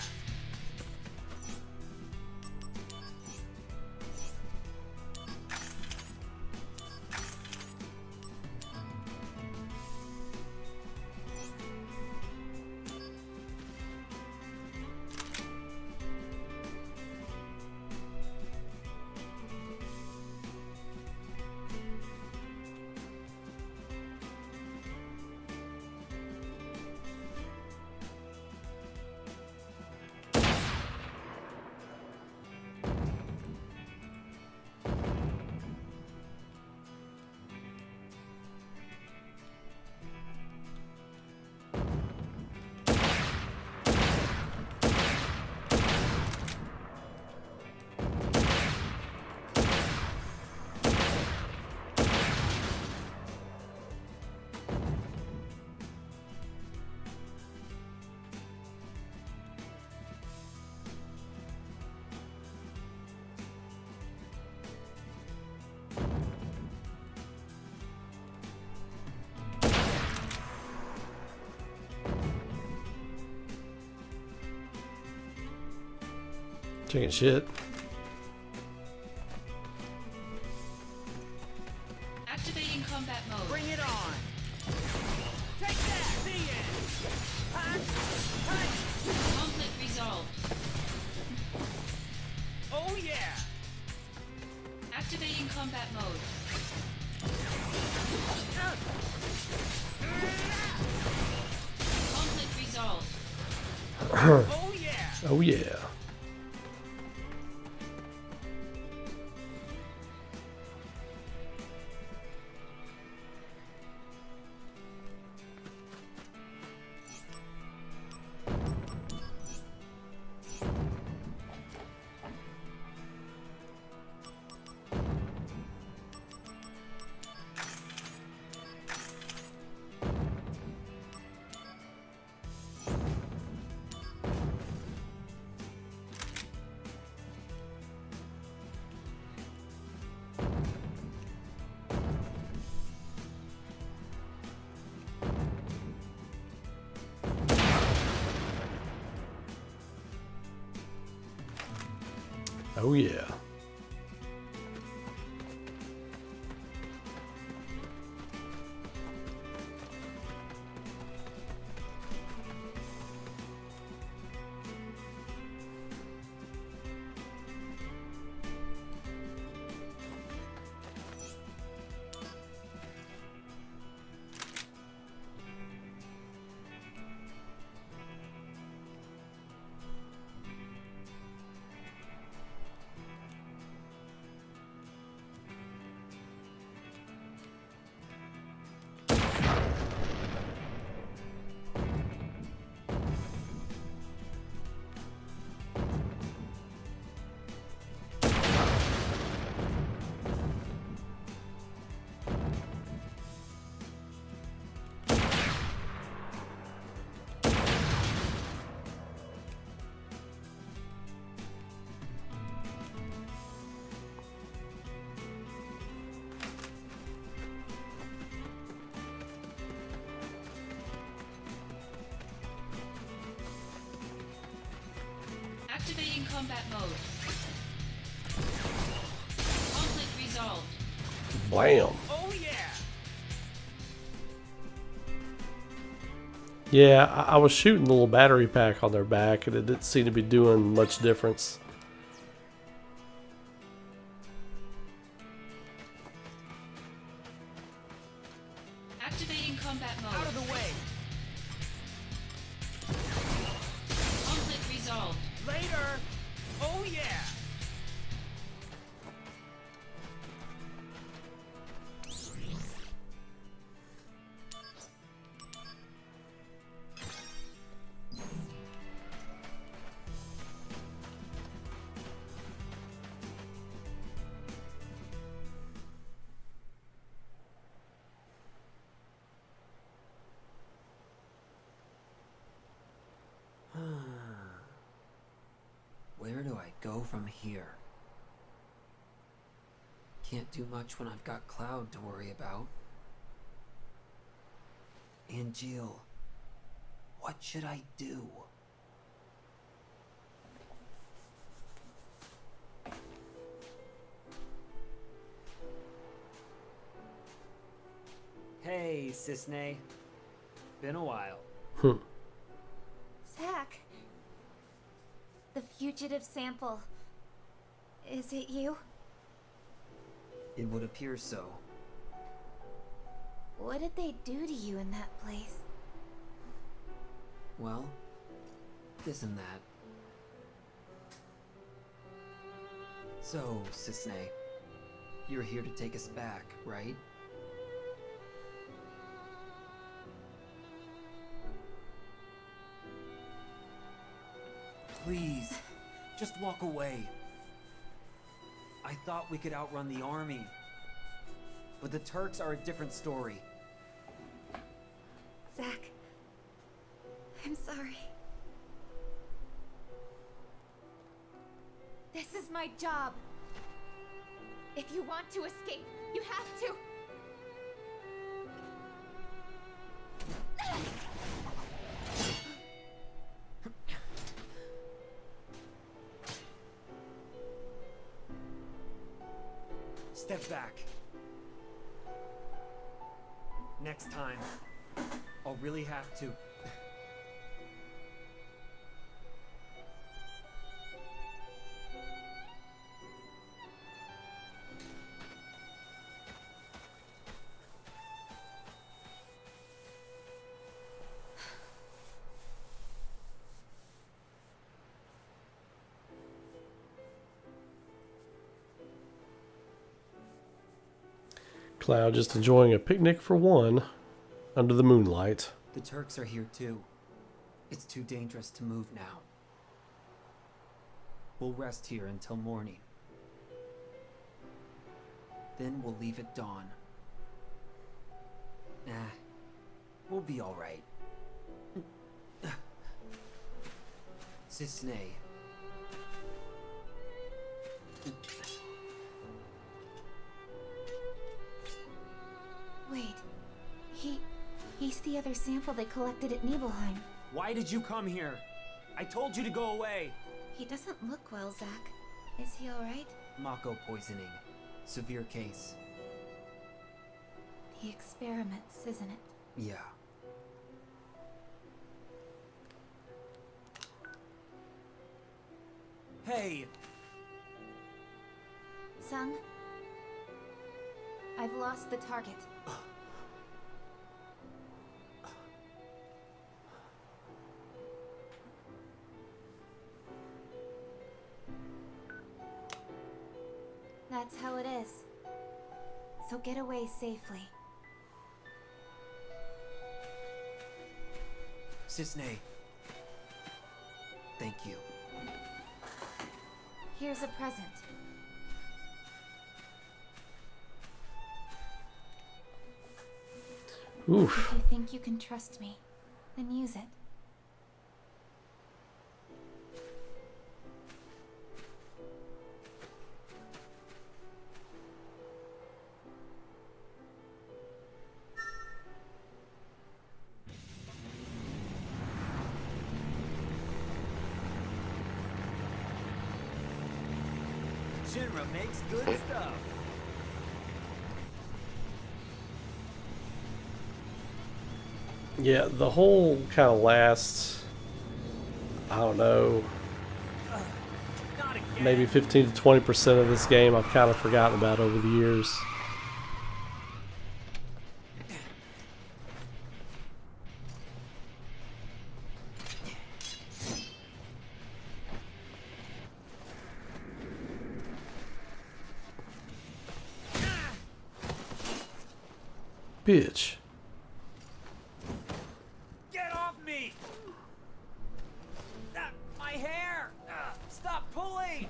Taking shit. Activating combat mode. Bring it on! Take that! The end! Punch! Punch! Conflict resolved. Oh yeah! Activating combat mode. Conflict resolved. Oh yeah! Oh yeah. Oh yeah. Activating combat mode. Conflict resolved. Blam. Oh yeah! Yeah, I was shooting the little battery pack on their back, and it didn't seem to be doing much difference. Activating combat mode. Out of the way! Conflict resolved. Later! Oh yeah! Where do I go from here? Can't do much when I've got Cloud to worry about. And Jill, what should I do? Hey, Cisne. Been a while. Zach. The fugitive sample. Is it you? It would appear so. What did they do to you in that place? Well, this and that. So, Cisne, you're here to take us back, right? Please, just walk away. I thought we could outrun the army. But the Turks are a different story. Zach. I'm sorry. This is my job. If you want to escape, you have to. Step back. Next time, I'll really have to. Cloud just enjoying a picnic for one under the moonlight. The Turks are here too. It's too dangerous to move now. We'll rest here until morning. Then we'll leave at dawn. We'll be all right. Cisne. Wait. He's the other sample they collected at Nibelheim. Why did you come here? I told you to go away. He doesn't look well, Zach. Is he alright? Mako poisoning. Severe case. The experiments, isn't it? Yeah. Hey! Sung? I've lost the target. That's how it is. So get away safely. Cisne. Thank you. Here's a present. Oof. If you think you can trust me, then use it. Shinra makes good stuff. Yeah, the whole kind of last, I don't know, maybe 15 to 20% of this game I've kind of forgotten about over the years. Bitch. Get off me! My hair! Stop pulling!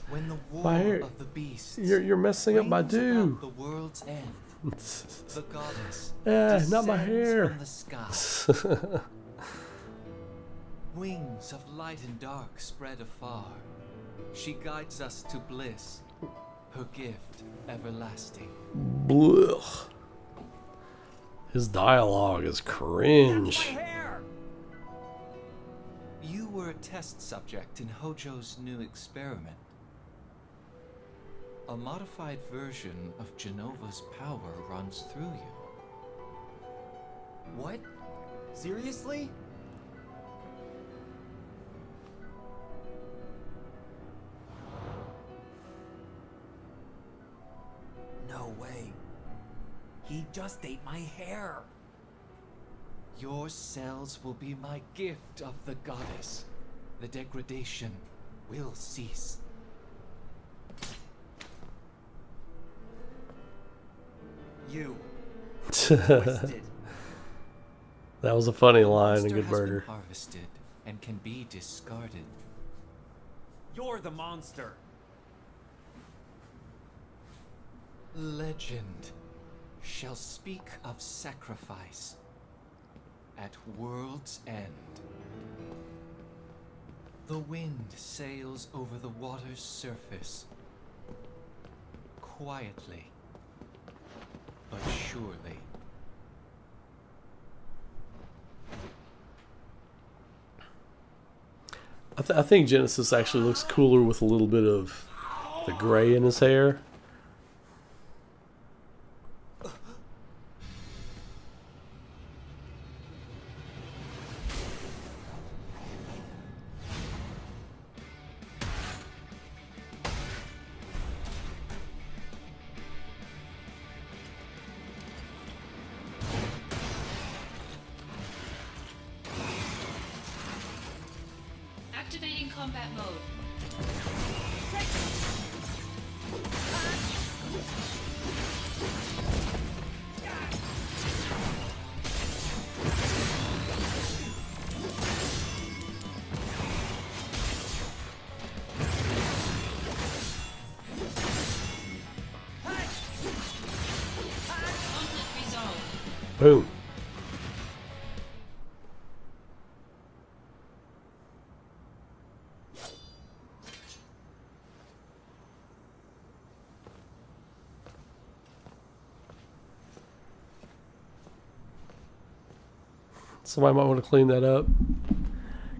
When the war My hair. of the beasts You're messing up my brings do. about the world's end, the goddess Not my descends hair. from the sky. Wings of light and dark spread afar. She guides us to bliss, her gift everlasting. Blech. His dialogue is cringe. You were a test subject in Hojo's new experiment. A modified version of Genova's power runs through you. What? Seriously? No way. He just ate my hair. Your cells will be my gift of the goddess. The degradation will cease. You. That was a funny line in Monster Good has Burger. been harvested and can be discarded. You're the monster. Legend shall speak of sacrifice at world's end. The wind sails over the water's surface, quietly but surely. I think Genesis actually looks cooler with a little bit of the gray in his hair. Activating combat mode. Conflict resolved. Boom. Somebody might want to clean that up.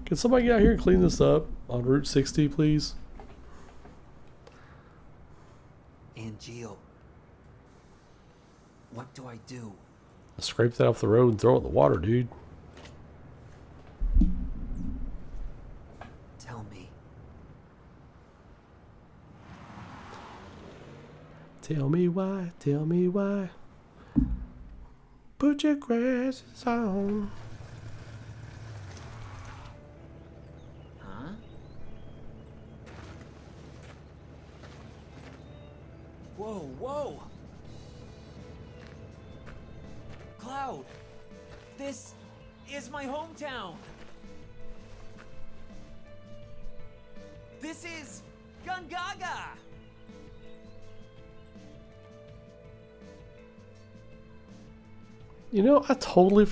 Can somebody get out here and clean this up on Route 60, please? And Gio, what do I do? Scrape that off the road and throw it in the water, dude. Tell me. Tell me why, tell me why. Put your glasses on. Huh? Whoa, whoa! Cloud! This is my hometown! This is Gungaga! You know, I totally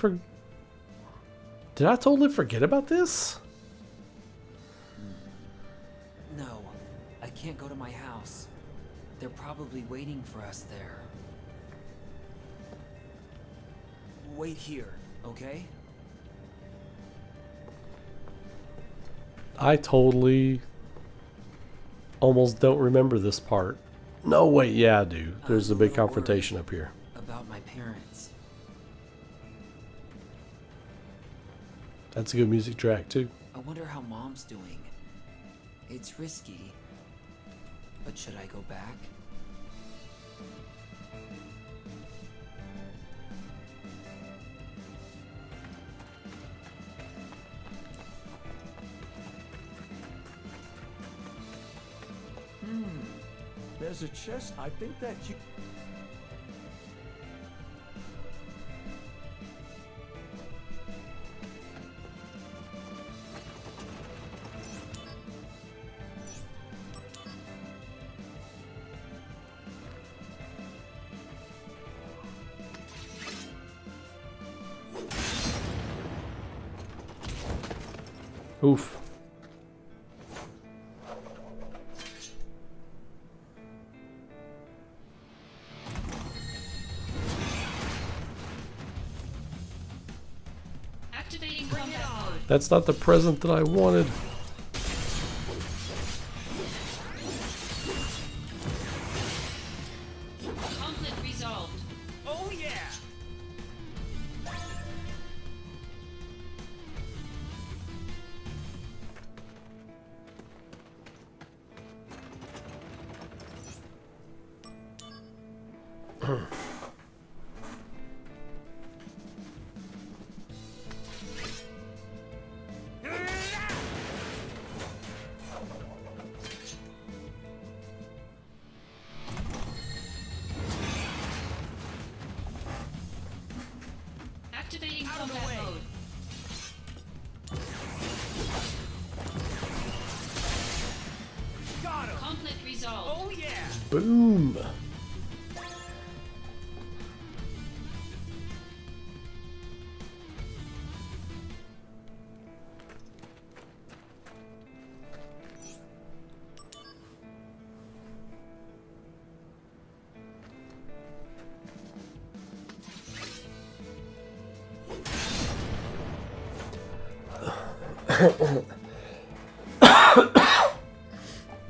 Did I totally forget about this? No, I can't go to my house. They're probably waiting for us there. Wait here, okay? I totally almost don't remember this part. No, wait, yeah, I do. There's a big confrontation up here. About my parents. That's a good music track, too. I wonder how Mom's doing. It's risky, but should I go back? There's a chest. I think that you... Oof. Activating combat mode. That's not the present that I wanted. Conflict resolved. Oh yeah! Activating combat mode. Got him! Conflict resolved. Oh yeah! Boom.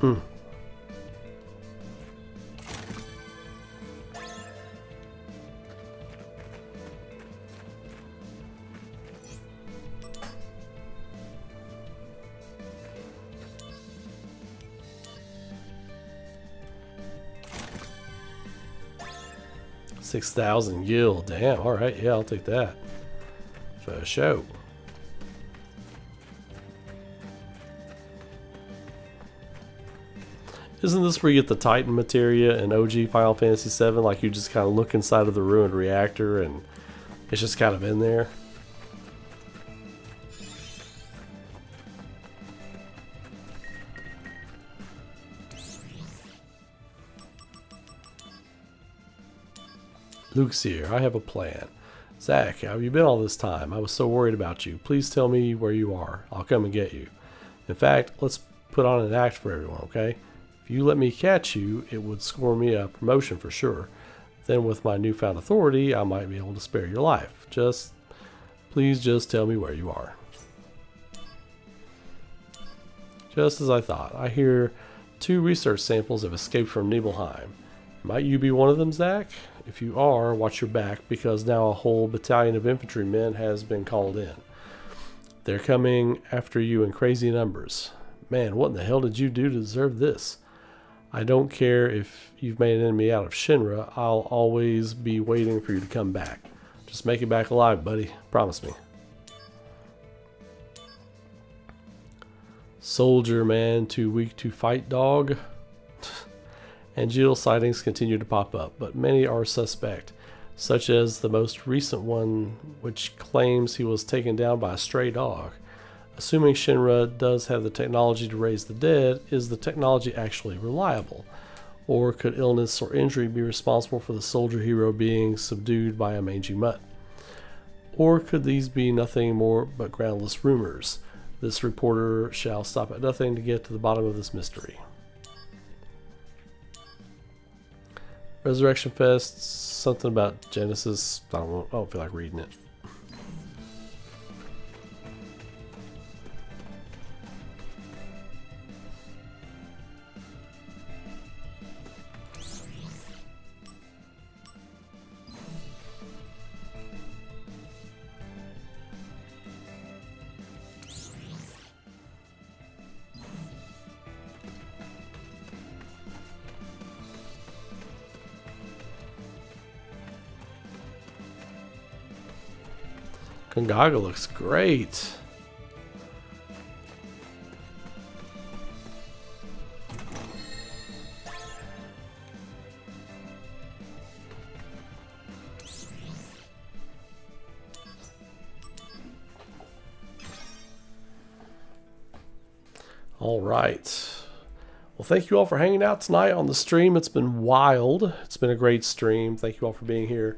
Mm. $6,000 yield. Damn. All right. Yeah, I'll take that. For sure. Isn't this where you get the Titan materia in OG Final Fantasy VII? Like you just kind of look inside of the ruined reactor and it's just kind of in there? Luke's here. I have a plan. Zach, how have you been all this time? I was so worried about you. Please tell me where you are. I'll come and get you. In fact, let's put on an act for everyone, okay? If you let me catch you, it would score me a promotion for sure. Then with my newfound authority, I might be able to spare your life. Please just tell me where you are. Just as I thought. I hear 2 research samples have escaped from Nibelheim. Might you be one of them, Zach? If you are, watch your back, because now a whole battalion of infantrymen has been called in. They're coming after you in crazy numbers. Man, what in the hell did you do to deserve this? I don't care if you've made an enemy out of Shinra. I'll always be waiting for you to come back. Just make it back alive, buddy. Promise me. Soldier man, too weak to fight, dog. And Jill sightings continue to pop up, but many are suspect, such as the most recent one, which claims he was taken down by a stray dog. Assuming Shinra does have the technology to raise the dead, is the technology actually reliable? Or could illness or injury be responsible for the soldier hero being subdued by a mangy mutt? Or could these be nothing more but groundless rumors? This reporter shall stop at nothing to get to the bottom of this mystery. Resurrection Fest, something about Genesis. I don't feel like reading it. Kangaga looks great. All right. Well, thank you all for hanging out tonight on the stream. It's been wild. It's been a great stream. Thank you all for being here.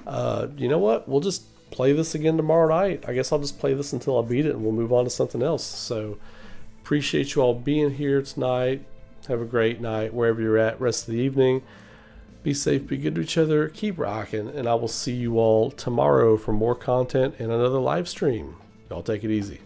You know what? We'll just play this again tomorrow night. I guess I'll just play this until I beat it and we'll move on to something else. So appreciate you all being here tonight. Have a great night wherever you're at. Rest of the evening. Be safe, be good to each other. Keep rocking. And I will see you all tomorrow for more content and another live stream. Y'all take it easy.